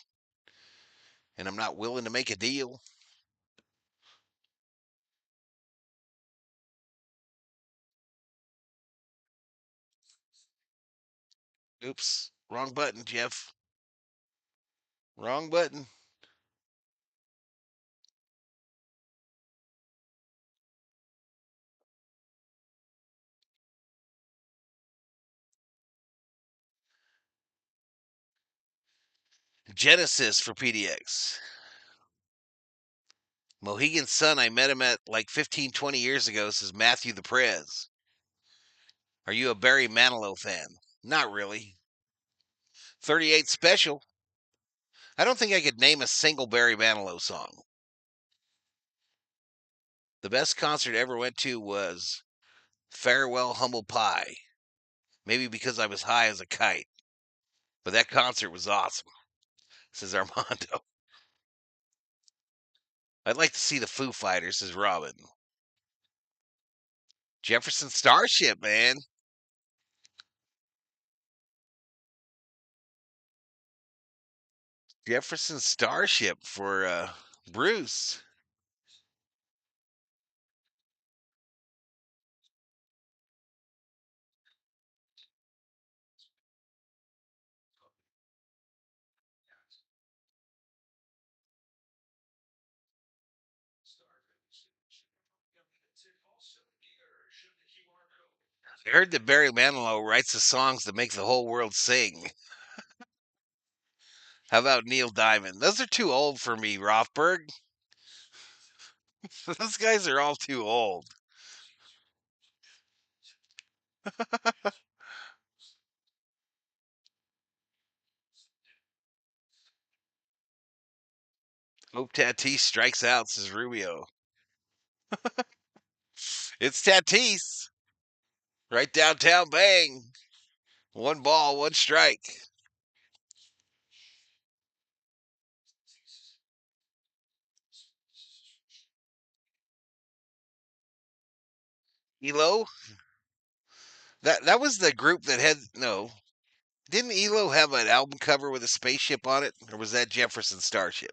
and I'm not willing to make a deal. Oops, wrong button, Jeff. Wrong button. Genesis for PDX. Mohegan's son, I met him at like 15, 20 years ago, says Matthew the Prez. Are you a Barry Manilow fan? Not really. 38 Special. I don't think I could name a single Barry Manilow song. The best concert I ever went to was Farewell Humble Pie. Maybe because I was high as a kite. But that concert was awesome, says Armando. I'd like to see the Foo Fighters as Robin. Jefferson Starship, man. Jefferson Starship for Bruce. I heard that Barry Manilow writes the songs that make the whole world sing. How about Neil Diamond? Those are too old for me, Rothberg. Those guys are all too old. Hope Tatis strikes out, says Rubio. It's Tatis. Right downtown, bang. One ball, one strike. Elo? That was the group that had no. Didn't Elo have an album cover with a spaceship on it? Or was that Jefferson Starship?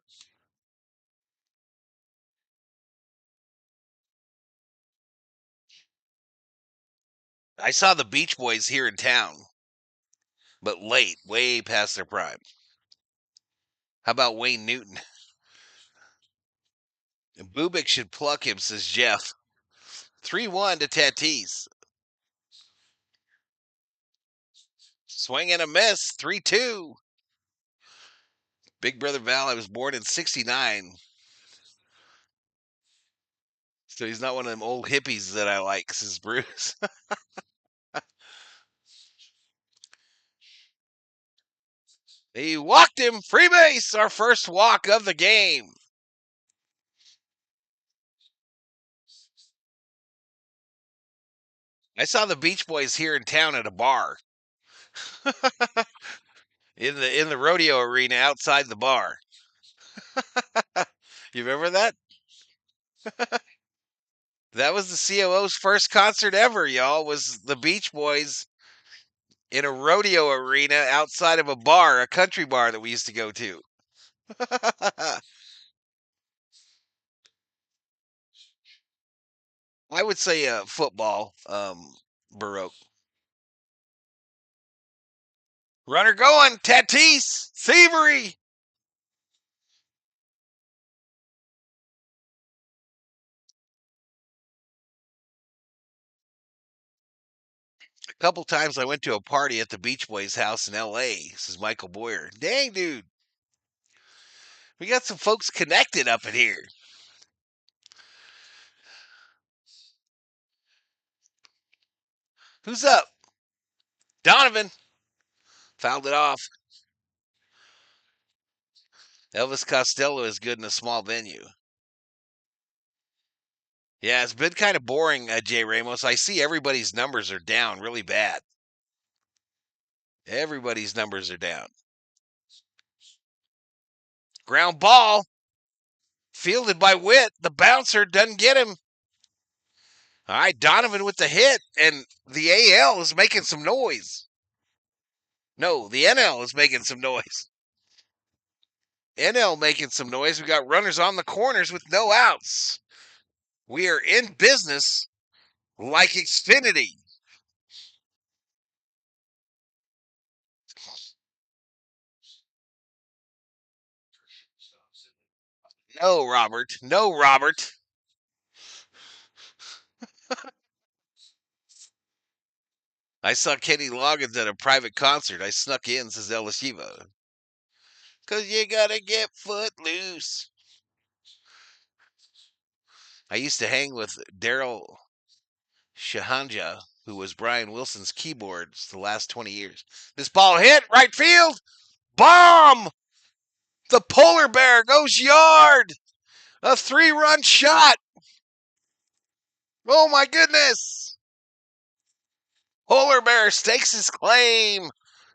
I saw the Beach Boys here in town, but late, way past their prime. How about Wayne Newton? Bubik should pluck him, says Jeff. 3-1 to Tatis. Swing and a miss. 3-2. Big Brother Val, I was born in 69. So he's not one of them old hippies that I like, says Bruce. He walked him. Free base. Our first walk of the game. I saw the Beach Boys here in town at a bar. in the rodeo arena outside the bar. You remember that? That was the COO's first concert ever, y'all. Was the Beach Boys in a rodeo arena outside of a bar, a country bar that we used to go to. I would say football, Baroque. Runner going, Tatis, Thievery. A couple times I went to a party at the Beach Boys house in L.A. This is Michael Boyer. Dang, dude. We got some folks connected up in here. Who's up? Donovan. Fouled it off. Elvis Costello is good in a small venue. Yeah, it's been kind of boring, Jay Ramos. I see everybody's numbers are down really bad. Everybody's numbers are down. Ground ball. Fielded by Witt. The bouncer doesn't get him. All right, Donovan with the hit, and the AL is making some noise. No, the NL is making some noise. NL making some noise. We got runners on the corners with no outs. We are in business like Xfinity. No, Robert. No, Robert. I saw Kenny Loggins at a private concert. I snuck in, says El Shiva. Because you got to get foot loose. I used to hang with Daryl Shahanja, who was Brian Wilson's keyboards the last 20 years. This ball hit right field. Bomb! The polar bear goes yard. A 3-run shot. Oh my goodness. Polar bear stakes his claim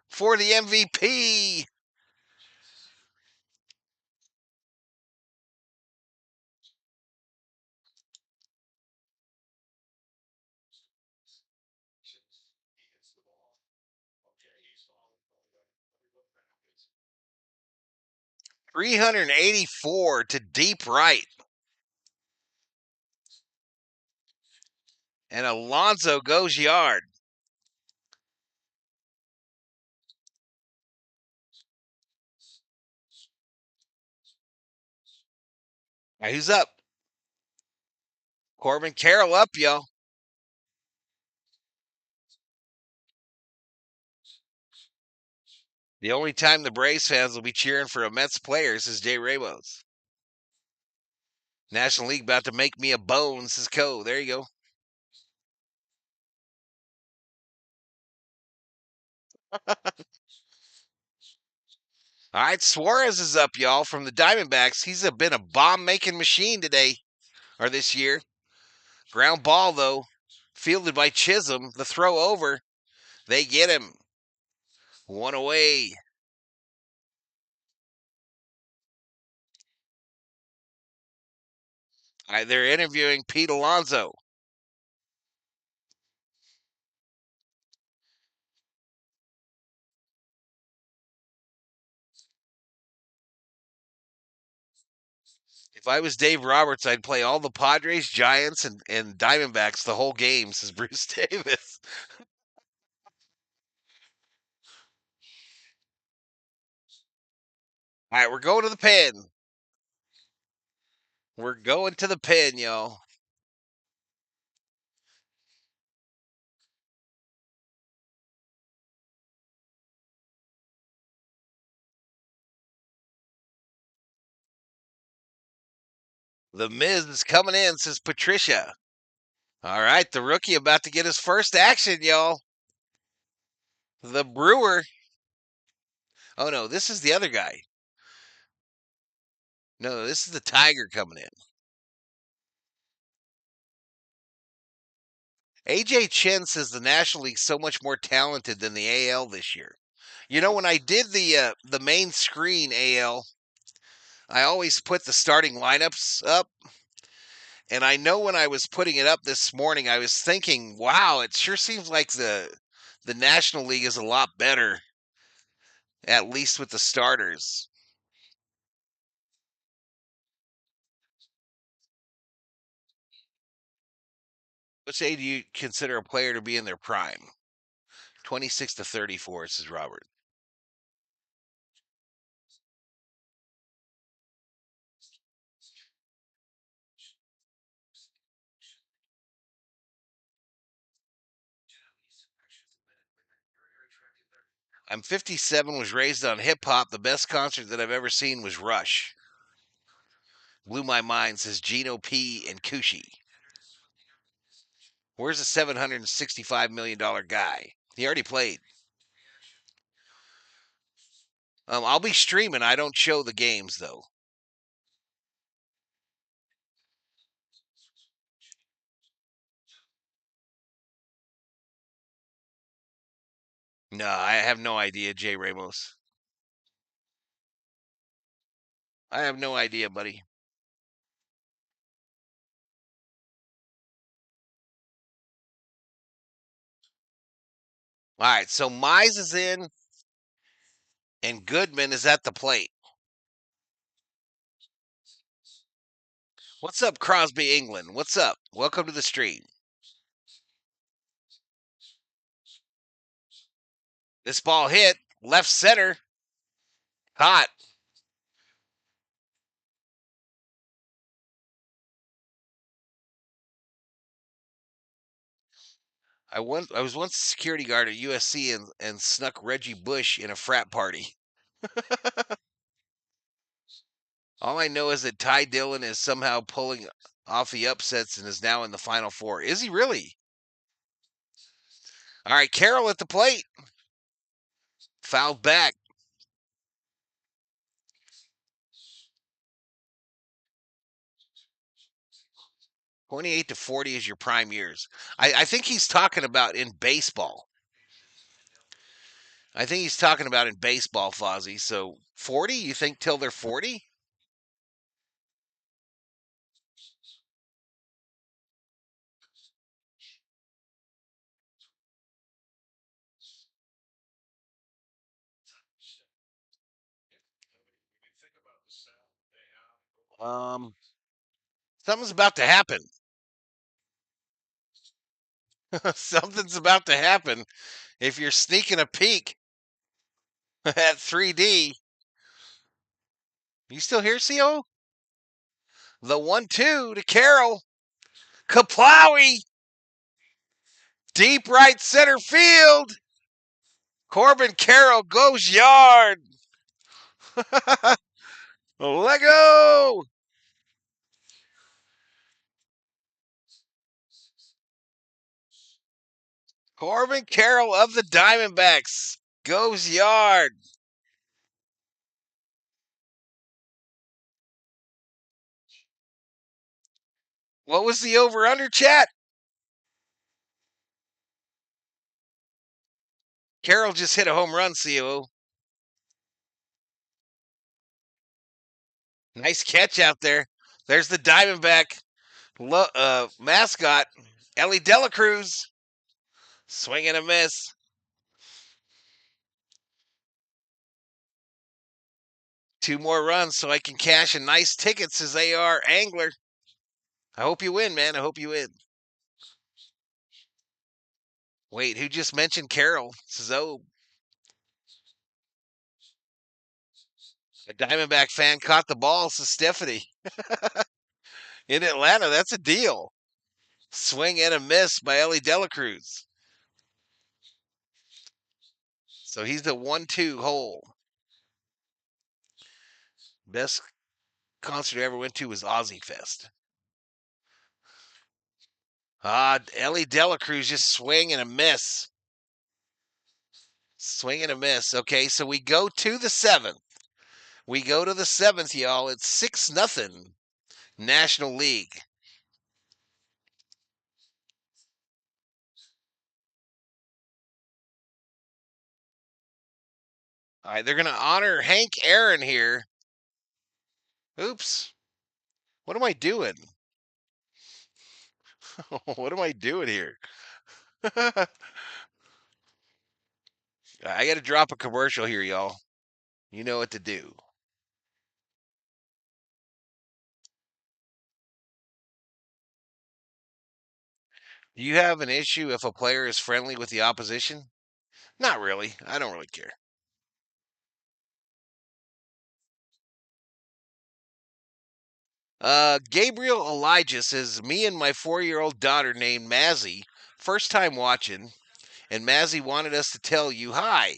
for the MVP. 384 to deep right. And Alonso goes yard. All right, who's up? Corbin Carroll up, y'all. The only time the Braves fans will be cheering for a Mets player is Jay Ramos. National League about to make me a bone, says Co. There you go. All right, Suarez is up, y'all, from the Diamondbacks. He's been a bomb-making machine today, or this year. Ground ball, though, fielded by Chisholm. The throw over. They get him. One away. All right, they're interviewing Pete Alonso. If I was Dave Roberts, I'd play all the Padres, Giants, and Diamondbacks the whole game, says Bruce Davis. All right, we're going to the pen. We're going to the pen, y'all. The Miz is coming in, says Patricia. All right, the rookie about to get his first action, y'all. The Brewer. Oh, no, this is the other guy. No, this is the Tiger coming in. AJ Chen says the National League's so much more talented than the AL this year. You know, when I did the main screen AL, I always put the starting lineups up. And I know when I was putting it up this morning, I was thinking, wow, it sure seems like the National League is a lot better, at least with the starters. Which age do you consider a player to be in their prime? 26 to 34, says Robert. I'm 57, was raised on hip hop. The best concert that I've ever seen was Rush. Blew my mind, says Gino P. and Kushi. Where's the $765 million guy? He already played. I'll be streaming. I don't show the games, though. No, I have no idea, Jay Ramos. I have no idea, buddy. All right, so Mize is in, and Goodman is at the plate. What's up, Crosby, England? What's up? Welcome to the stream. This ball hit left center. Hot. I was once a security guard at USC and snuck Reggie Bush in a frat party. All I know is that Ty Dillon is somehow pulling off the upsets and is now in the Final Four. Is he really? All right, Carroll at the plate. Fouled back. 28 to 40 is your prime years. I think he's talking about in baseball. I think he's talking about in baseball, Fozzie. So 40? You think till they're 40? Um, something's about to happen. Something's about to happen. If you're sneaking a peek at 3D, you still here, CO? The 1-2 to Carroll. Kaplawi. Deep right center field. Corbin Carroll goes yard. Let go. Corbin Carroll of the Diamondbacks goes yard. What was the over-under, chat? Carroll just hit a home run, CO. Nice catch out there. There's the Diamondback mascot, Ellie Delacruz. Swing and a miss. Two more runs so I can cash in nice tickets as AR Angler. I hope you win, man. I hope you win. Wait, who just mentioned Carroll? Zoe. A Diamondback fan caught the ball, so Stephanie. In Atlanta, that's a deal. Swing and a miss by Ellie Delacruz. So he's the 1-2 hole. Best concert I ever went to was Ozzy Fest. Ellie Delacruz just swing and a miss. Swing and a miss. Okay, so we go to the seventh. We go to the seventh, y'all. It's 6-0 National League. All right, they're going to honor Hank Aaron here. Oops. What am I doing? What am I doing here? I got to drop a commercial here, y'all. You know what to do. Do you have an issue if a player is friendly with the opposition? Not really. I don't really care. Gabriel Elijah says, me and my 4-year-old daughter named Mazzy, first time watching, and Mazzy wanted us to tell you hi.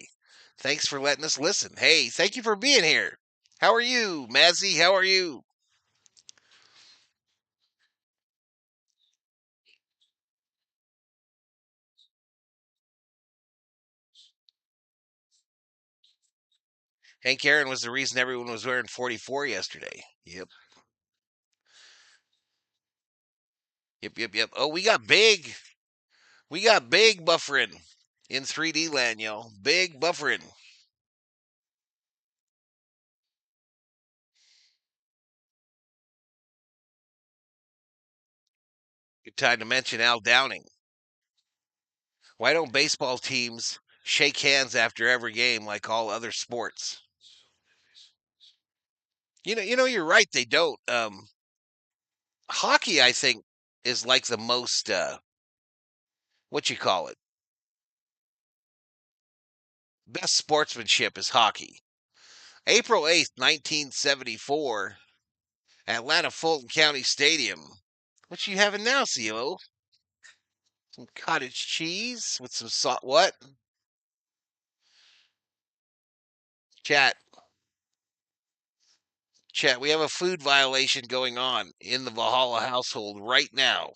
Thanks for letting us listen. Hey, thank you for being here. How are you, Mazzy? How are you? Hank Aaron was the reason everyone was wearing 44 yesterday. Yep. Yep. Oh, we got big. We got big buffering in 3D land, y'all. Big buffering. Good time to mention Al Downing. Why don't baseball teams shake hands after every game like all other sports? You're right. They don't. Hockey, I think, is like the most what you call it. Best sportsmanship is hockey. April 8th, 1974, Atlanta Fulton County Stadium. What you having now, CLO? Some cottage cheese with some salt. What? Chat. Chat, we have a food violation going on in the Valhalla household right now.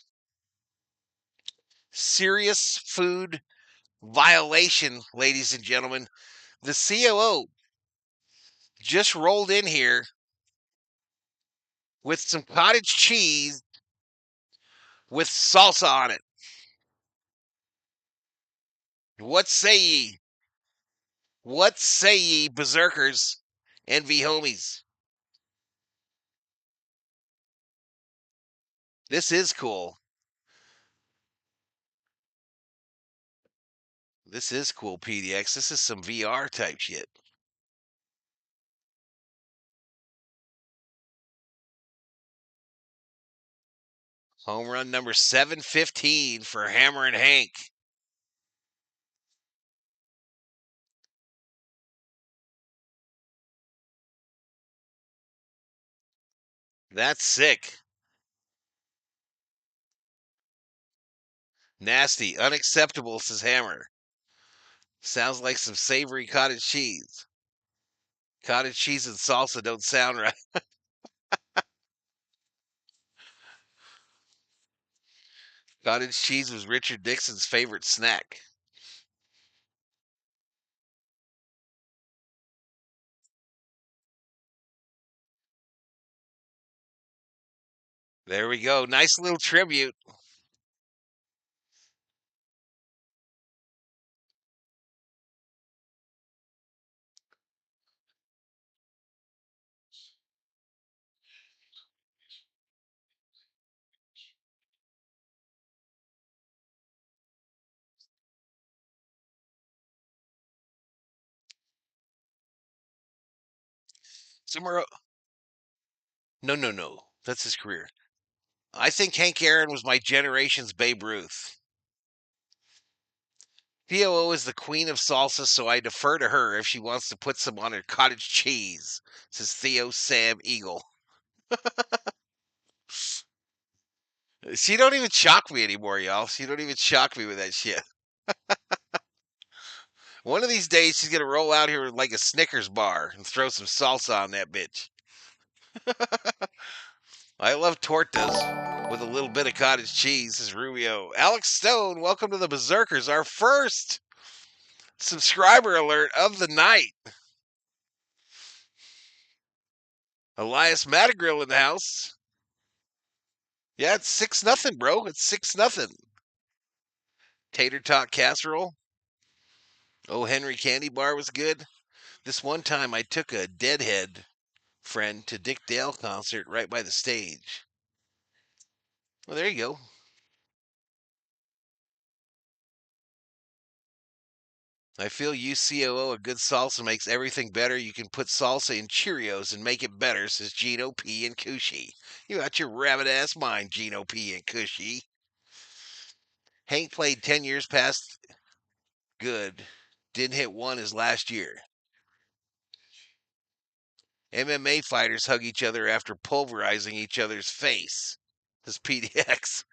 Serious food violation, ladies and gentlemen. The COO just rolled in here with some cottage cheese with salsa on it. What say ye? What say ye, berserkers, envy homies? This is cool. This is cool, PDX. This is some VR type shit. Home run number 715 for Hammer and Hank. That's sick. Nasty. Unacceptable, says Hammer. Sounds like some savory cottage cheese. Cottage cheese and salsa don't sound right. Cottage cheese was Richard Nixon's favorite snack. There we go. Nice little tribute. Somewhere. No, no, no. That's his career. I think Hank Aaron was my generation's Babe Ruth. POO is the queen of salsa, so I defer to her if she wants to put some on her cottage cheese, says Theo Sam Eagle. She don't even shock me anymore, y'all. She don't even shock me with that shit. One of these days, she's gonna roll out here with like a Snickers bar and throw some salsa on that bitch. I love tortas with a little bit of cottage cheese, says Rubio. Alex Stone, welcome to the Berserkers, our first subscriber alert of the night. Elias Matagrill in the house. Yeah, it's 6-0, bro. It's 6-0. Tater tot casserole. Oh, Henry Candy Bar was good. This one time I took a Deadhead friend to Dick Dale concert right by the stage. Well, there you go. I feel UCOO, a good salsa makes everything better. You can put salsa in Cheerios and make it better, says Gino P. and Cushy. You got your rabbit ass mind, Gino P. and Cushy. Hank played 10 years past good. Didn't hit one his last year. MMA fighters hug each other after pulverizing each other's face. This PDX.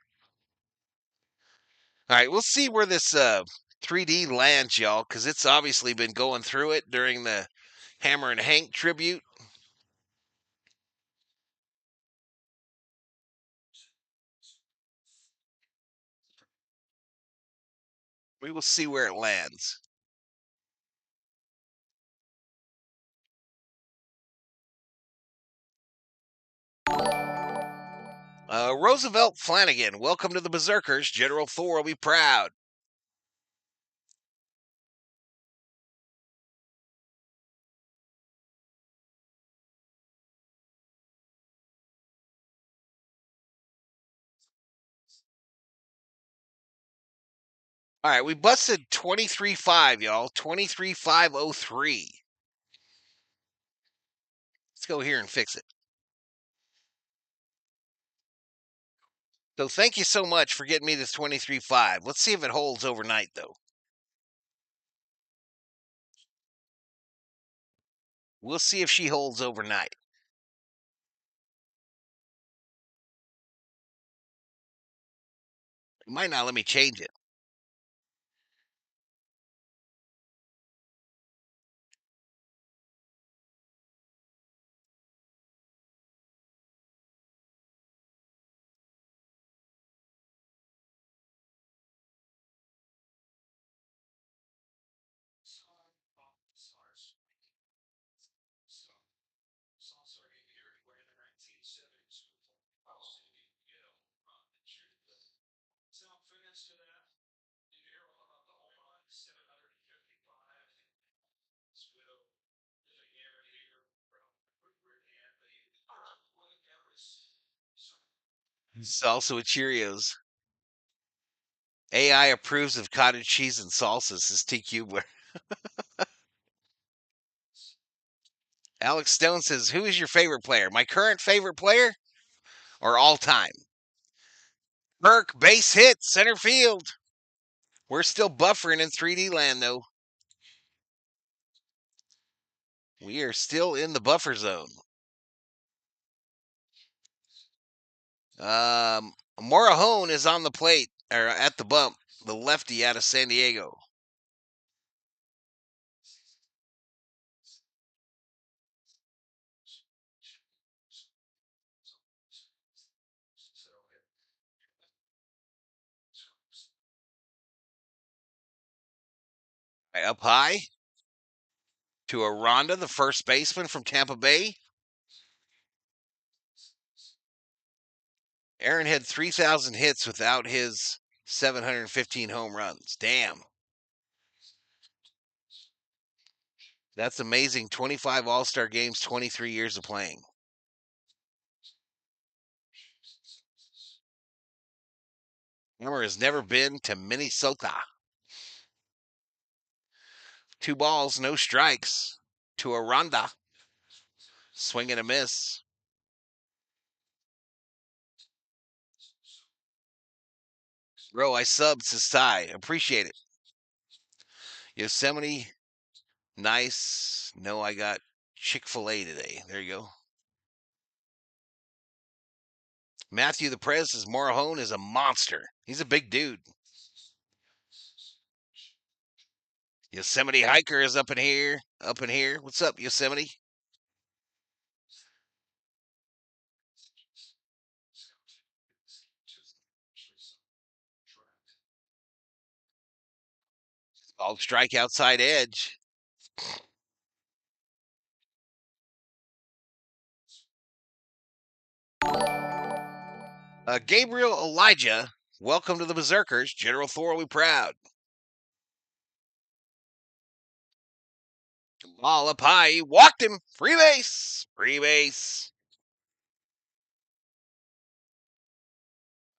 All right, we'll see where this 3D lands, y'all, because it's obviously been going through it during the Hammer and Hank tribute. We will see where it lands. Roosevelt Flanagan, welcome to the Berserkers. General Thor will be proud. All right, we busted 23-5, y'all. 23-503. Let's go here and fix it. So thank you so much for getting me this 23-5. Let's see if it holds overnight, though. We'll see if she holds overnight. It might not let me change it. It's also a Cheerios. AI approves of cottage cheese and salsas, says TQ. Alex Stone says, who is your favorite player? My current favorite player or all time? Burke, base hit, center field. We're still buffering in 3D land, though. We are still in the buffer zone. Morahone is on the plate, or at the bump, the lefty out of San Diego. Up high to Aranda, the first baseman from Tampa Bay. Aaron had 3,000 hits without his 715 home runs. Damn. That's amazing. 25 All-Star games, 23 years of playing. Hammer has never been to Minnesota. 2 balls, no strikes to Aranda. Swing and a miss. Bro, I subbed, says Ty. Appreciate it. Yosemite, nice. No, I got Chick-fil-A today. There you go. Matthew the Prez says Morahone is a monster. He's a big dude. Yosemite Hiker is up in here. Up in here. What's up, Yosemite? Called strike outside edge. Gabriel Elijah, welcome to the Berserkers. General thoroughly proud. Ball up high. He walked him. Free base. Free base.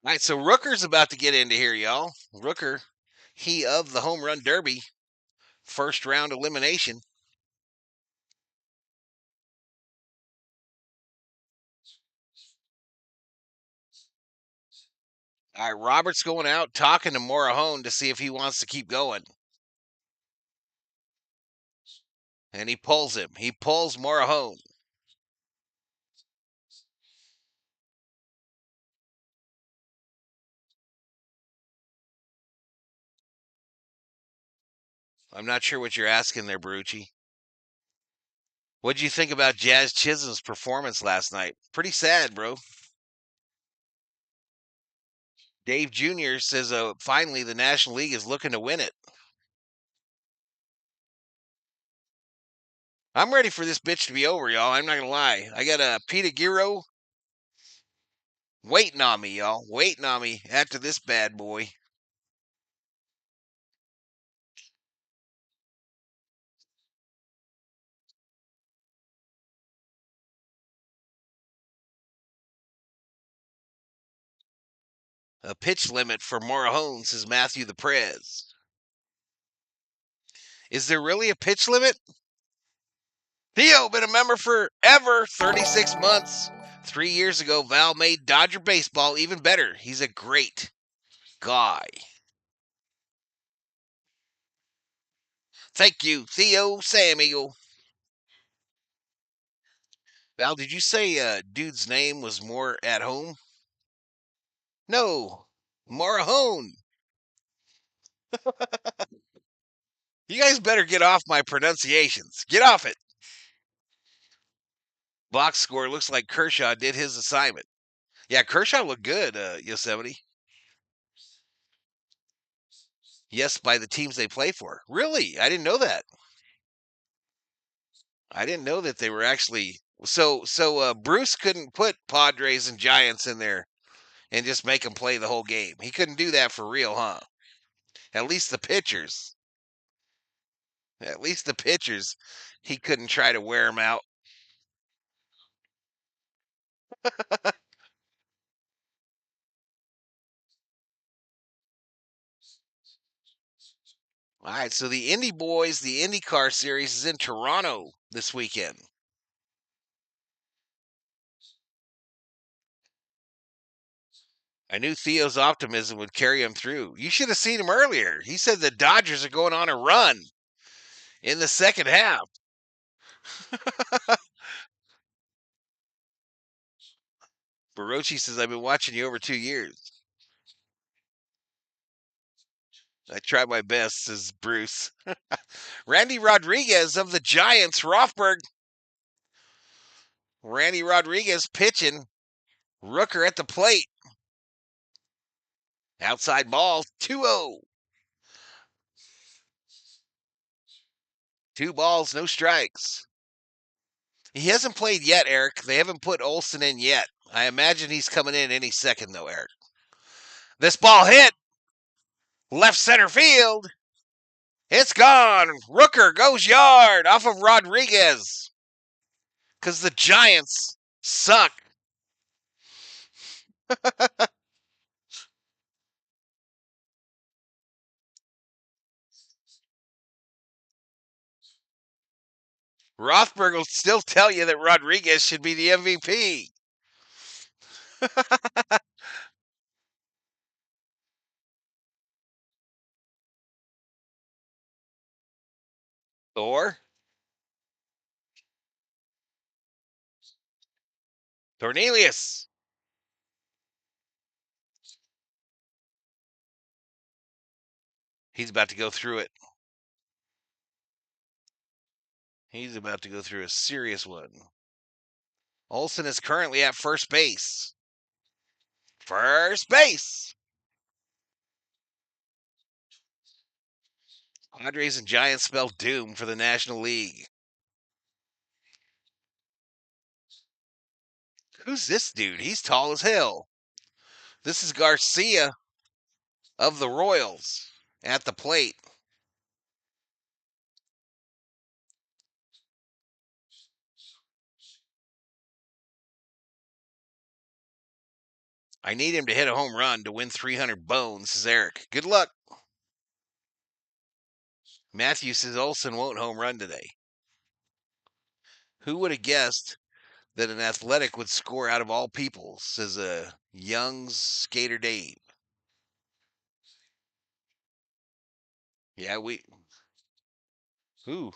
All right, so Rooker's about to get into here, y'all. Rooker, he of the home run derby. First round elimination. All right, Robert's going out talking to Morahone to see if he wants to keep going. And he pulls him. He pulls Morahone. I'm not sure what you're asking there, Barucci. What'd you think about Jazz Chisholm's performance last night? Pretty sad, bro. Dave Jr. says, finally, the National League is looking to win it. I'm ready for this bitch to be over, y'all. I'm not going to lie. I got a Peter Giro waiting on me, y'all. Waiting on me after this bad boy. A pitch limit for Morahone, says Matthew the Prez. Is there really a pitch limit? Theo, been a member forever, 36 months. 3 years ago, Val made Dodger baseball even better. He's a great guy. Thank you, Theo Samuel. Val, did you say dude's name was more at home? No, Morahone. You guys better get off my pronunciations. Get off it. Box score looks like Kershaw did his assignment. Yeah, Kershaw looked good, Yosemite. Yes, by the teams they play for. Really? I didn't know that. I didn't know that they were actually so Bruce couldn't put Padres and Giants in there and just make them play the whole game. He couldn't do that for real, huh? At least the pitchers. At least the pitchers, he couldn't try to wear them out. All right, so the Indy Boys, the IndyCar Series is in Toronto this weekend. I knew Theo's optimism would carry him through. You should have seen him earlier. He said the Dodgers are going on a run in the second half. Barochi says, I've been watching you over 2 years. I try my best, says Bruce. Randy Rodriguez of the Giants, Rothberg. Randy Rodriguez pitching. Rooker at the plate. Outside ball, 2-0. 2 balls, no strikes. He hasn't played yet, Eric. They haven't put Olsen in yet. I imagine he's coming in any second, though, Eric. This ball hit. Left center field. It's gone. Rooker goes yard off of Rodriguez. Because the Giants suck. Rothberg will still tell you that Rodriguez should be the MVP. Thor. Cornelius. He's about to go through it. He's about to go through a serious one. Olsen is currently at first base. First base. Padres and Giants spell doom for the National League. Who's this dude? He's tall as hell. This is Garcia of the Royals at the plate. I need him to hit a home run to win 300 bones, says Eric. Good luck. Matthew says Olsen won't home run today. Who would have guessed that an athletic would score out of all people, says Young's Skater Dave. Yeah, Ooh.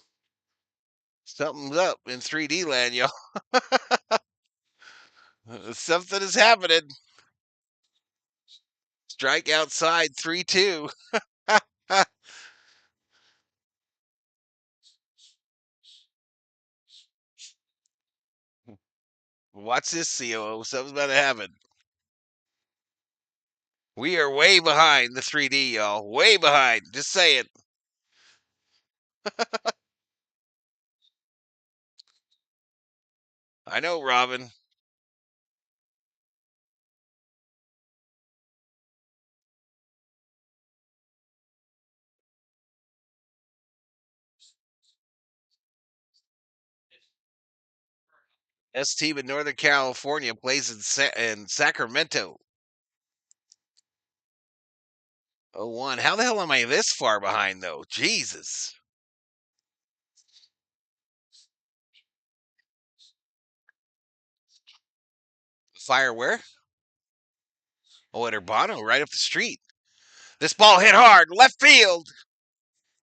Something's up in 3D land, y'all. Something is happening. Strike outside, 3-2. Watch this, COO. Something's about to happen. We are way behind the 3D, y'all. Way behind. Just saying. I know, Robin. S team in Northern California plays in Sacramento. 0-1. How the hell am I this far behind, though? Jesus. Fire where? Oh, at Urbano, right up the street. This ball hit hard. Left field.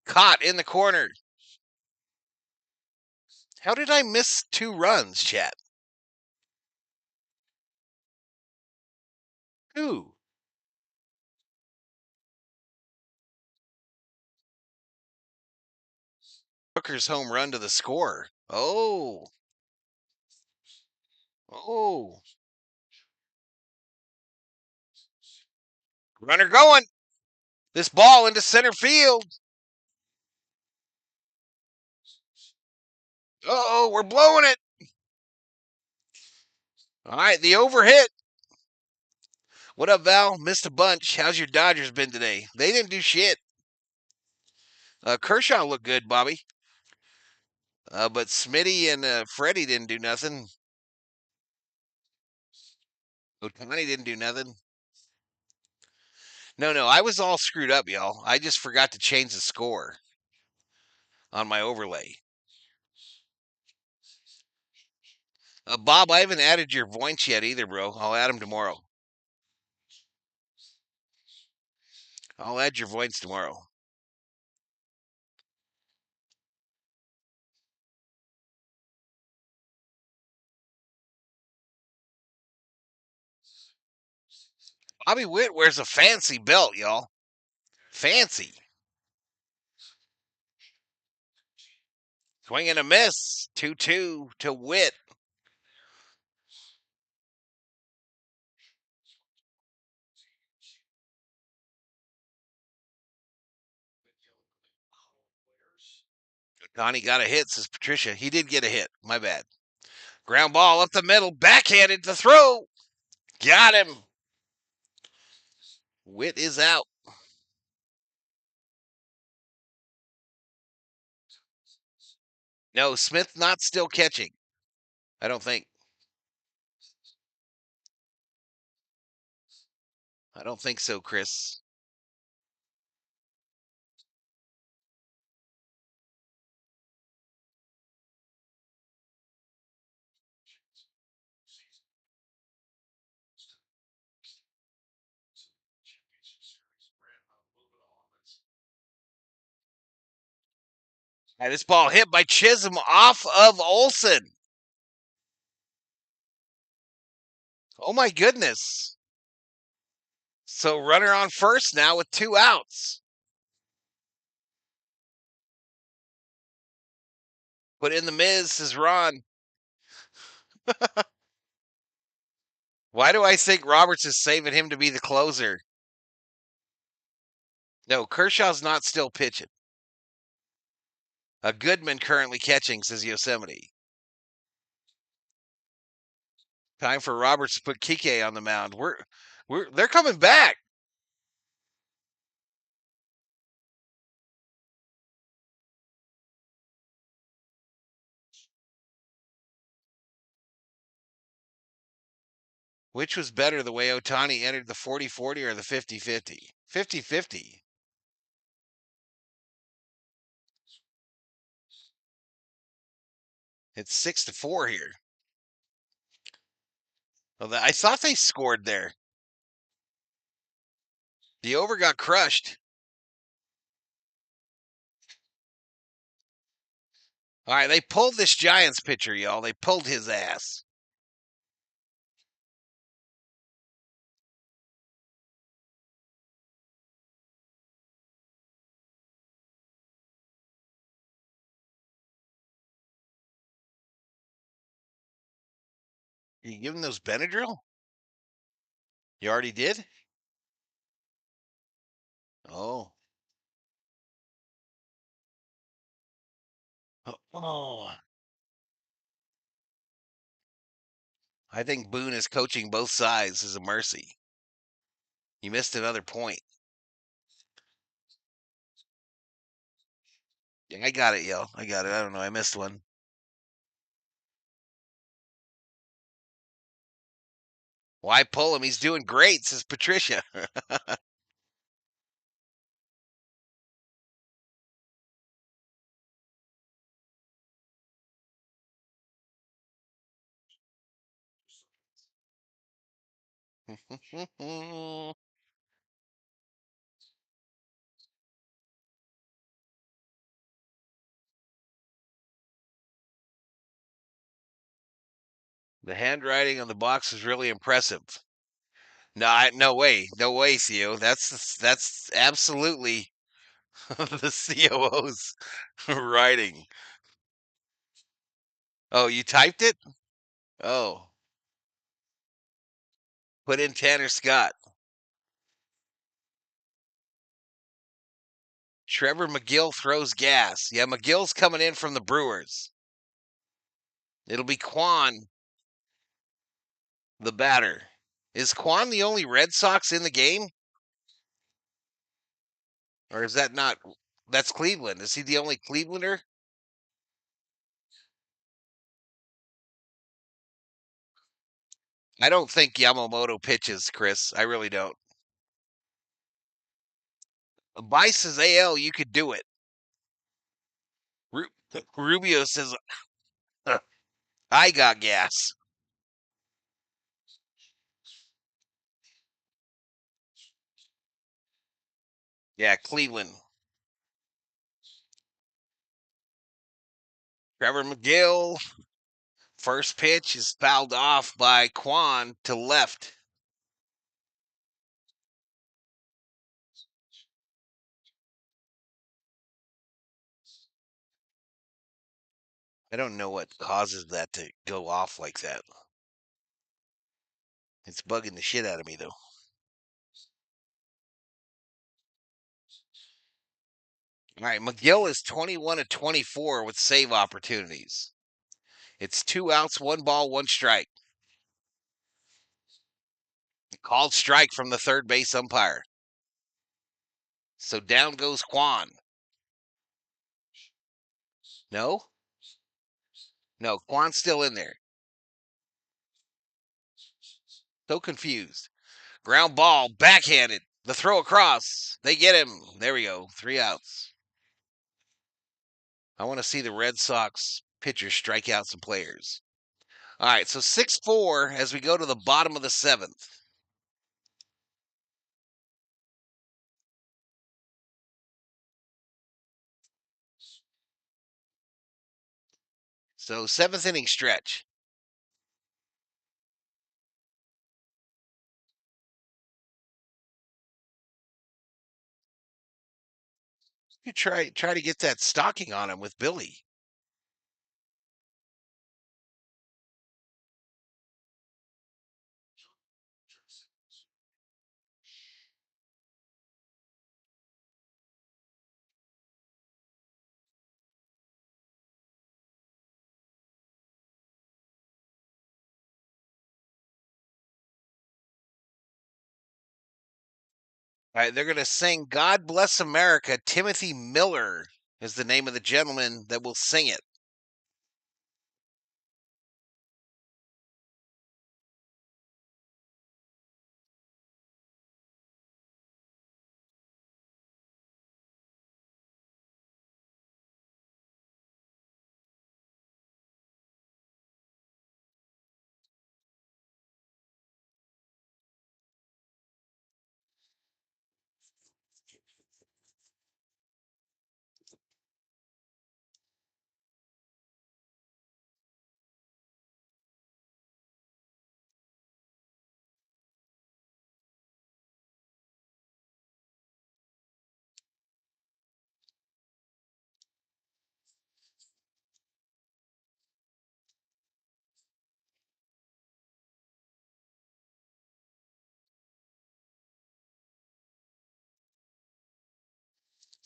Caught in the corner. How did I miss 2 runs, chat? Who? Hooker's home run to the score. Oh. Oh. Runner going. This ball into center field. Uh-oh, we're blowing it. All right, the overhit. What up, Val? Missed a bunch. How's your Dodgers been today? They didn't do shit. Kershaw looked good, Bobby. But Smitty and Freddie didn't do nothing. Otani didn't do nothing. No, I was all screwed up, y'all. I just forgot to change the score on my overlay. Bob, I haven't added your Voinch yet either, bro. I'll add him tomorrow. I'll add your voice tomorrow. Bobby Witt wears a fancy belt, y'all. Fancy. Swing and a miss. 2-2 to Witt. Donnie got a hit, says Patricia. He did get a hit. My bad. Ground ball up the middle. Backhanded the throw. Got him. Witt is out. No, Smith not still catching. I don't think. I don't think so, Chris. And this ball hit by Chisholm off of Olsen. Oh my goodness. So runner on first now with 2 outs. Put in the Miz, says Ron. Why do I think Roberts is saving him to be the closer? No, Kershaw's not still pitching. A Goodman currently catching, says Yosemite. Time for Roberts to put Kike on the mound. They're coming back. Which was better, the way Ohtani entered the 40-40 or the 50-50? 50-50. It's 6-4 here. Well, I thought they scored there. The over got crushed. All right, they pulled this Giants pitcher, y'all. They pulled his ass. You give him those Benadryl? You already did? Oh. Oh. I think Boone is coaching both sides as a mercy. You missed another point. Yeah, I got it, yo. I got it. I don't know. I missed one. Why pull him? He's doing great, says Patricia. The handwriting on the box is really impressive. No way, no way, Theo. That's absolutely the COO's writing. Oh, you typed it? Oh, put in Tanner Scott. Trevor McGill throws gas. Yeah, McGill's coming in from the Brewers. It'll be Quan, the batter. Is Quan the only Red Sox in the game? Or is that not? That's Cleveland. Is he the only Clevelander? I don't think Yamamoto pitches, Chris. I really don't. Bice says AL, you could do it. Ru- Rubio says, I got gas. Yeah, Cleveland. Trevor McGill. First pitch is fouled off by Quan to left. I don't know what causes that to go off like that. It's bugging the shit out of me, though. All right, McGill is 21 to 24 with save opportunities. It's 2 outs, 1 ball, 1 strike. Called strike from the third base umpire. So down goes Quan. No? No, Quan's still in there. So confused. Ground ball, backhanded. The throw across. They get him. There we go. 3 outs. I want to see the Red Sox pitchers strike out some players. All right, so 6-4 as we go to the bottom of the 7th. So 7th inning stretch. You try to get that stocking on him with Billy. All right, they're going to sing God Bless America. Timothy Miller is the name of the gentleman that will sing it.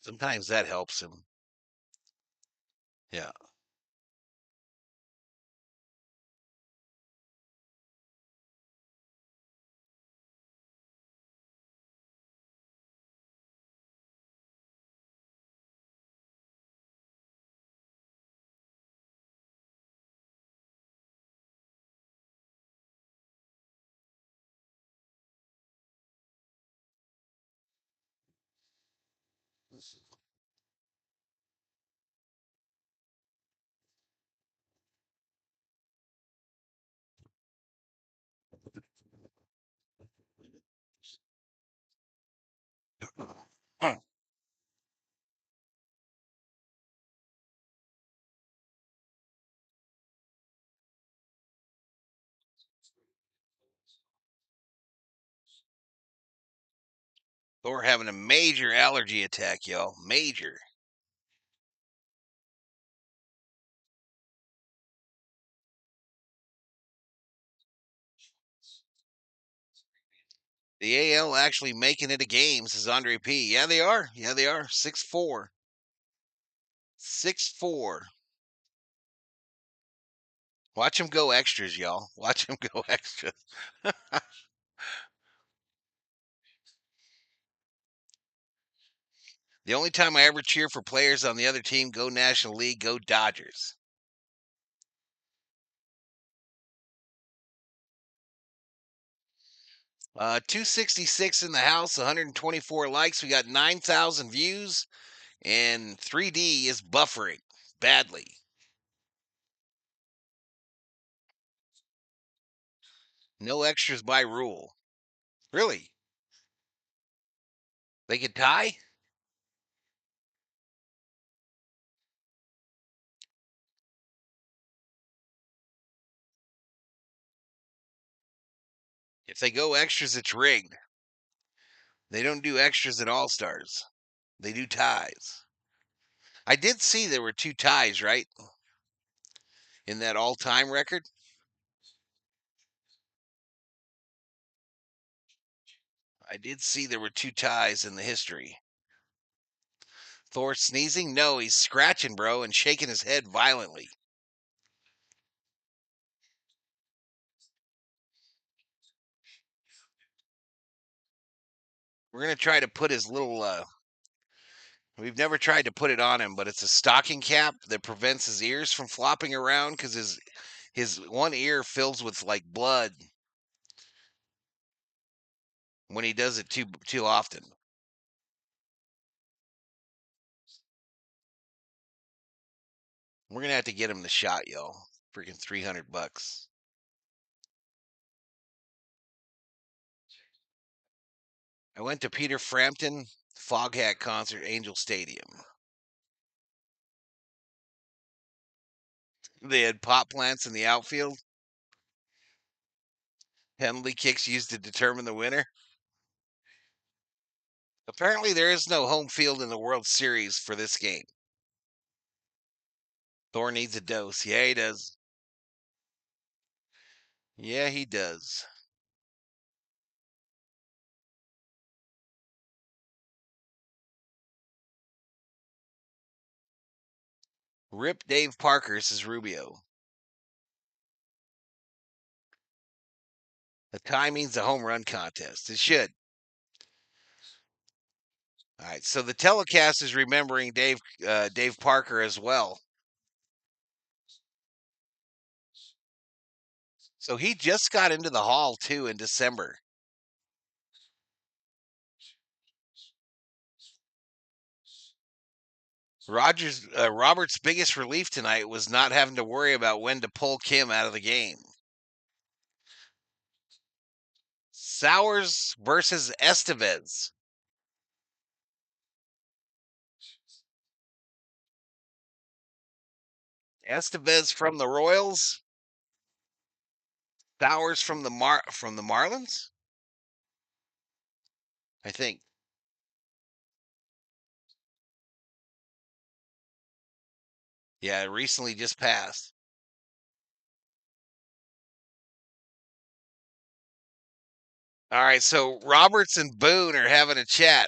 Sometimes that helps him. Yeah. Thor having a major allergy attack, y'all. Major. The AL actually making it a game, says Andre P. Yeah, they are. Yeah, they are. 6-4. 6-4. Watch them go extras, y'all. Watch them go extras. The only time I ever cheer for players on the other team, go National League, go Dodgers. Uh, 266 in the house, 124 likes. We got 9,000 views, and 3D is buffering badly. No extras by rule. Really? They could tie? If they go extras, it's rigged. They don't do extras at All Stars. They do ties. I did see there were 2 ties, right? In that all-time record. I did see there were 2 ties in the history. Thor sneezing? No, he's scratching, bro, and shaking his head violently. We're going to try to put his little, we've never tried to put it on him, but it's a stocking cap that prevents his ears from flopping around because his one ear fills with like blood when he does it too often. We're going to have to get him the shot, y'all. Freaking $300. I went to Peter Frampton Foghat concert, Angel Stadium. They had pot plants in the outfield. Penalty kicks used to determine the winner. Apparently, there is no home field in the World Series for this game. Thor needs a dose. Yeah, he does. Yeah, he does. Rip Dave Parker, says Rubio. The tie means a home run contest. It should. All right, so the telecast is remembering Dave Parker as well. So he just got into the Hall too in December. Robert's biggest relief tonight was not having to worry about when to pull Kim out of the game. Sowers versus Estevez. Estevez from the Royals. Sowers from the Marlins. I think. Yeah, it recently just passed. All right, so Roberts and Boone are having a chat.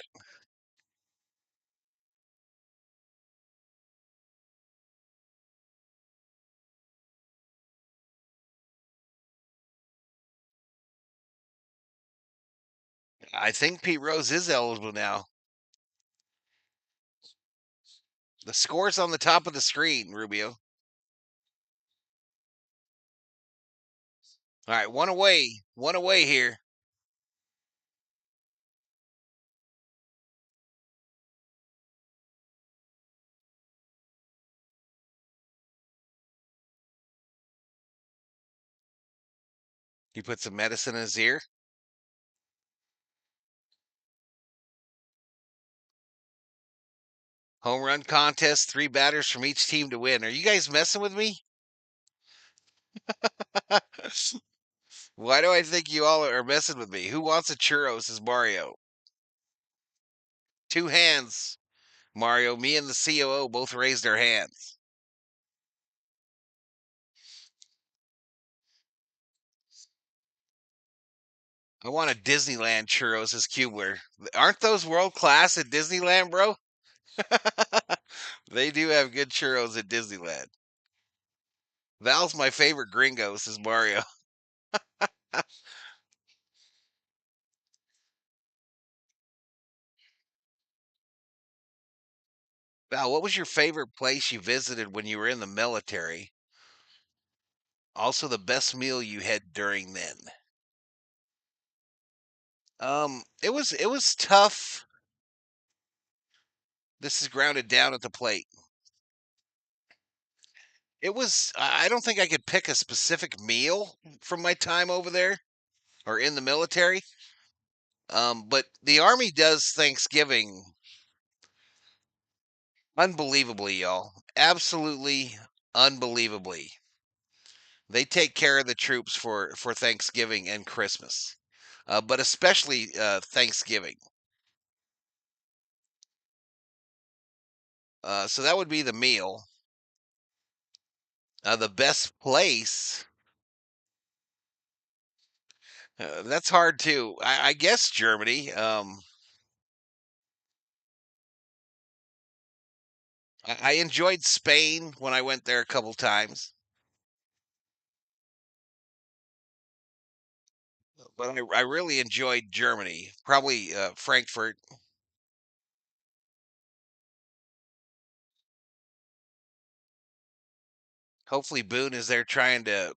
I think Pete Rose is eligible now. The score's on the top of the screen, Rubio. All right, one away here. He put some medicine in his ear. Home run contest, 3 batters from each team to win. Are you guys messing with me? Why do I think you all are messing with me? Who wants a churro, says Mario. 2 hands, Mario. Me and the COO both raised our hands. I want a Disneyland churros, says Cubler. Aren't those world class at Disneyland, bro? They do have good churros at Disneyland. Val's my favorite gringo, says Mario. Val, what was your favorite place you visited when you were in the military? Also, the best meal you had during then. It was tough. This is grounded down at the plate. I don't think I could pick a specific meal from my time over there or in the military. But the Army does Thanksgiving unbelievably, y'all. Absolutely unbelievably. They take care of the troops for Thanksgiving and Christmas. but especially Thanksgiving. So that would be the meal. The best place. That's hard too. I guess Germany. I enjoyed Spain when I went there a couple times, but I really enjoyed Germany. Probably Frankfurt. Hopefully Boone is there trying to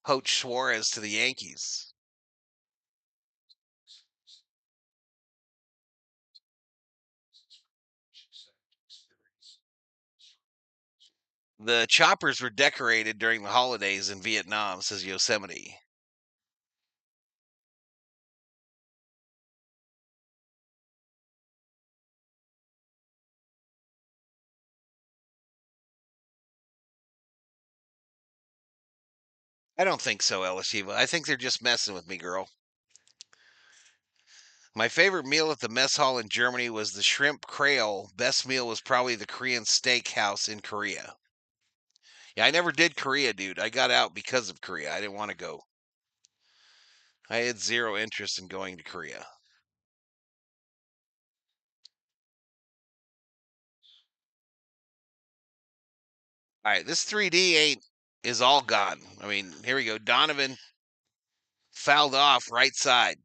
poach Suarez to the Yankees. The choppers were decorated during the holidays in Vietnam, says Yosemite. I don't think so, Elishiva. I think they're just messing with me, girl. My favorite meal at the mess hall in Germany was the shrimp creole. Best meal was probably the Korean steak house in Korea. Yeah, I never did Korea, dude. I got out because of Korea. I didn't want to go. I had zero interest in going to Korea. All right, this 3D ain't is all gone. I mean, here we go. Donovan fouled off right side.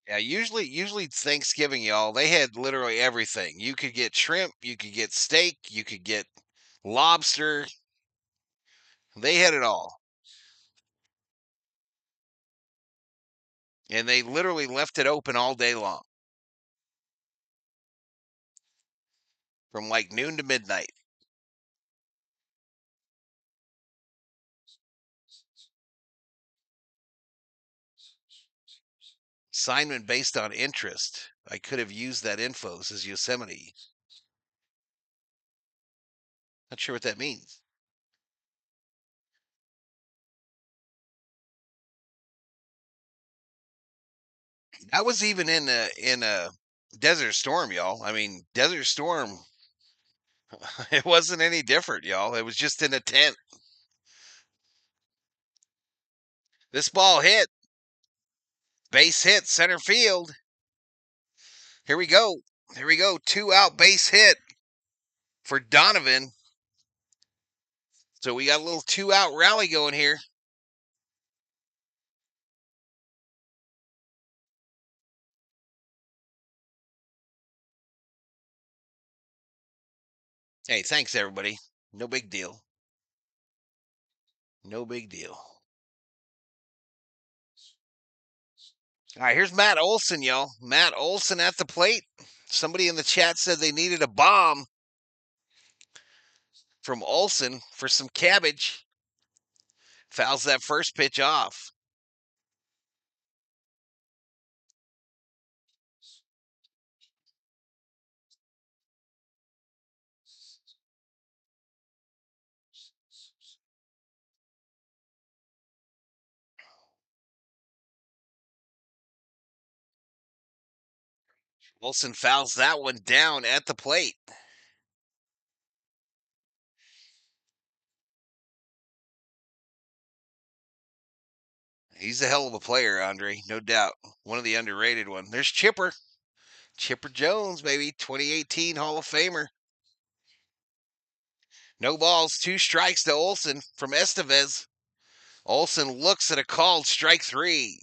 Yeah, usually Thanksgiving, y'all, they had literally everything. You could get shrimp, you could get steak, you could get lobster. They had it all. And they literally left it open all day long from like noon to midnight. Assignment based on interest. I could have used that info, says Yosemite. Not sure what that means. I was even in a Desert Storm, y'all. I mean, Desert Storm, it wasn't any different, y'all. It was just in a tent. This ball hit, base hit, center field. Here we go. Here we go. 2 out base hit for Donovan. So we got a little 2 out rally going here. Hey, thanks everybody. No big deal. No big deal. All right, here's Matt Olson, y'all. Matt Olson at the plate. Somebody in the chat said they needed a bomb from Olson for some cabbage. Fouls that first pitch off. Olson fouls that one down at the plate. He's a hell of a player, Andre, no doubt. One of the underrated ones. There's Chipper. Chipper Jones, baby. 2018 Hall of Famer. No balls, 2 strikes to Olson from Estevez. Olson looks at a called strike 3.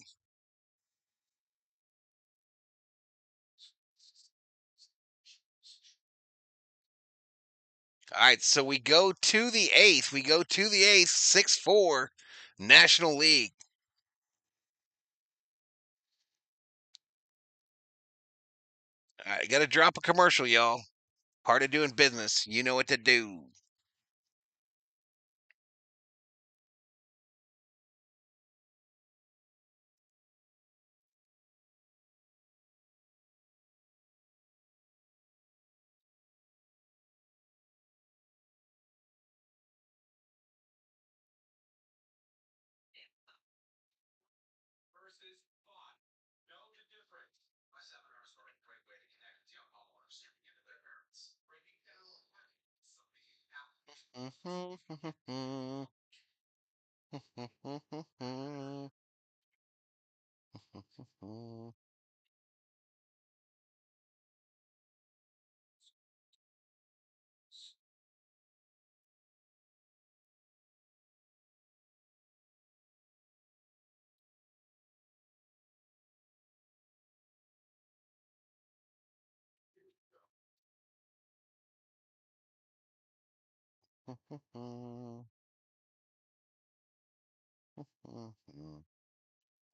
All right, so we go to the 8th. 6-4, National League. All right, got to drop a commercial, y'all. Part of doing business. You know what to do.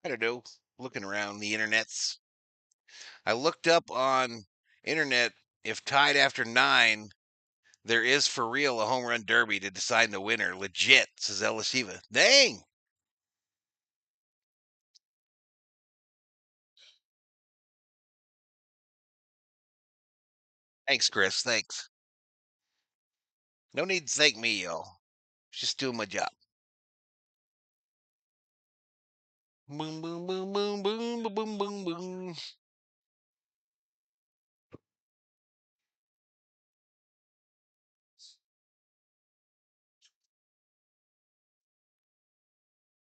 I don't know. Looking around the internets, I looked up on internet if tied after 9, there is for real a home run derby to decide the winner. Legit, says Ella Shiva. Dang. Thanks, Chris. Thanks. No need to thank me, y'all. Just doing my job. Boom, boom, boom, boom, boom, boom, boom, boom, boom.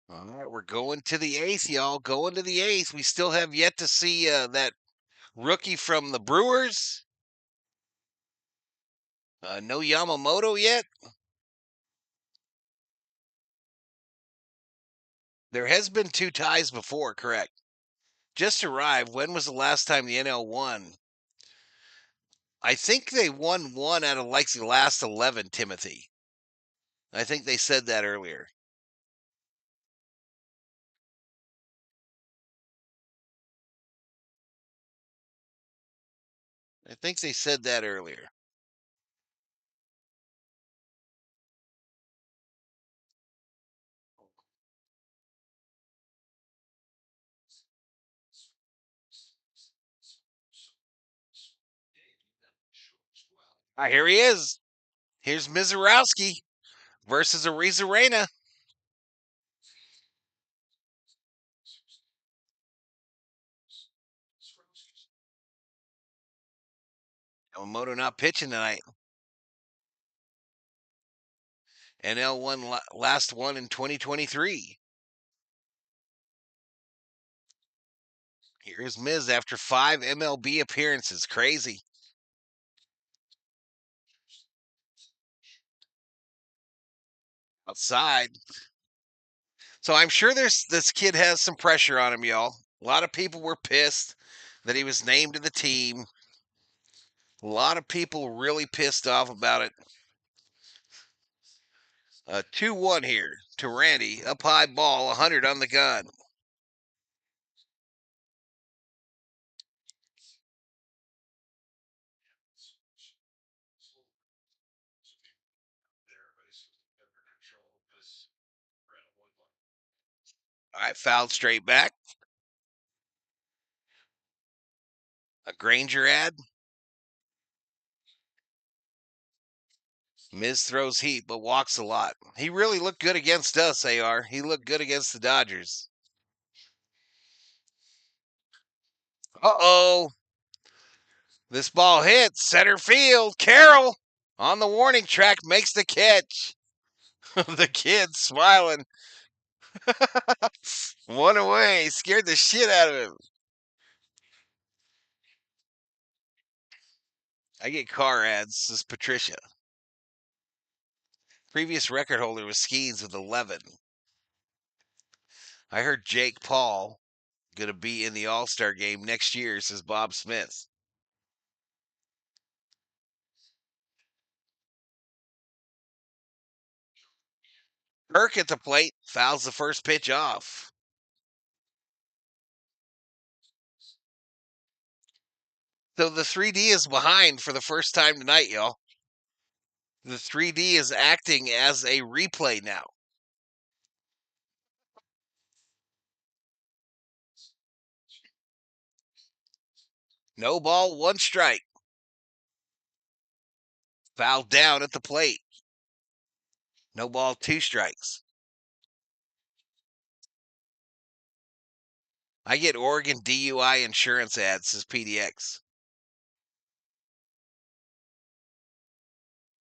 All right, we're going to the 8th, y'all. Going to the 8th. We still have yet to see that rookie from the Brewers. No Yamamoto yet. There has been 2 ties before, correct? Just arrived. When was the last time the NL won? I think they won one out of like the last 11, Timothy. I think they said that earlier. I think they said that earlier. Ah, here he is. Here's Mizorowski versus Arizarena. Yamamoto not pitching tonight. NL won last one in 2023. Here's Miz after 5 MLB appearances. Crazy. Outside. So I'm sure this kid has some pressure on him, y'all. A lot of people were pissed that he was named to the team. A lot of people really pissed off about it. 2-1 here to Randy. Up high ball, 100 on the gun. All right, fouled straight back. A Granger ad. Miz throws heat, but walks a lot. He really looked good against us, AR. He looked good against the Dodgers. Uh-oh. This ball hits center field. Carroll on the warning track makes the catch. The kid smiling. One away. Scared the shit out of him. I get car ads, says Patricia. Previous record holder was Skeens with 11. I heard Jake Paul going to be in the All-Star game next year, says Bob Smith. Kirk at the plate fouls the first pitch off. So the 3D is behind for the first time tonight, y'all. The 3D is acting as a replay now. No ball, 1 strike. Fouled down at the plate. No ball, 2 strikes. I get Oregon DUI insurance ads, says PDX.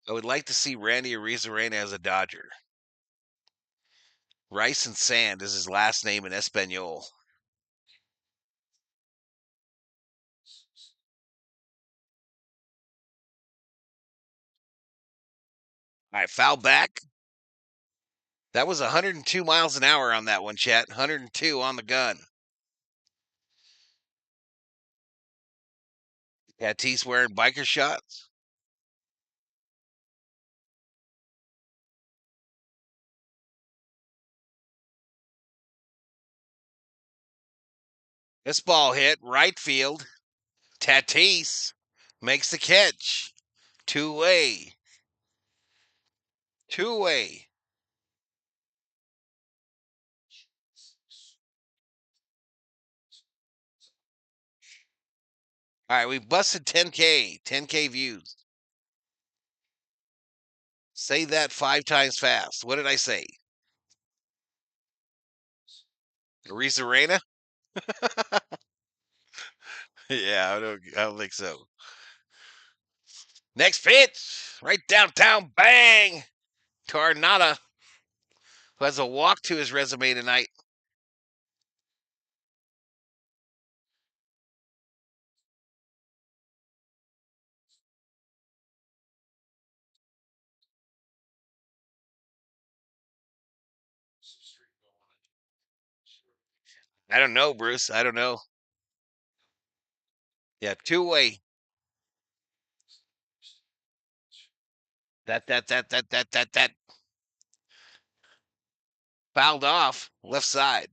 I would like to see Randy Arozarena as a Dodger. Rice and Sand is his last name in Espanol. All right, foul back. That was 102 miles an hour on that one, chat. 102 on the gun. Tatis wearing biker shots. This ball hit right field. Tatis makes the catch. Two-way. Two-way. All right, we busted 10K. 10K views. Say that 5 times fast. What did I say? Arozarena? Yeah, I don't think so. Next pitch, right downtown, bang! Tornada, who has a walk to his resume tonight. I don't know, Bruce. I don't know. Yeah, two-way. That. Fouled off, left side.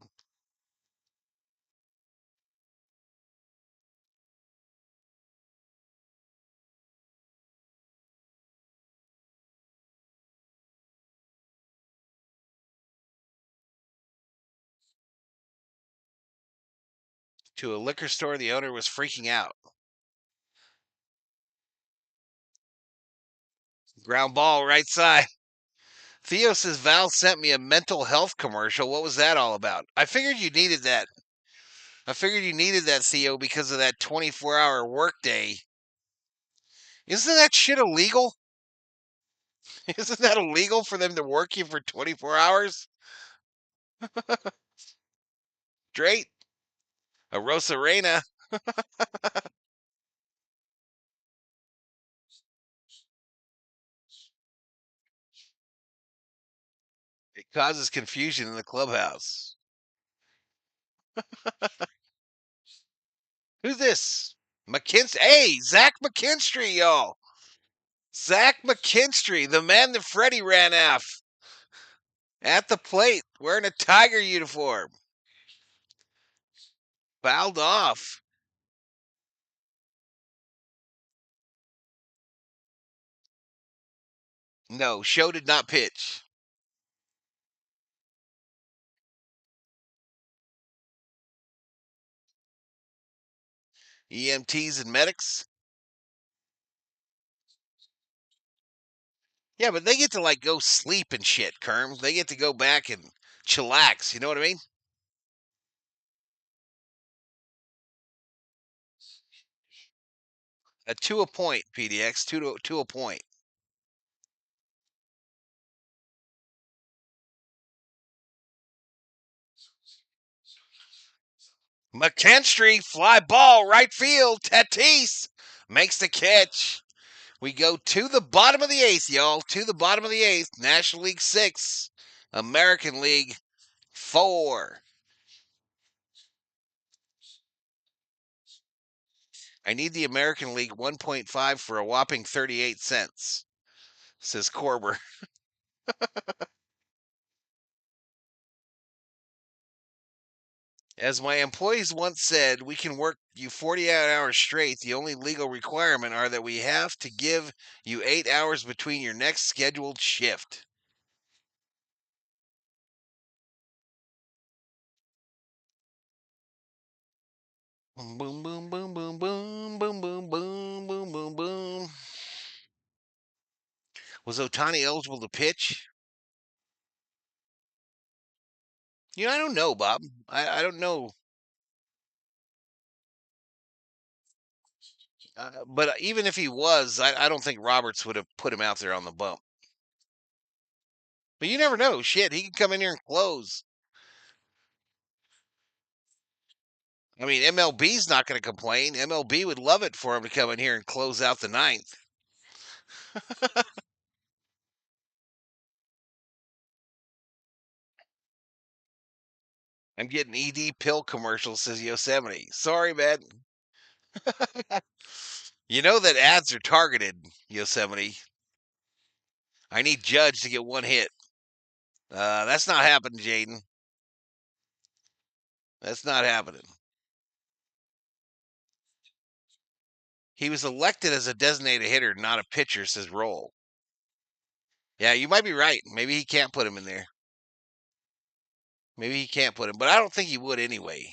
To a liquor store, the owner was freaking out. Ground ball, right side. Theo says Val sent me a mental health commercial. What was that all about? I figured you needed that. I figured you needed that, Theo, because of that 24-hour workday. Isn't that shit illegal? Isn't that illegal for them to work you for 24 hours straight? A Rosarena. It causes confusion in the clubhouse. Who's this? McKinstry. Hey, Zach McKinstry, y'all. Zach McKinstry, the man that Freddie ran off at the plate, wearing a Tiger uniform. Fouled off. No, Show did not pitch. EMTs and medics. Yeah, but they get to like go sleep and shit, Kerm. They get to go back and chillax. You know what I mean? To a point, PDX. To a point. McKinstry, fly ball, right field. Tatis makes the catch. We go to the bottom of the eighth, y'all. To the bottom of the eighth. National League 6. American League 4. I need the American League 1.5 for a whopping 38 cents, says Corber. As my employees once said, we can work you 48 hours straight. The only legal requirement are that we have to give you 8 hours between your next scheduled shift. Boom, boom, boom, boom, boom, boom, boom, boom, boom, boom, boom, boom. Was Otani eligible to pitch? I don't know, Bob. I don't know. But even if he was, I don't think Roberts would have put him out there on the bump. But you never know. Shit, he can come in here and close. I mean, MLB's not going to complain. MLB would love it for him to come in here and close out the ninth. I'm getting ED pill commercials, says Yosemite. Sorry, man. You know that ads are targeted, Yosemite. I need Judge to get one hit. That's not happening, Jaden. That's not happening. He was elected as a designated hitter, not a pitcher, says Roll. Yeah, you might be right. Maybe he can't put him in there. Maybe he can't put him, but I don't think he would anyway.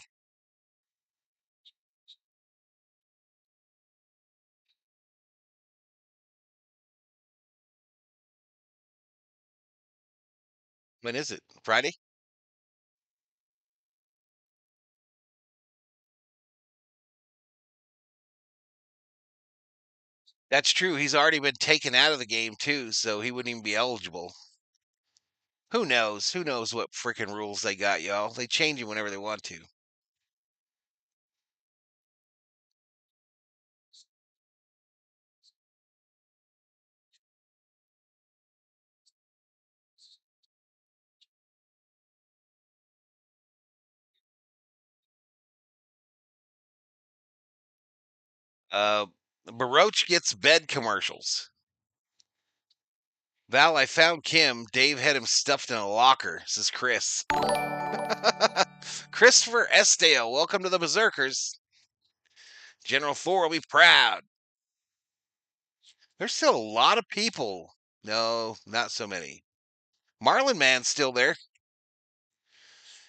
When is it? Friday? That's true. He's already been taken out of the game too, so he wouldn't even be eligible. Who knows? Who knows what freaking rules they got, y'all? They change them whenever they want to. Uh, Baroche gets bed commercials. Val, I found Kim. Dave had him stuffed in a locker, says Chris. Christopher Estale, welcome to the Berserkers. General Thor will be proud. There's still a lot of people. No, not so many. Marlin Man's still there.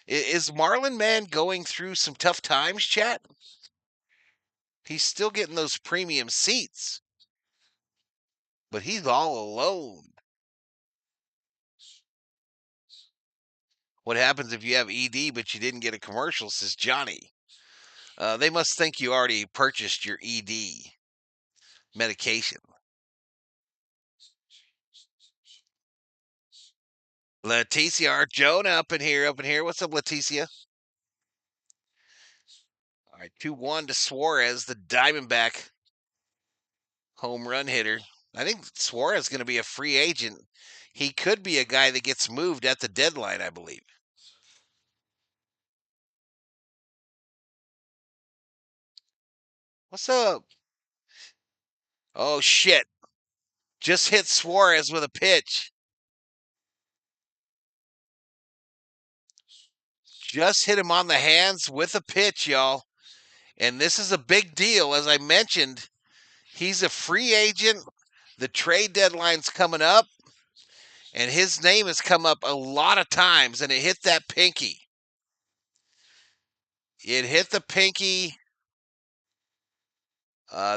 Is Marlin Man going through some tough times, chat? He's still getting those premium seats, but he's all alone. What happens if you have ED but you didn't get a commercial, says Johnny. They must think you already purchased your ED medication. Leticia Arjona up in here, up in here. What's up, Leticia? All right, 2-1 to Suarez, the Diamondback home run hitter. I think Suarez is going to be a free agent. He could be a guy that gets moved at the deadline, I believe. What's up? Oh, shit. Just hit Suarez with a pitch. Just hit him on the hands with a pitch, y'all. And this is a big deal. As I mentioned, he's a free agent. The trade deadline's coming up. And his name has come up a lot of times, and it hit that pinky. It hit the pinky.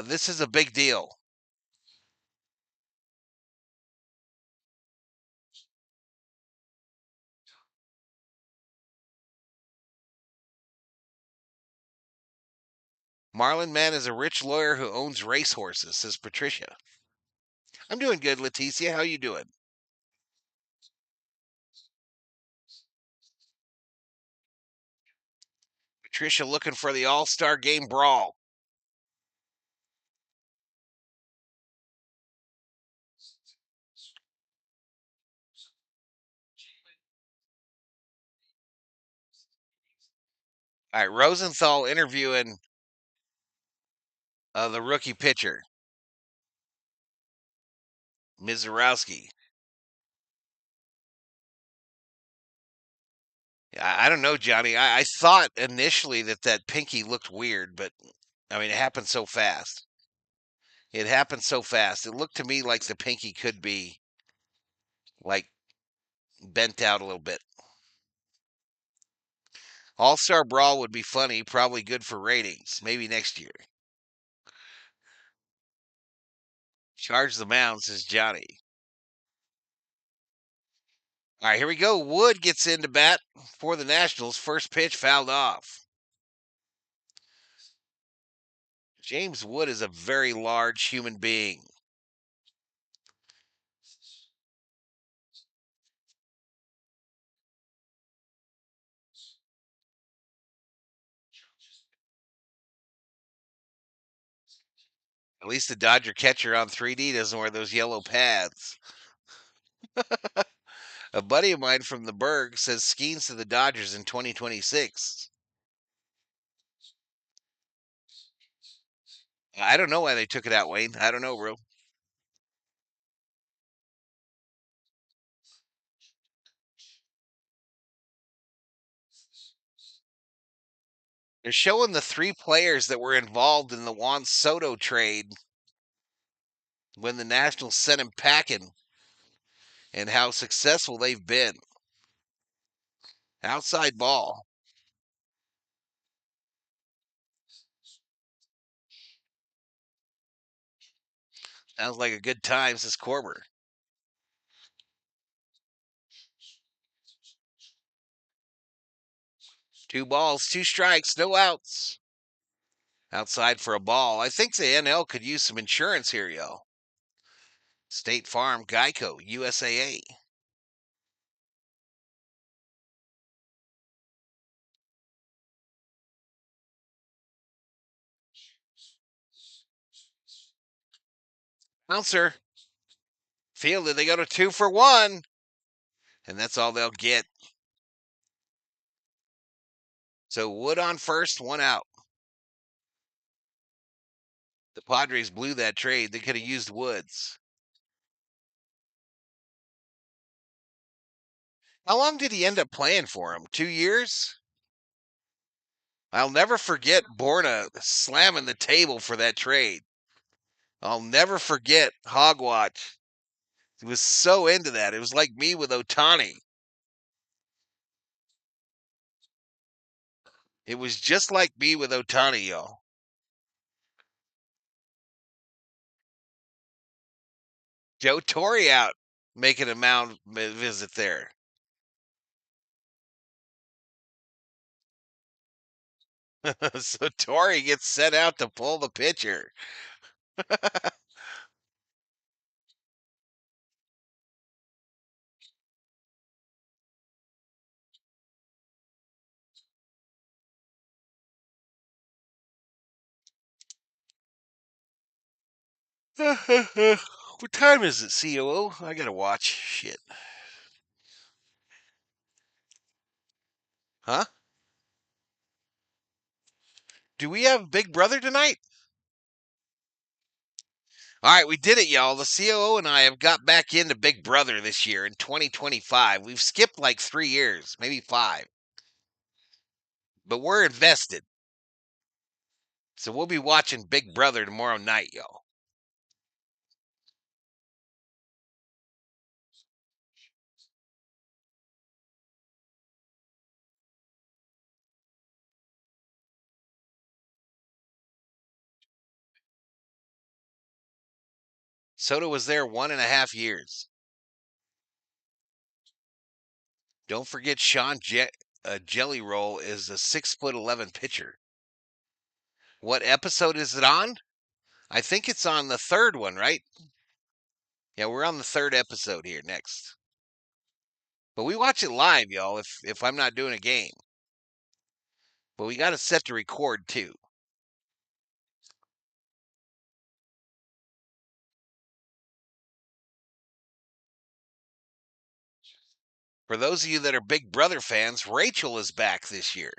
This is a big deal. Marlon Mann is a rich lawyer who owns racehorses, says Patricia. I'm doing good, Leticia. How you doing? Patricia looking for the All-Star Game brawl. All right, Rosenthal interviewing the rookie pitcher, Mizorowski. I don't know, Johnny. I thought initially that pinky looked weird, but I mean, it happened so fast. It happened so fast. It looked to me like the pinky could be like bent out a little bit. All Star Brawl would be funny, probably good for ratings. Maybe next year. Charge the mound, says Johnny. All right, here we go. Wood gets into bat for the Nationals. First pitch fouled off. James Wood is a very large human being. At least the Dodger catcher on 3D doesn't wear those yellow pads. A buddy of mine from the Berg says Skeens to the Dodgers in 2026. I don't know why they took it out, Wayne. I don't know, bro. They're showing the 3 players that were involved in the Juan Soto trade when the Nationals sent him packing and how successful they've been. Outside ball. Sounds like a good time, says Corber. Two balls, 2 strikes, no outs. Outside for a ball. I think the NL could use some insurance here, yo. State Farm, Geico, USAA. Bouncer. Fielded. They go to 2 for 1. And that's all they'll get. So Wood on first, 1 out. The Padres blew that trade. They could have used Woods. How long did he end up playing for him? 2 years? I'll never forget Borna slamming the table for that trade. I'll never forget Hogwatch. He was so into that. It was like me with Otani. It was just like me with Otani, y'all. Joe Torre out making a mound visit there. So Torre gets sent out to pull the pitcher. What time is it, COO? I gotta watch. Shit. Huh? Do we have Big Brother tonight? All right, we did it, y'all. The COO and I have got back into Big Brother this year in 2025. We've skipped like 3 years, maybe 5. But we're invested. So we'll be watching Big Brother tomorrow night, y'all. Soto was there 1.5 years. Don't forget Jelly Roll is a 6'11" pitcher. What episode is it on? I think it's on the 3rd one, right? Yeah, we're on the 3rd episode here next. But we watch it live, y'all, if I'm not doing a game. But we got it set to record too. For those of you that are Big Brother fans, Rachel is back this year.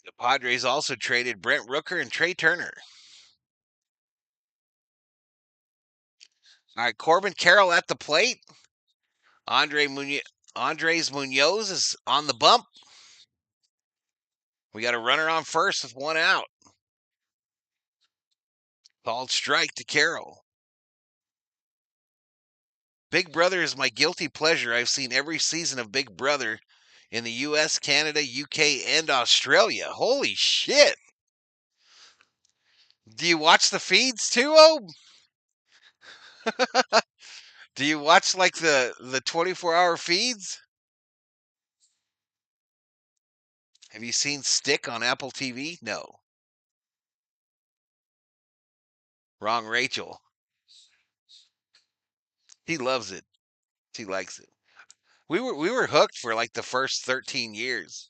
The Padres also traded Brent Rooker and Trey Turner. All right, Corbin Carroll at the plate. Andres Munoz is on the bump. We got a runner on first with 1 out. Called strike to Carroll. Big Brother is my guilty pleasure. I've seen every season of Big Brother in the US, Canada, UK, and Australia. Holy shit. Do you watch the feeds too, Oh? Do you watch like the 24-hour feeds? Have you seen Stick on Apple TV? No. Wrong Rachel. He loves it. He likes it. We were hooked for like the first 13 years.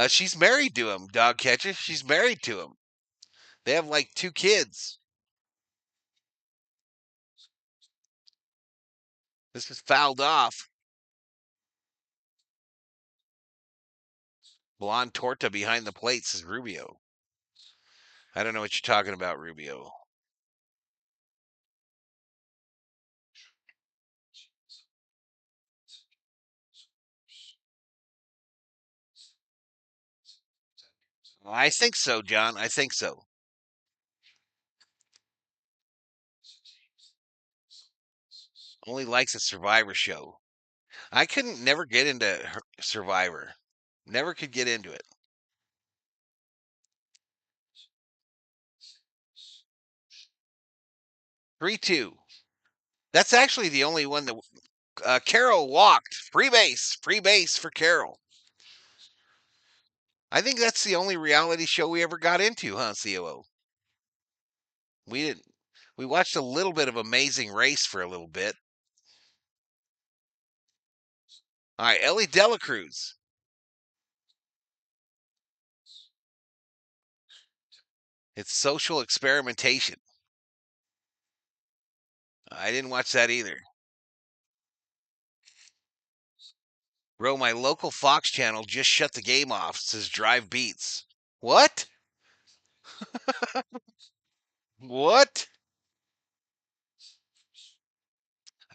She's married to him, dog catcher. She's married to him. They have like 2 kids. This is fouled off. Blonde torta behind the plate, says Rubio. I don't know what you're talking about, Rubio. I think so, John. I think so. Only likes a Survivor show. I couldn't never get into Survivor. Never could get into it. 3-2. That's actually the only one that Carol walked. Free base. Free base for Carol. I think that's the only reality show we ever got into, huh, COO? We didn't. We watched a little bit of Amazing Race for a little bit. All right, Ellie Delacruz. It's social experimentation. I didn't watch that either. Bro, my local Fox channel just shut the game off. It says Drive Beats. What? What?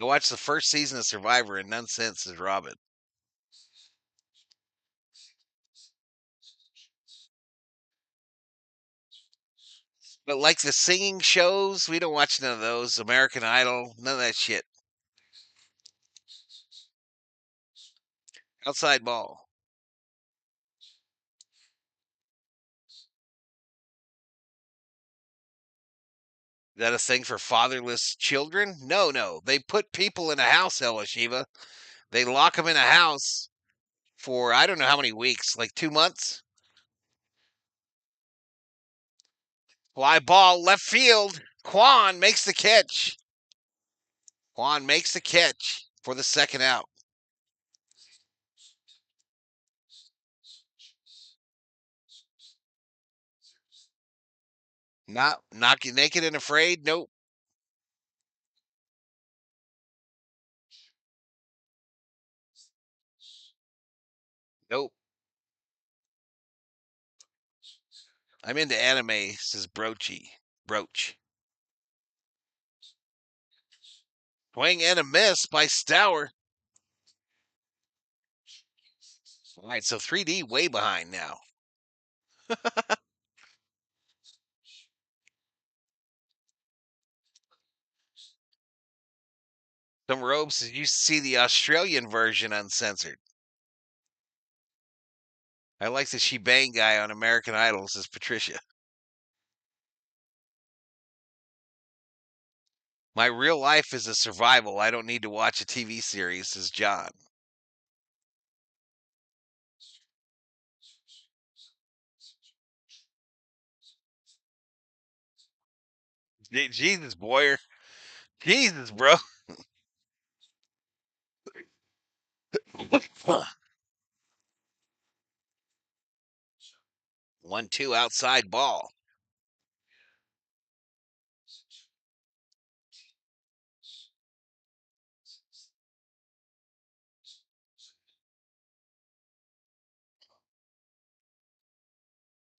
I watched the first season of Survivor and none since, says Robin. But like the singing shows, we don't watch none of those. American Idol, none of that shit. Outside ball. Is that a thing for fatherless children? No, no. They put people in a house, Ella Shiva. They lock them in a house for I don't know how many weeks, like 2 months. Fly ball left field. Quan makes the catch. Quan makes the catch for the second out. Not knock you naked and afraid. Nope. Nope. I'm into anime, says Broachy. Broach. Swing and a miss by Stour. All right, so 3D way behind now. Some ropes. Did you see the Australian version uncensored? I like the she bang guy on American Idol, says Patricia. My real life is a survival. I don't need to watch a TV series, says John. Jesus, Boyer. Jesus, bro. 1-2 outside ball.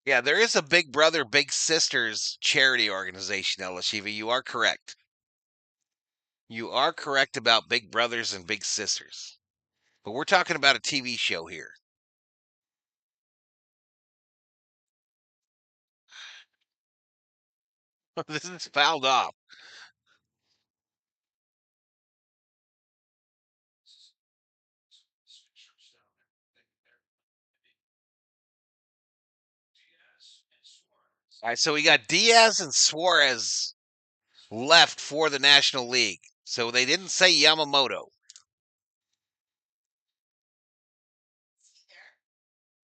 Yeah, there is a Big Brother, Big Sisters charity organization, Ella Shiva. You are correct. You are correct about Big Brothers and Big Sisters. But we're talking about a TV show here. This is fouled off. All right, so we got Diaz and Suarez left for the National League. So they didn't say Yamamoto.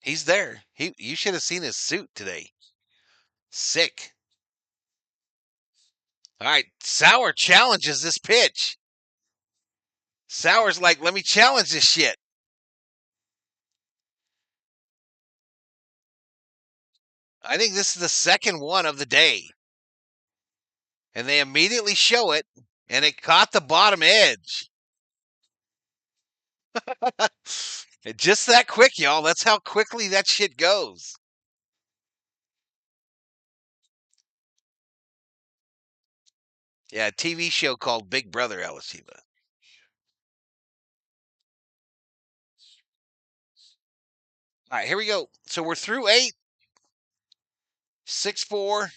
He's there. You should have seen his suit today. Sick. All right, Sauer challenges this pitch. Sauer's like, let me challenge this shit. I think this is the second one of the day. And they immediately show it, and it caught the bottom edge. Just that quick, y'all. That's how quickly that shit goes. Yeah, a TV show called Big Brother, Alashiba. All right, here we go. So we're through 8, 6-4.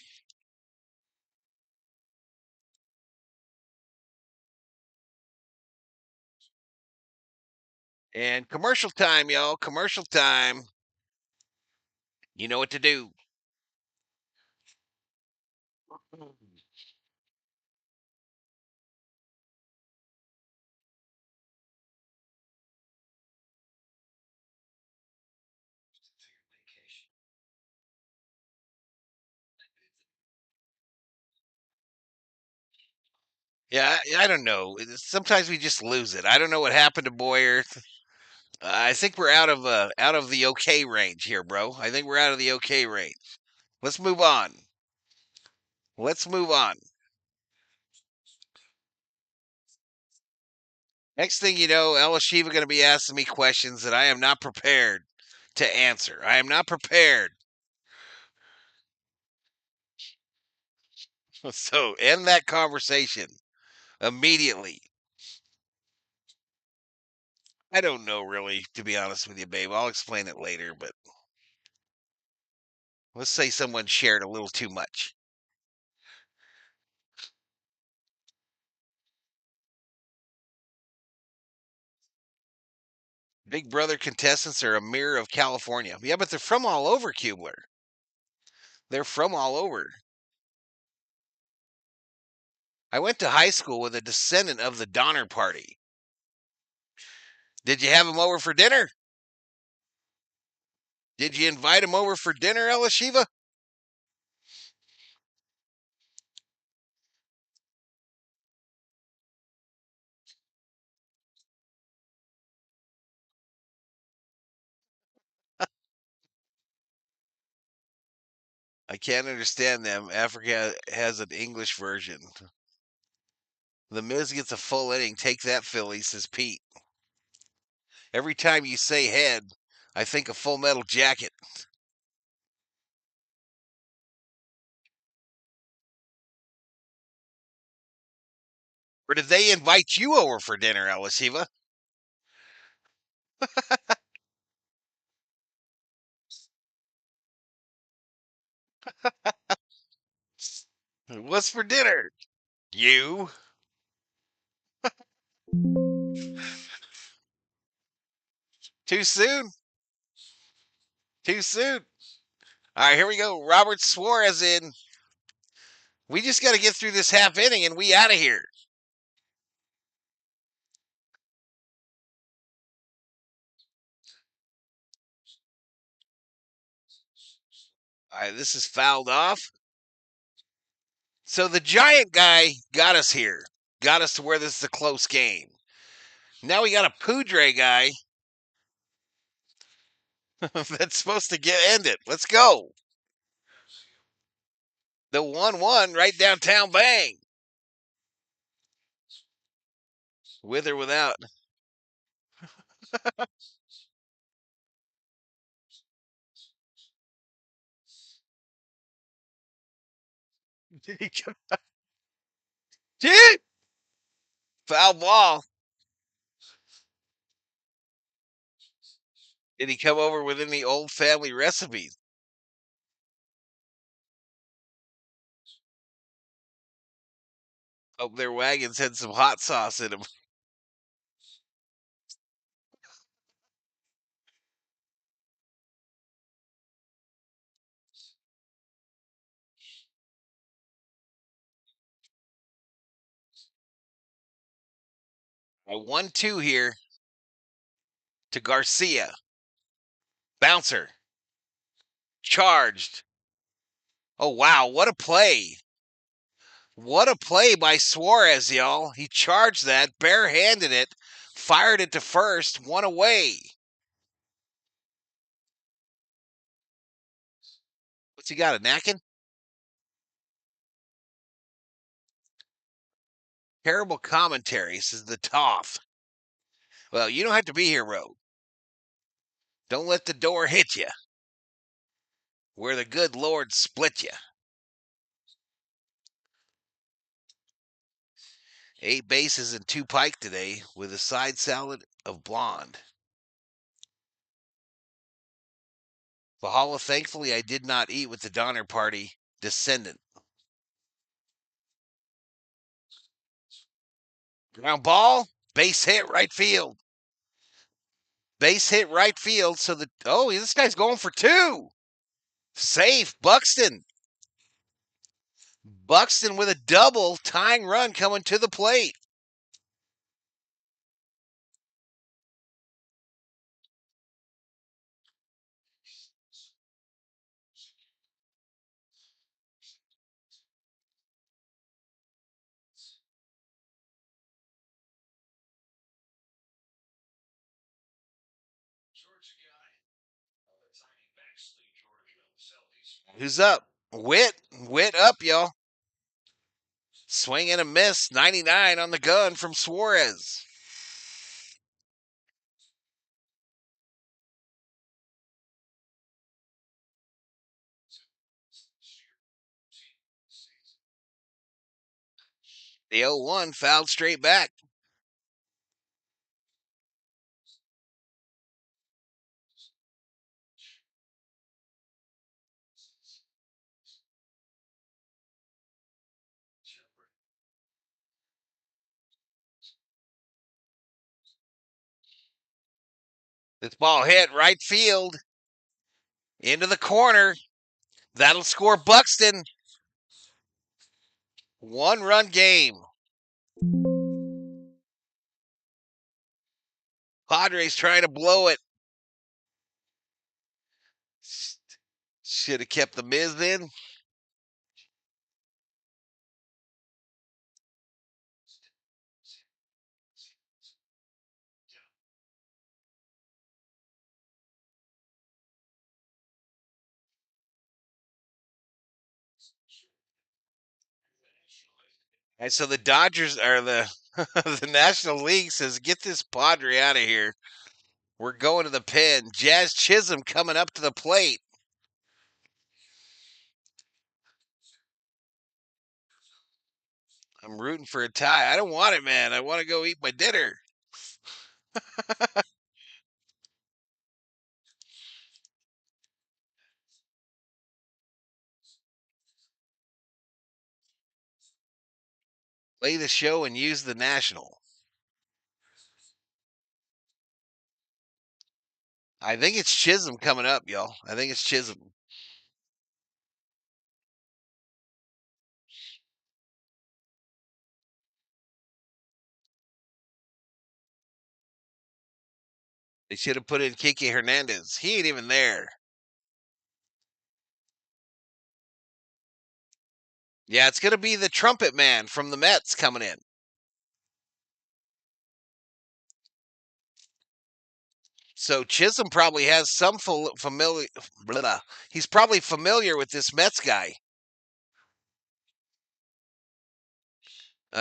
And commercial time, y'all. Commercial time. You know what to do. Yeah, I don't know. Sometimes we just lose it. I don't know what happened to Boyer. I think we're out of the okay range here, bro. I think we're out of the okay range. Let's move on. Let's move on. Next thing you know, El Shiva going to be asking me questions that I am not prepared to answer. I am not prepared. So end that conversation immediately. I don't know really, to be honest with you, babe. I'll explain it later, but let's say someone shared a little too much. Big Brother contestants are a mirror of California. Yeah, but they're from all over, Kubler. They're from all over. I went to high school with a descendant of the Donner Party. Did you have him over for dinner? Did you invite him over for dinner, Elashiva? I can't understand them. Africa has an English version. The Miz gets a full inning. Take that, Philly, says Pete. Every time you say head, I think of Full Metal Jacket. Or did they invite you over for dinner, Elashiva? What's for dinner? You? Too soon? Too soon? All right, here we go. Robert Suarez in. We just got to get through this half inning and we out of here. All right, this is fouled off. So the giant guy got us here, got us to where this is a close game. Now we got a Poudre guy that's supposed to end it. Let's go. The 1-1 right downtown, bang. With or without. Did he come? Dude! Foul ball. Did he come over with any old family recipes? Hope their wagons had some hot sauce in them. A 1-2 here to Garcia. Bouncer. Charged. Oh, wow. What a play. What a play by Suarez, y'all. He charged that, barehanded it, fired it to first, one away. What's he got, a knacking? Terrible commentary, says the Toff. Well, you don't have to be here, Rogue. Don't let the door hit you. Where the good Lord split you. 8 bases and 2 pike today with a side salad of blonde. Valhalla, thankfully, I did not eat with the Donner Party descendant. Ground ball, base hit right field. Base hit right field. So this guy's going for 2. Safe, Buxton. Buxton with a double, tying run coming to the plate. Who's up? Witt up, y'all. Swing and a miss. 99 on the gun from Suarez. The 0-1 fouled straight back. This ball hit right field. Into the corner. That'll score Buxton. 1-run game. Padres trying to blow it. Should have kept the Miz in. And so the Dodgers are the National League says, get this Padre out of here. We're going to the pen. Jazz Chisholm coming up to the plate. I'm rooting for a tie. I don't want it, man. I want to go eat my dinner. Play the show and use the National. I think it's Chisholm coming up, y'all. I think it's Chisholm. They should have put in Kike Hernandez. He ain't even there. Yeah, it's going to be the trumpet man from the Mets coming in. So Chisholm probably has some familiar. He's probably familiar with this Mets guy.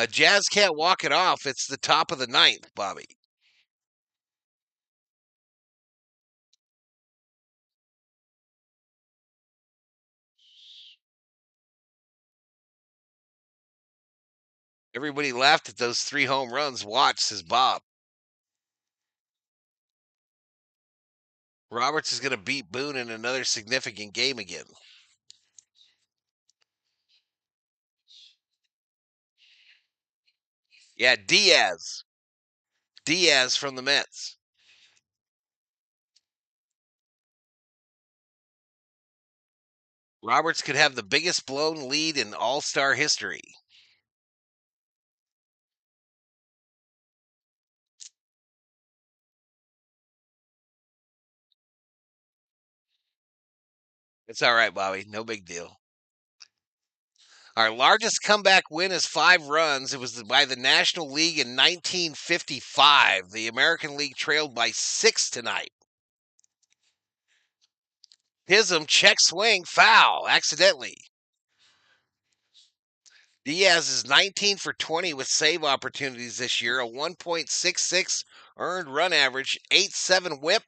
Jazz can't walk it off. It's the top of the 9th, Bobby. Everybody laughed at those 3 home runs. Watch, says Bob. Roberts is going to beat Boone in another significant game again. Yeah, Diaz. Diaz from the Mets. Roberts could have the biggest blown lead in All-Star history. It's all right, Bobby. No big deal. Our largest comeback win is 5 runs. It was by the National League in 1955. The American League trailed by 6 tonight. Hism, check swing, foul, accidentally. Diaz is 19 for 20 with save opportunities this year, a 1.66 earned run average, 8.7 whip.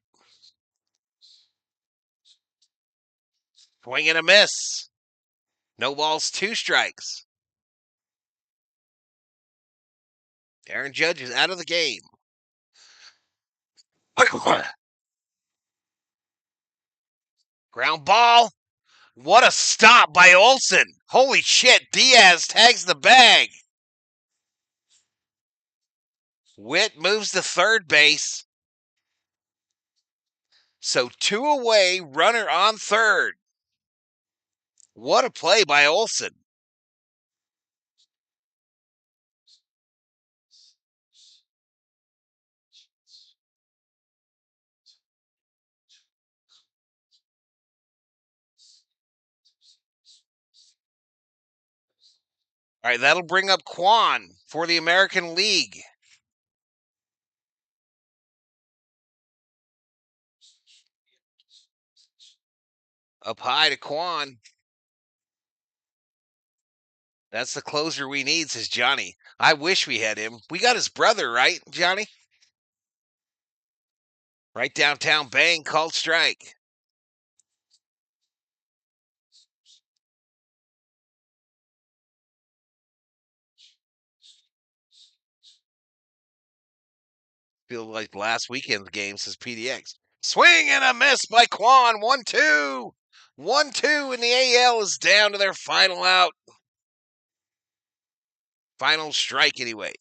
Swing and a miss. No balls, 2 strikes. Aaron Judge is out of the game. Ground ball. What a stop by Olsen. Holy shit, Diaz tags the bag. Witt moves to third base. So 2 away, runner on third. What a play by Olsen. All right, that'll bring up Kwan for the American League. Up high to Kwan. That's the closer we need, says Johnny. I wish we had him. We got his brother, right, Johnny? Right downtown, bang, called strike. Feel like last weekend's game, says PDX. Swing and a miss by Kwan. 1-2. 1-2, and the AL is down to their final out. Final strike, anyway.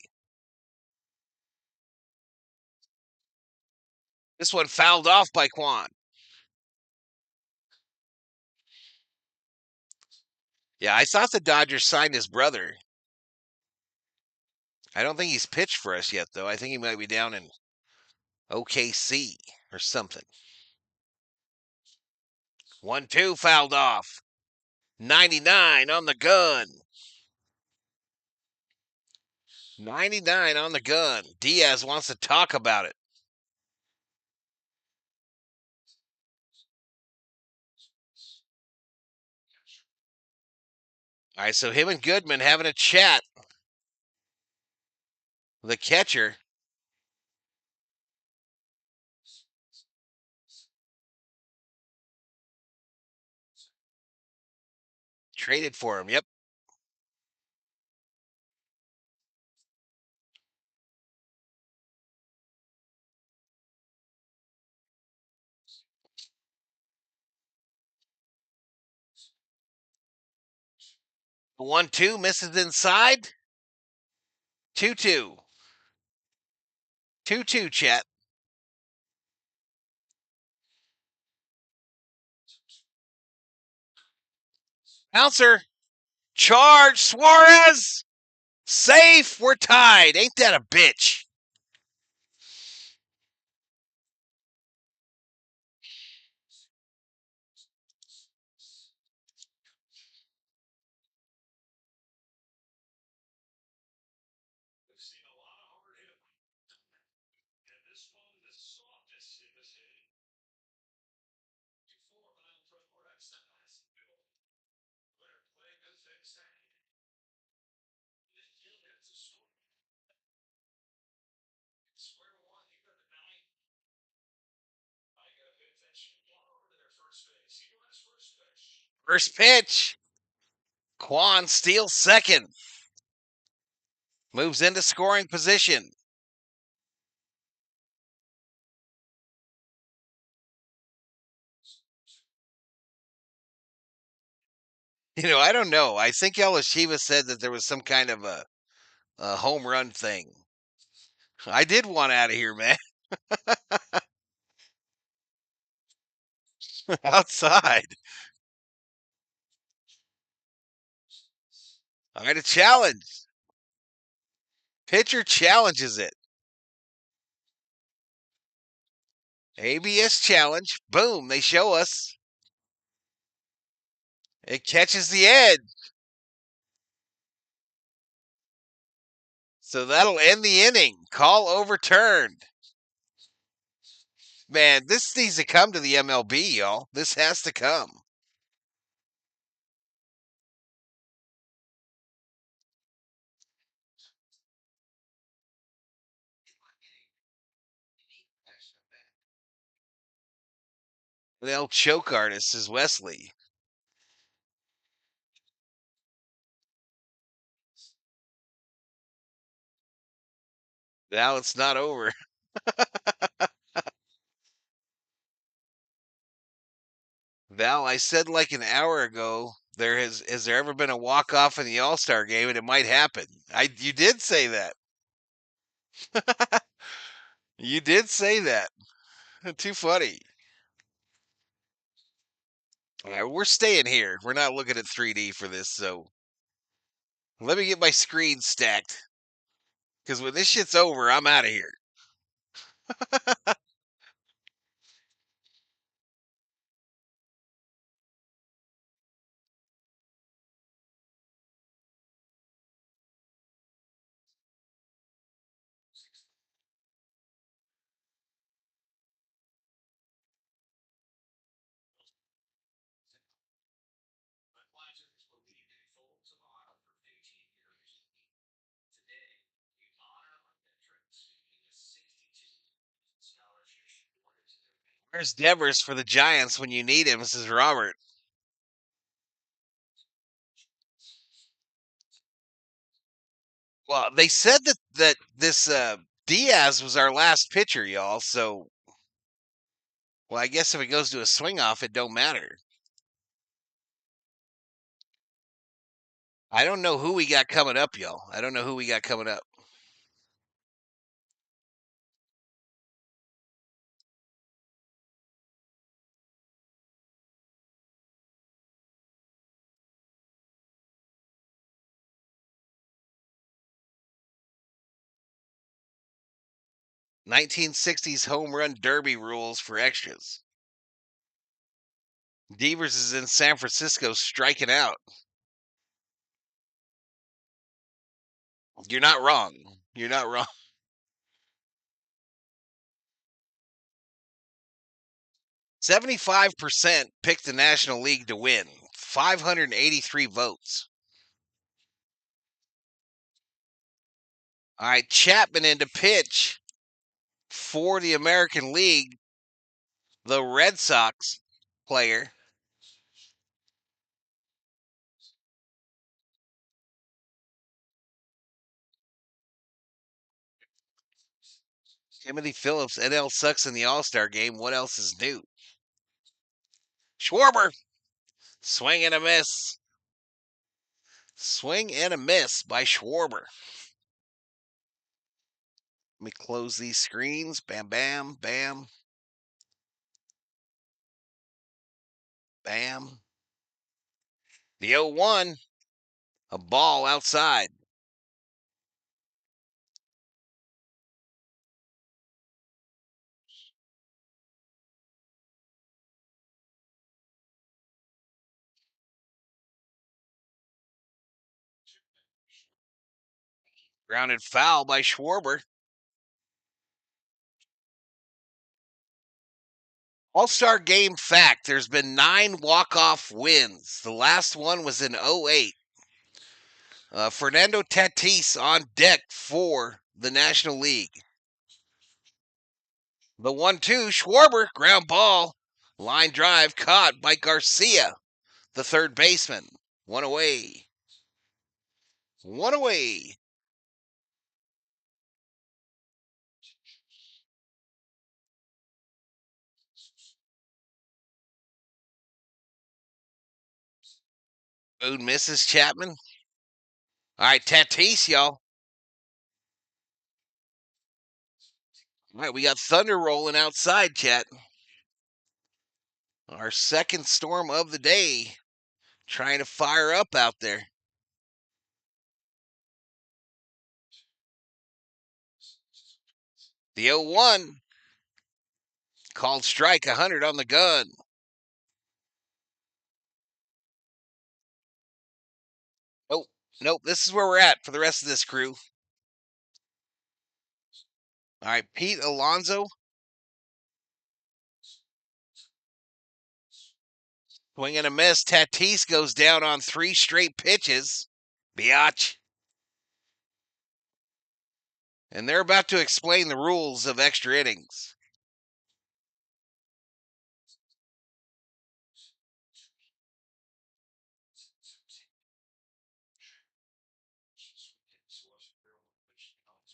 This one fouled off by Kwan. Yeah, I thought the Dodgers signed his brother. I don't think he's pitched for us yet, though. I think he might be down in OKC or something. 1-2 fouled off. 99 on the gun. 99 on the gun. Diaz wants to talk about it. All right, so him and Goodman having a chat. The catcher. Traded for him, yep. The 1-2 misses inside. 2-2. 2-2, chat. Bouncer. Charge. Suarez. Safe. We're tied. Ain't that a bitch? First pitch. Kwan steals second. Moves into scoring position. I don't know. I think Shiva said that there was some kind of a home run thing. I did want out of here, man. Outside. I got a challenge. Pitcher challenges it. ABS challenge. Boom. They show us. It catches the edge. So that'll end the inning. Call overturned. Man, this needs to come to the MLB, y'all. This has to come. The old choke artist is Wesley. Now it's not over. Val, I said like an hour ago, has there ever been a walk off in the All Star game, and it might happen. You did say that. You did say that. Too funny. All right, we're staying here. We're not looking at 3D for this, so let me get my screen stacked. Because when this shit's over, I'm out of here. Where's Devers for the Giants when you need him? This is Robert. Well, they said that this Diaz was our last pitcher, y'all. So, well, I guess if it goes to a swing off, it don't matter. I don't know who we got coming up, y'all. I don't know who we got coming up. '60s home run derby rules for extras. Devers is in San Francisco striking out. You're not wrong. You're not wrong. 75% picked the National League to win. 583 votes. All right, Chapman in to pitch for the American League, the Red Sox player. Timothy Phillips, NL sucks in the All-Star game. What else is new? Schwarber, swing and a miss. Swing and a miss by Schwarber. Let me close these screens. Bam, bam, bam. Bam. The 0-1. A ball outside. Grounded foul by Schwarber. All-Star game fact, there's been 9 walk-off wins. The last one was in 08. Fernando Tatis on deck for the National League. The 1-2, Schwarber, ground ball. Line drive caught by Garcia, the third baseman. One away. One away. Boone misses Chapman. All right, Tatis, y'all. All right, we got thunder rolling outside, chat. Our second storm of the day. Trying to fire up out there. The 0-1. Called strike 100 on the gun. Nope, this is where we're at for the rest of this crew. All right, Pete Alonso. Swing and a miss. Tatis goes down on 3 straight pitches. Biatch. And they're about to explain the rules of extra innings.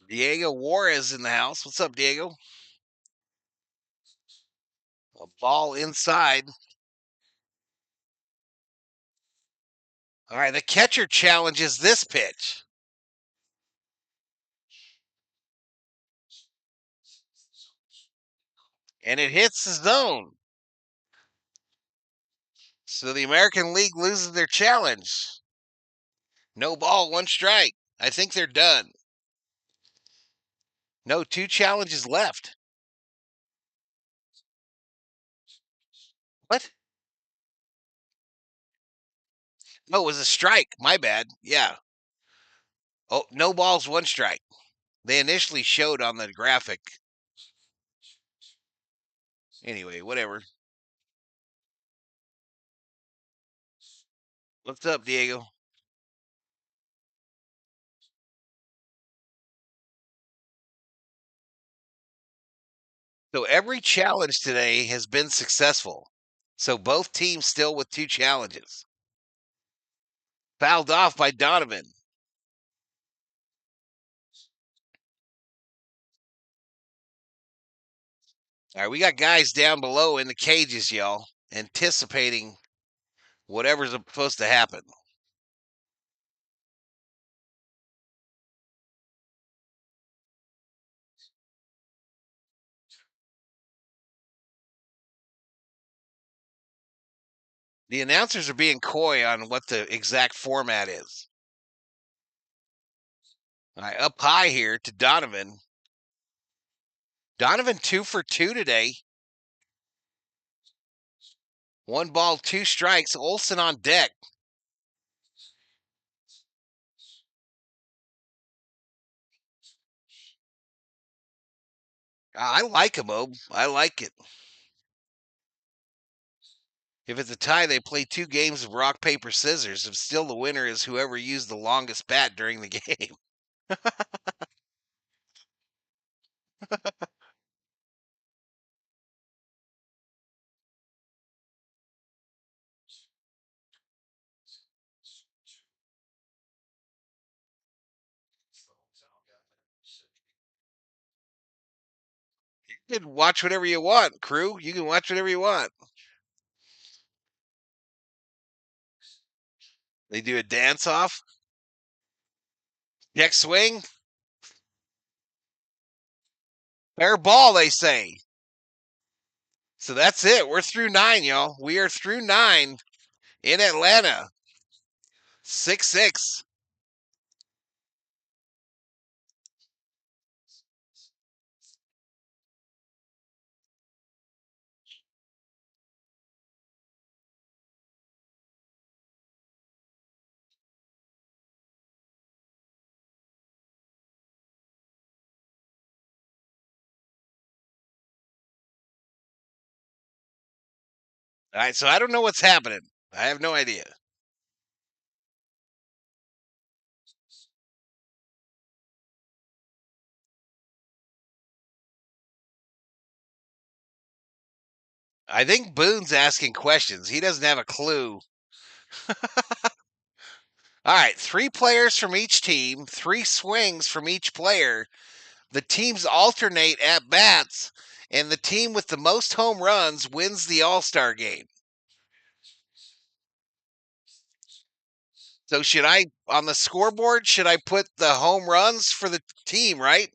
Diego Juarez in the house. What's up, Diego? A ball inside. All right, the catcher challenges this pitch. And it hits the zone. So the American League loses their challenge. No ball, 1 strike. I think they're done. No, 2 challenges left. What? No, it was a strike. My bad. Yeah. Oh, no balls, 1 strike. They initially showed on the graphic. Anyway, whatever. What's up, Diego? So every challenge today has been successful. So both teams still with 2 challenges. Fouled off by Donovan. All right, we got guys down below in the cages, y'all, anticipating whatever's supposed to happen. The announcers are being coy on what the exact format is. All right, up high here to Donovan. Donovan 2 for 2 today. 1 ball, 2 strikes. Olsen on deck. I like him, Ob. I like it. If it's a tie, they play 2 games of rock, paper, scissors. If still the winner is whoever used the longest bat during the game. You can watch whatever you want, crew. You can watch whatever you want. They do a dance off. Next swing. Fair ball, they say. So that's it. We're through 9, y'all. We are through 9 in Atlanta. 6-6. All right, so I don't know what's happening. I have no idea. I think Boone's asking questions. He doesn't have a clue. All right, 3 players from each team, 3 swings from each player. The teams alternate at bats, and the team with the most home runs wins the All-Star game. So should I, on the scoreboard, should I put the home runs for the team, right?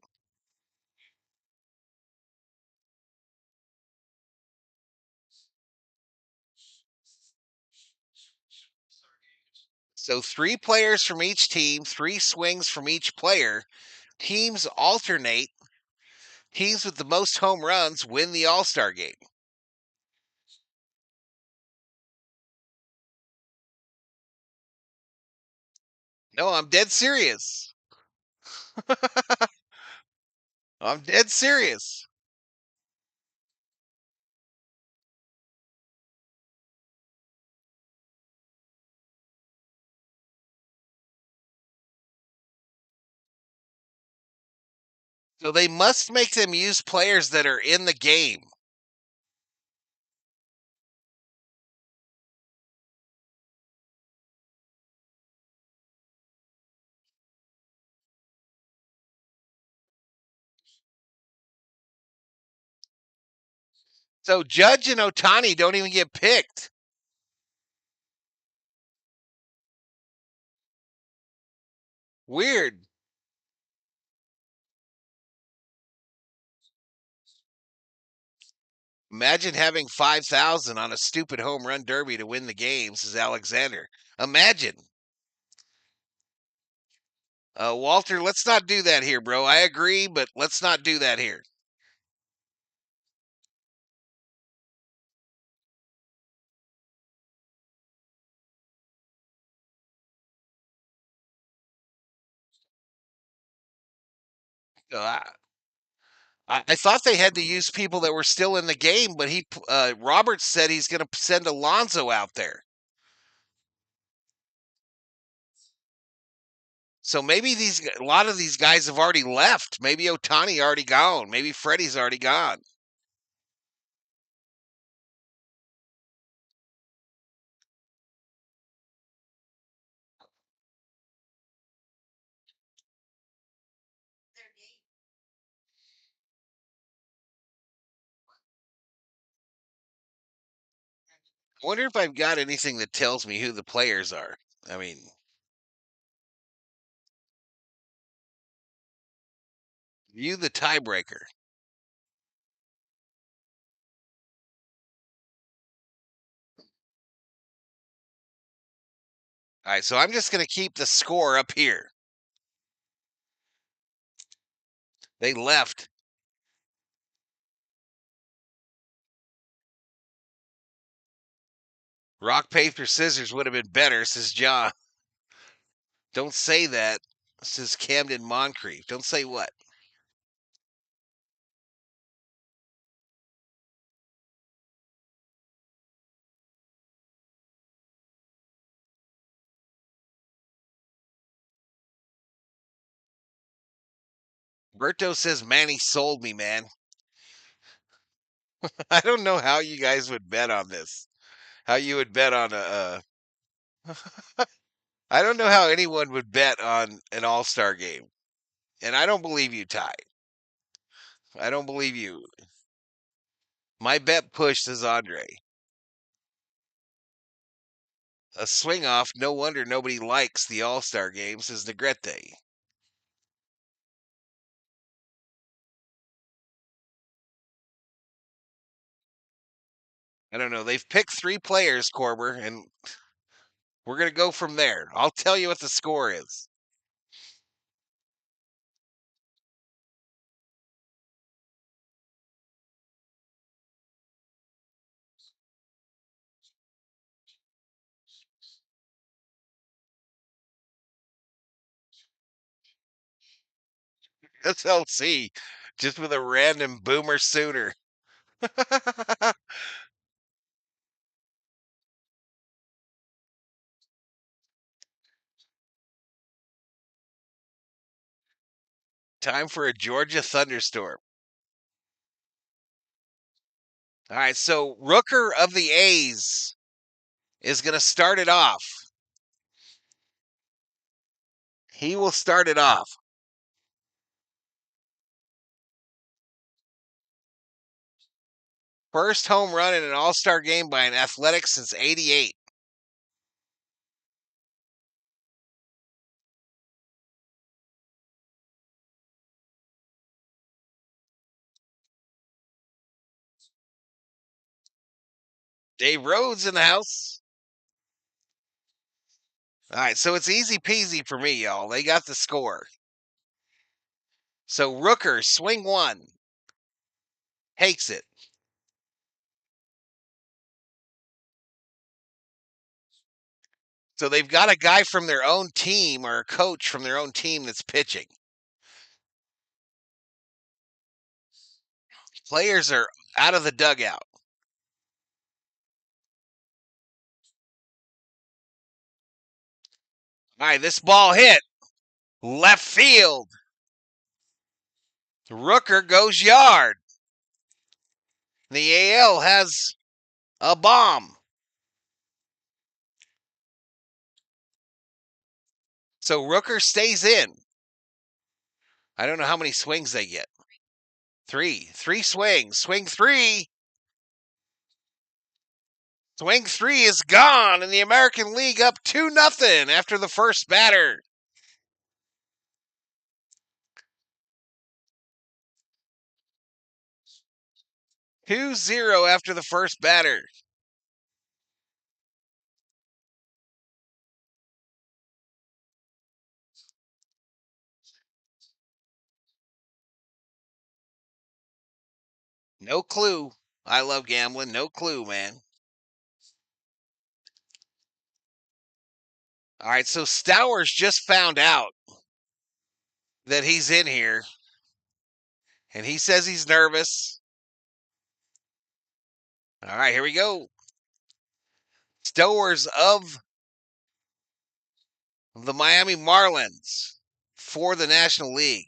So 3 players from each team, 3 swings from each player. Teams alternate. Teams with the most home runs win the All-Star game. No, I'm dead serious. I'm dead serious. So they must make them use players that are in the game. So Judge and Otani don't even get picked. Weird. Imagine having 5,000 on a stupid home run derby to win the game, says Alexander. Imagine. Walter, let's not do that here, bro. I agree, but let's not do that here. Uh, I thought they had to use people that were still in the game, but Roberts said he's going to send Alonso out there. So maybe a lot of these guys have already left. Maybe Otani already gone. Maybe Freddie's already gone. I wonder if I've got anything that tells me who the players are. I mean, view the tiebreaker. All right, so I'm just going to keep the score up here. They left. Rock, paper, scissors would have been better, says John. Don't say that, says Camden Moncrief. Don't say what? Berto says Manny sold me, man. I don't know how you guys would bet on this. How you would bet on I don't know how anyone would bet on an all-star game. And I don't believe you, Ty. I don't believe you. My bet pushed, says Andre. A swing off, no wonder nobody likes the all-star game, says Negrete. I don't know. They've picked three players, Corber, and we're going to go from there. I'll tell you what the score is. SLC, just with a random boomer sooner. Time for a Georgia thunderstorm. All right, so Rooker of the A's is going to start it off. He will start it off. First home run in an all-star game by an Athletic since '88. Dave Rhodes in the house. All right, so it's easy peasy for me, y'all. They got the score. So Rooker, swing one, takes it. So they've got a guy from their own team or a coach from their own team that's pitching. Players are out of the dugout. All right, this ball hit left field. Rooker goes yard. The AL has a bomb. So Rooker stays in. I don't know how many swings they get. Three swings. Swing three. Swing three is gone, and the American League up 2-0 after the first batter. 2-0 after the first batter. No clue. I love gambling. No clue, man. All right, so Stowers just found out that he's in here, and he says he's nervous. All right, here we go. Stowers of the Miami Marlins for the National League.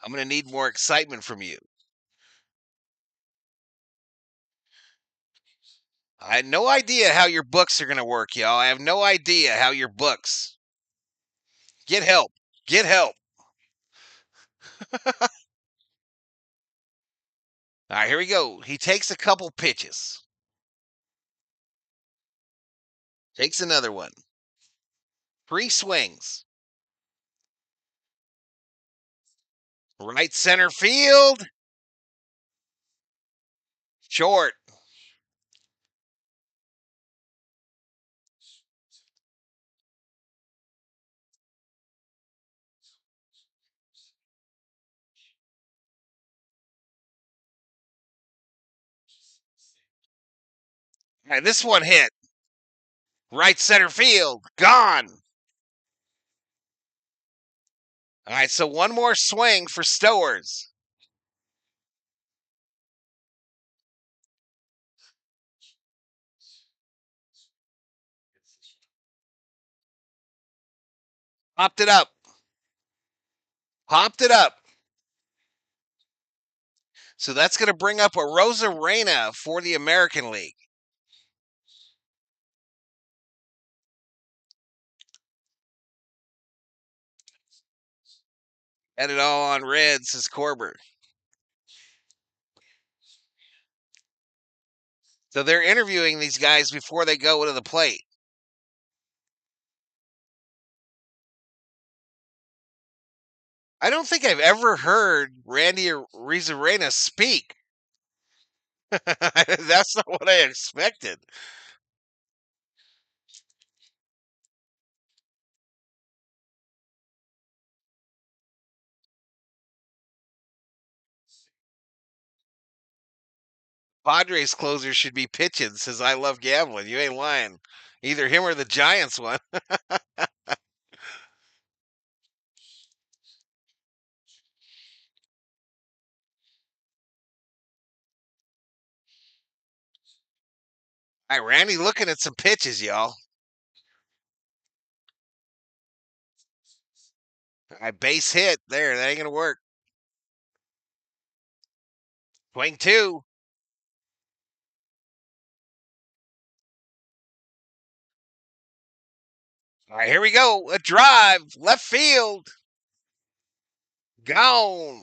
I'm going to need more excitement from you. I had no idea how your books are going to work, y'all. I have no idea how your books. Get help. Get help. All right, here we go. He takes a couple pitches. Takes another one. 3 swings. Right center field. Short. All right, this one hit. Right center field. Gone. All right, so one more swing for Stowers. Popped it up. Popped it up. So that's going to bring up a Rosarena for the American League. Had it all on red, says Corbett. So they're interviewing these guys before they go to the plate. I don't think I've ever heard Randy Rosarena speak. That's not what I expected. Padres closer should be pitching, says I love gambling. You ain't lying. Either him or the Giants one. All right, Randy looking at some pitches, y'all. All right, base hit there. That ain't going to work. Swing 2. All right, here we go. A drive. Left field. Gone.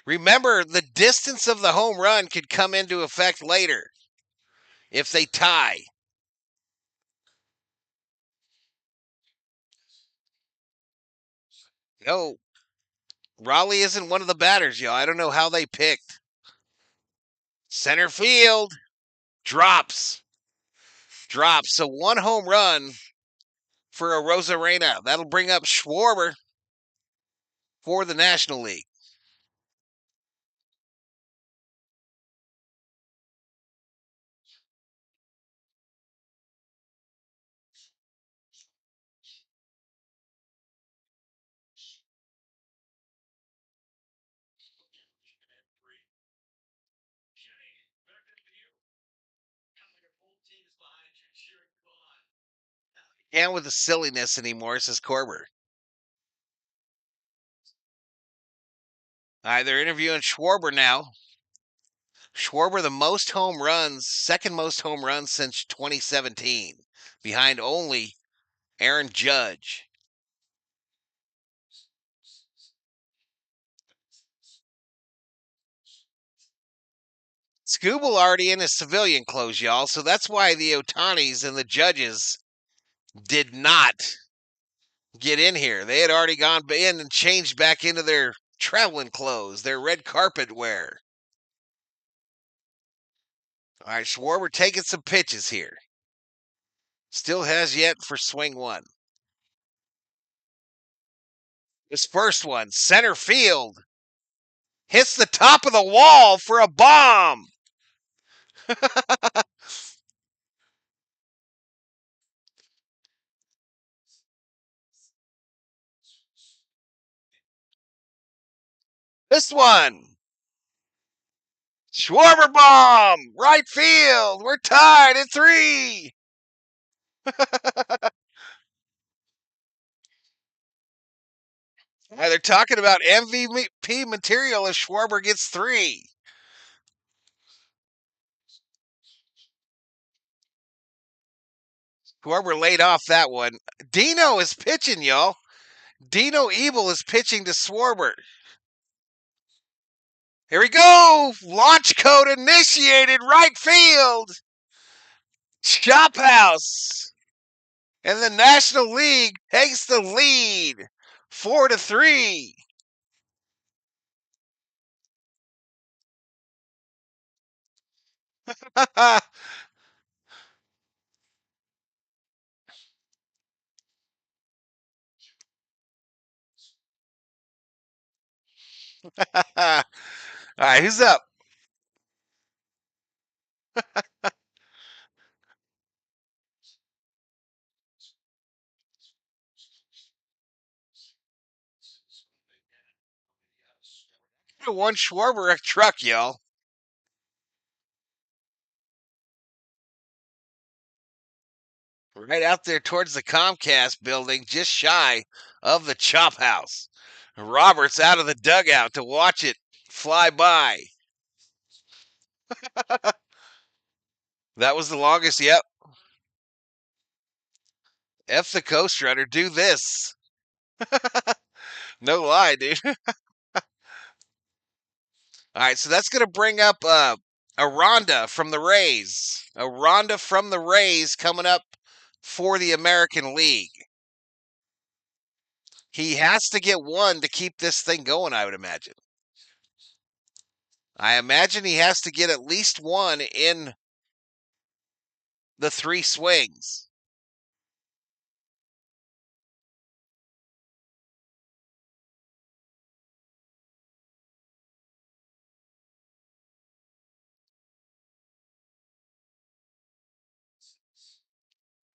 Remember, the distance of the home run could come into effect later if they tie. No, Raleigh isn't one of the batters, y'all. I don't know how they picked. Center field. Drops. So one home run for a Rosarena. That'll bring up Schwarber. for the National League. Can't with the silliness anymore, says Corbett. All right, they're interviewing Schwarber now. Schwarber, the most home runs, second most home runs since 2017, behind only Aaron Judge. Scooble already in his civilian clothes, y'all, so that's why the Otanis and the Judges did not get in here. They had already gone in and changed back into their traveling clothes, their red carpet wear. All right, Schwarber taking some pitches here. Still has yet for swing one. This first one, center field. Hits the top of the wall for a bomb. This one. Schwarber bomb. Right field. We're tied at 3. They're talking about MVP material if Schwarber gets 3. Schwarber laid off that one. Dino is pitching, y'all. Dino Ebel is pitching to Schwarber. Here we go. Launch code initiated. Right field. Chop house. And the National League takes the lead. 4-3. All right, who's up? One Schwarber a truck, y'all. Right out there towards the Comcast building, just shy of the chop house. Roberts out of the dugout to watch it fly by. That was the longest, yep. F the coast runner, do this. No lie, dude. All right, so that's going to bring up a Ronda from the Rays. A Ronda from the Rays coming up for the American League. He has to get one to keep this thing going, I would imagine. I imagine he has to get at least one in the 3 swings.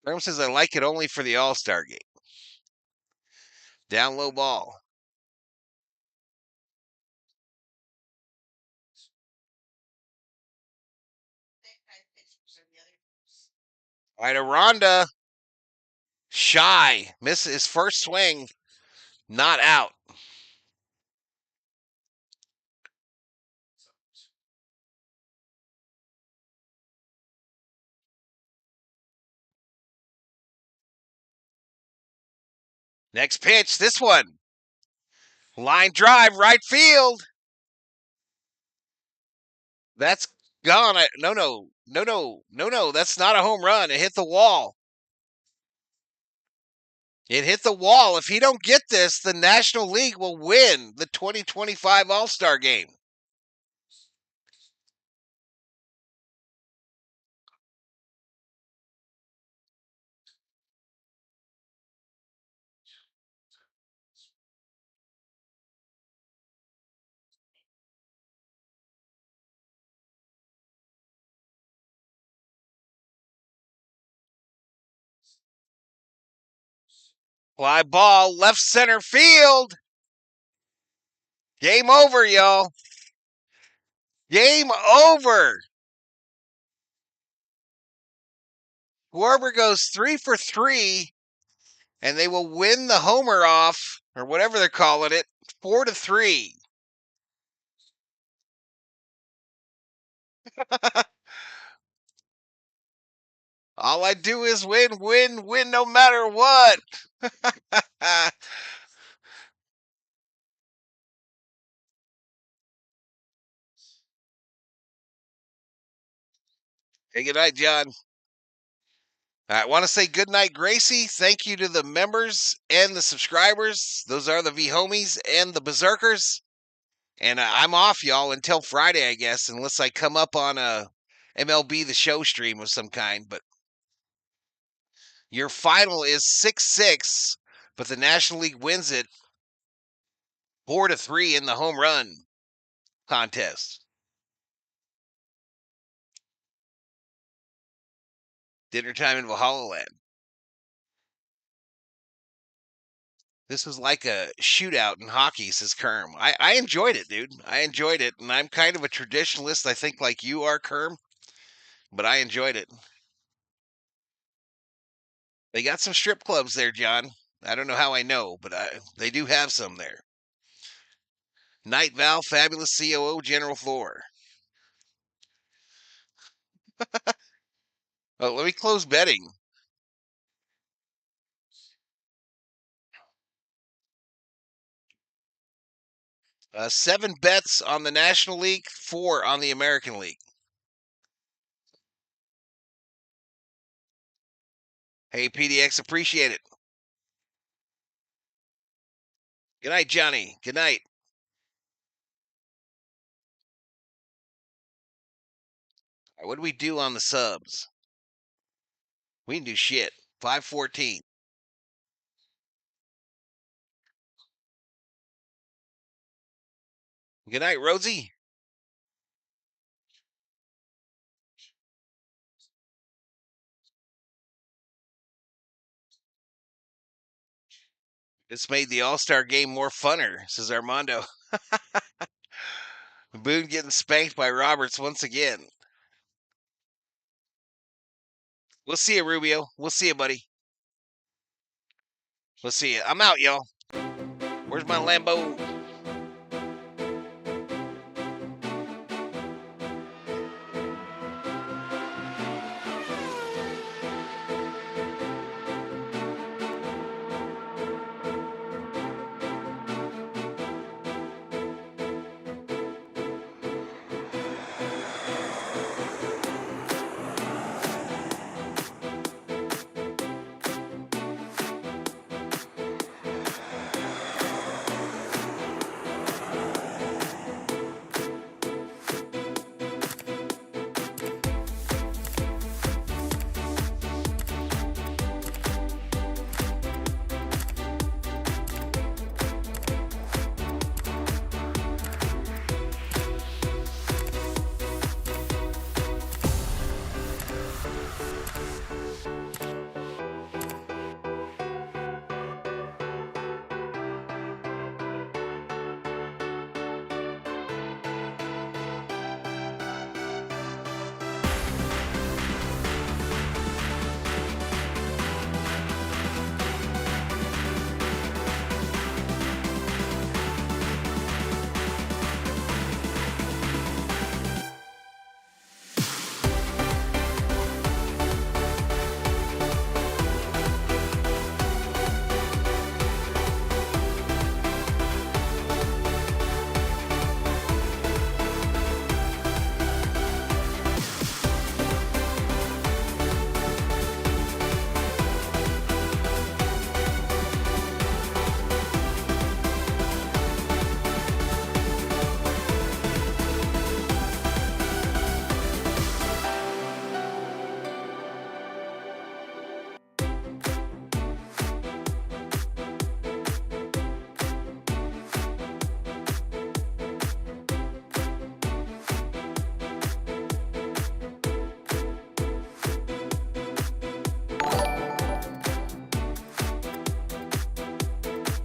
Herm says, I like it only for the All-Star game. Down low ball. All right, Aranda, shy. Misses his first swing, not out. Next pitch, this one. Line drive, right field. That's gone. No. That's not a home run. It hit the wall. It hit the wall. If he don't get this, the National League will win the 2025 All-Star game. Fly ball, left center field. Game over, y'all. Game over. Schwarber goes 3 for 3, and they will win the homer off, or whatever they're calling it, 4-3. All I do is win, win, win no matter what. Hey, good night, John. I want to say good night, Gracie. Thank you to the members and the subscribers. Those are the V homies and the berserkers. And I'm off, y'all, until Friday, I guess, unless I come up on a MLB The Show stream of some kind. But your final is 6-6, but the National League wins it 4-3 in the home run contest. Dinner time in Valhalla Land. This was like a shootout in hockey, says Kerm. I enjoyed it, dude. I enjoyed it. And I'm kind of a traditionalist, I think, like you are, Kerm. But I enjoyed it. They got some strip clubs there, John. I don't know how I know, but they do have some there. Night Val, Fabulous COO, General Floor. Oh, let me close betting. 7 bets on the National League, 4 on the American League. Hey, PDX, appreciate it. Good night, Johnny. Good night. What do we do on the subs? We can do shit. 514. Good night, Rosie. This made the All-Star game more funner, says Armando. Boone getting spanked by Roberts once again. We'll see you, Rubio. We'll see you, buddy. We'll see you. I'm out, y'all. Where's my Lambo?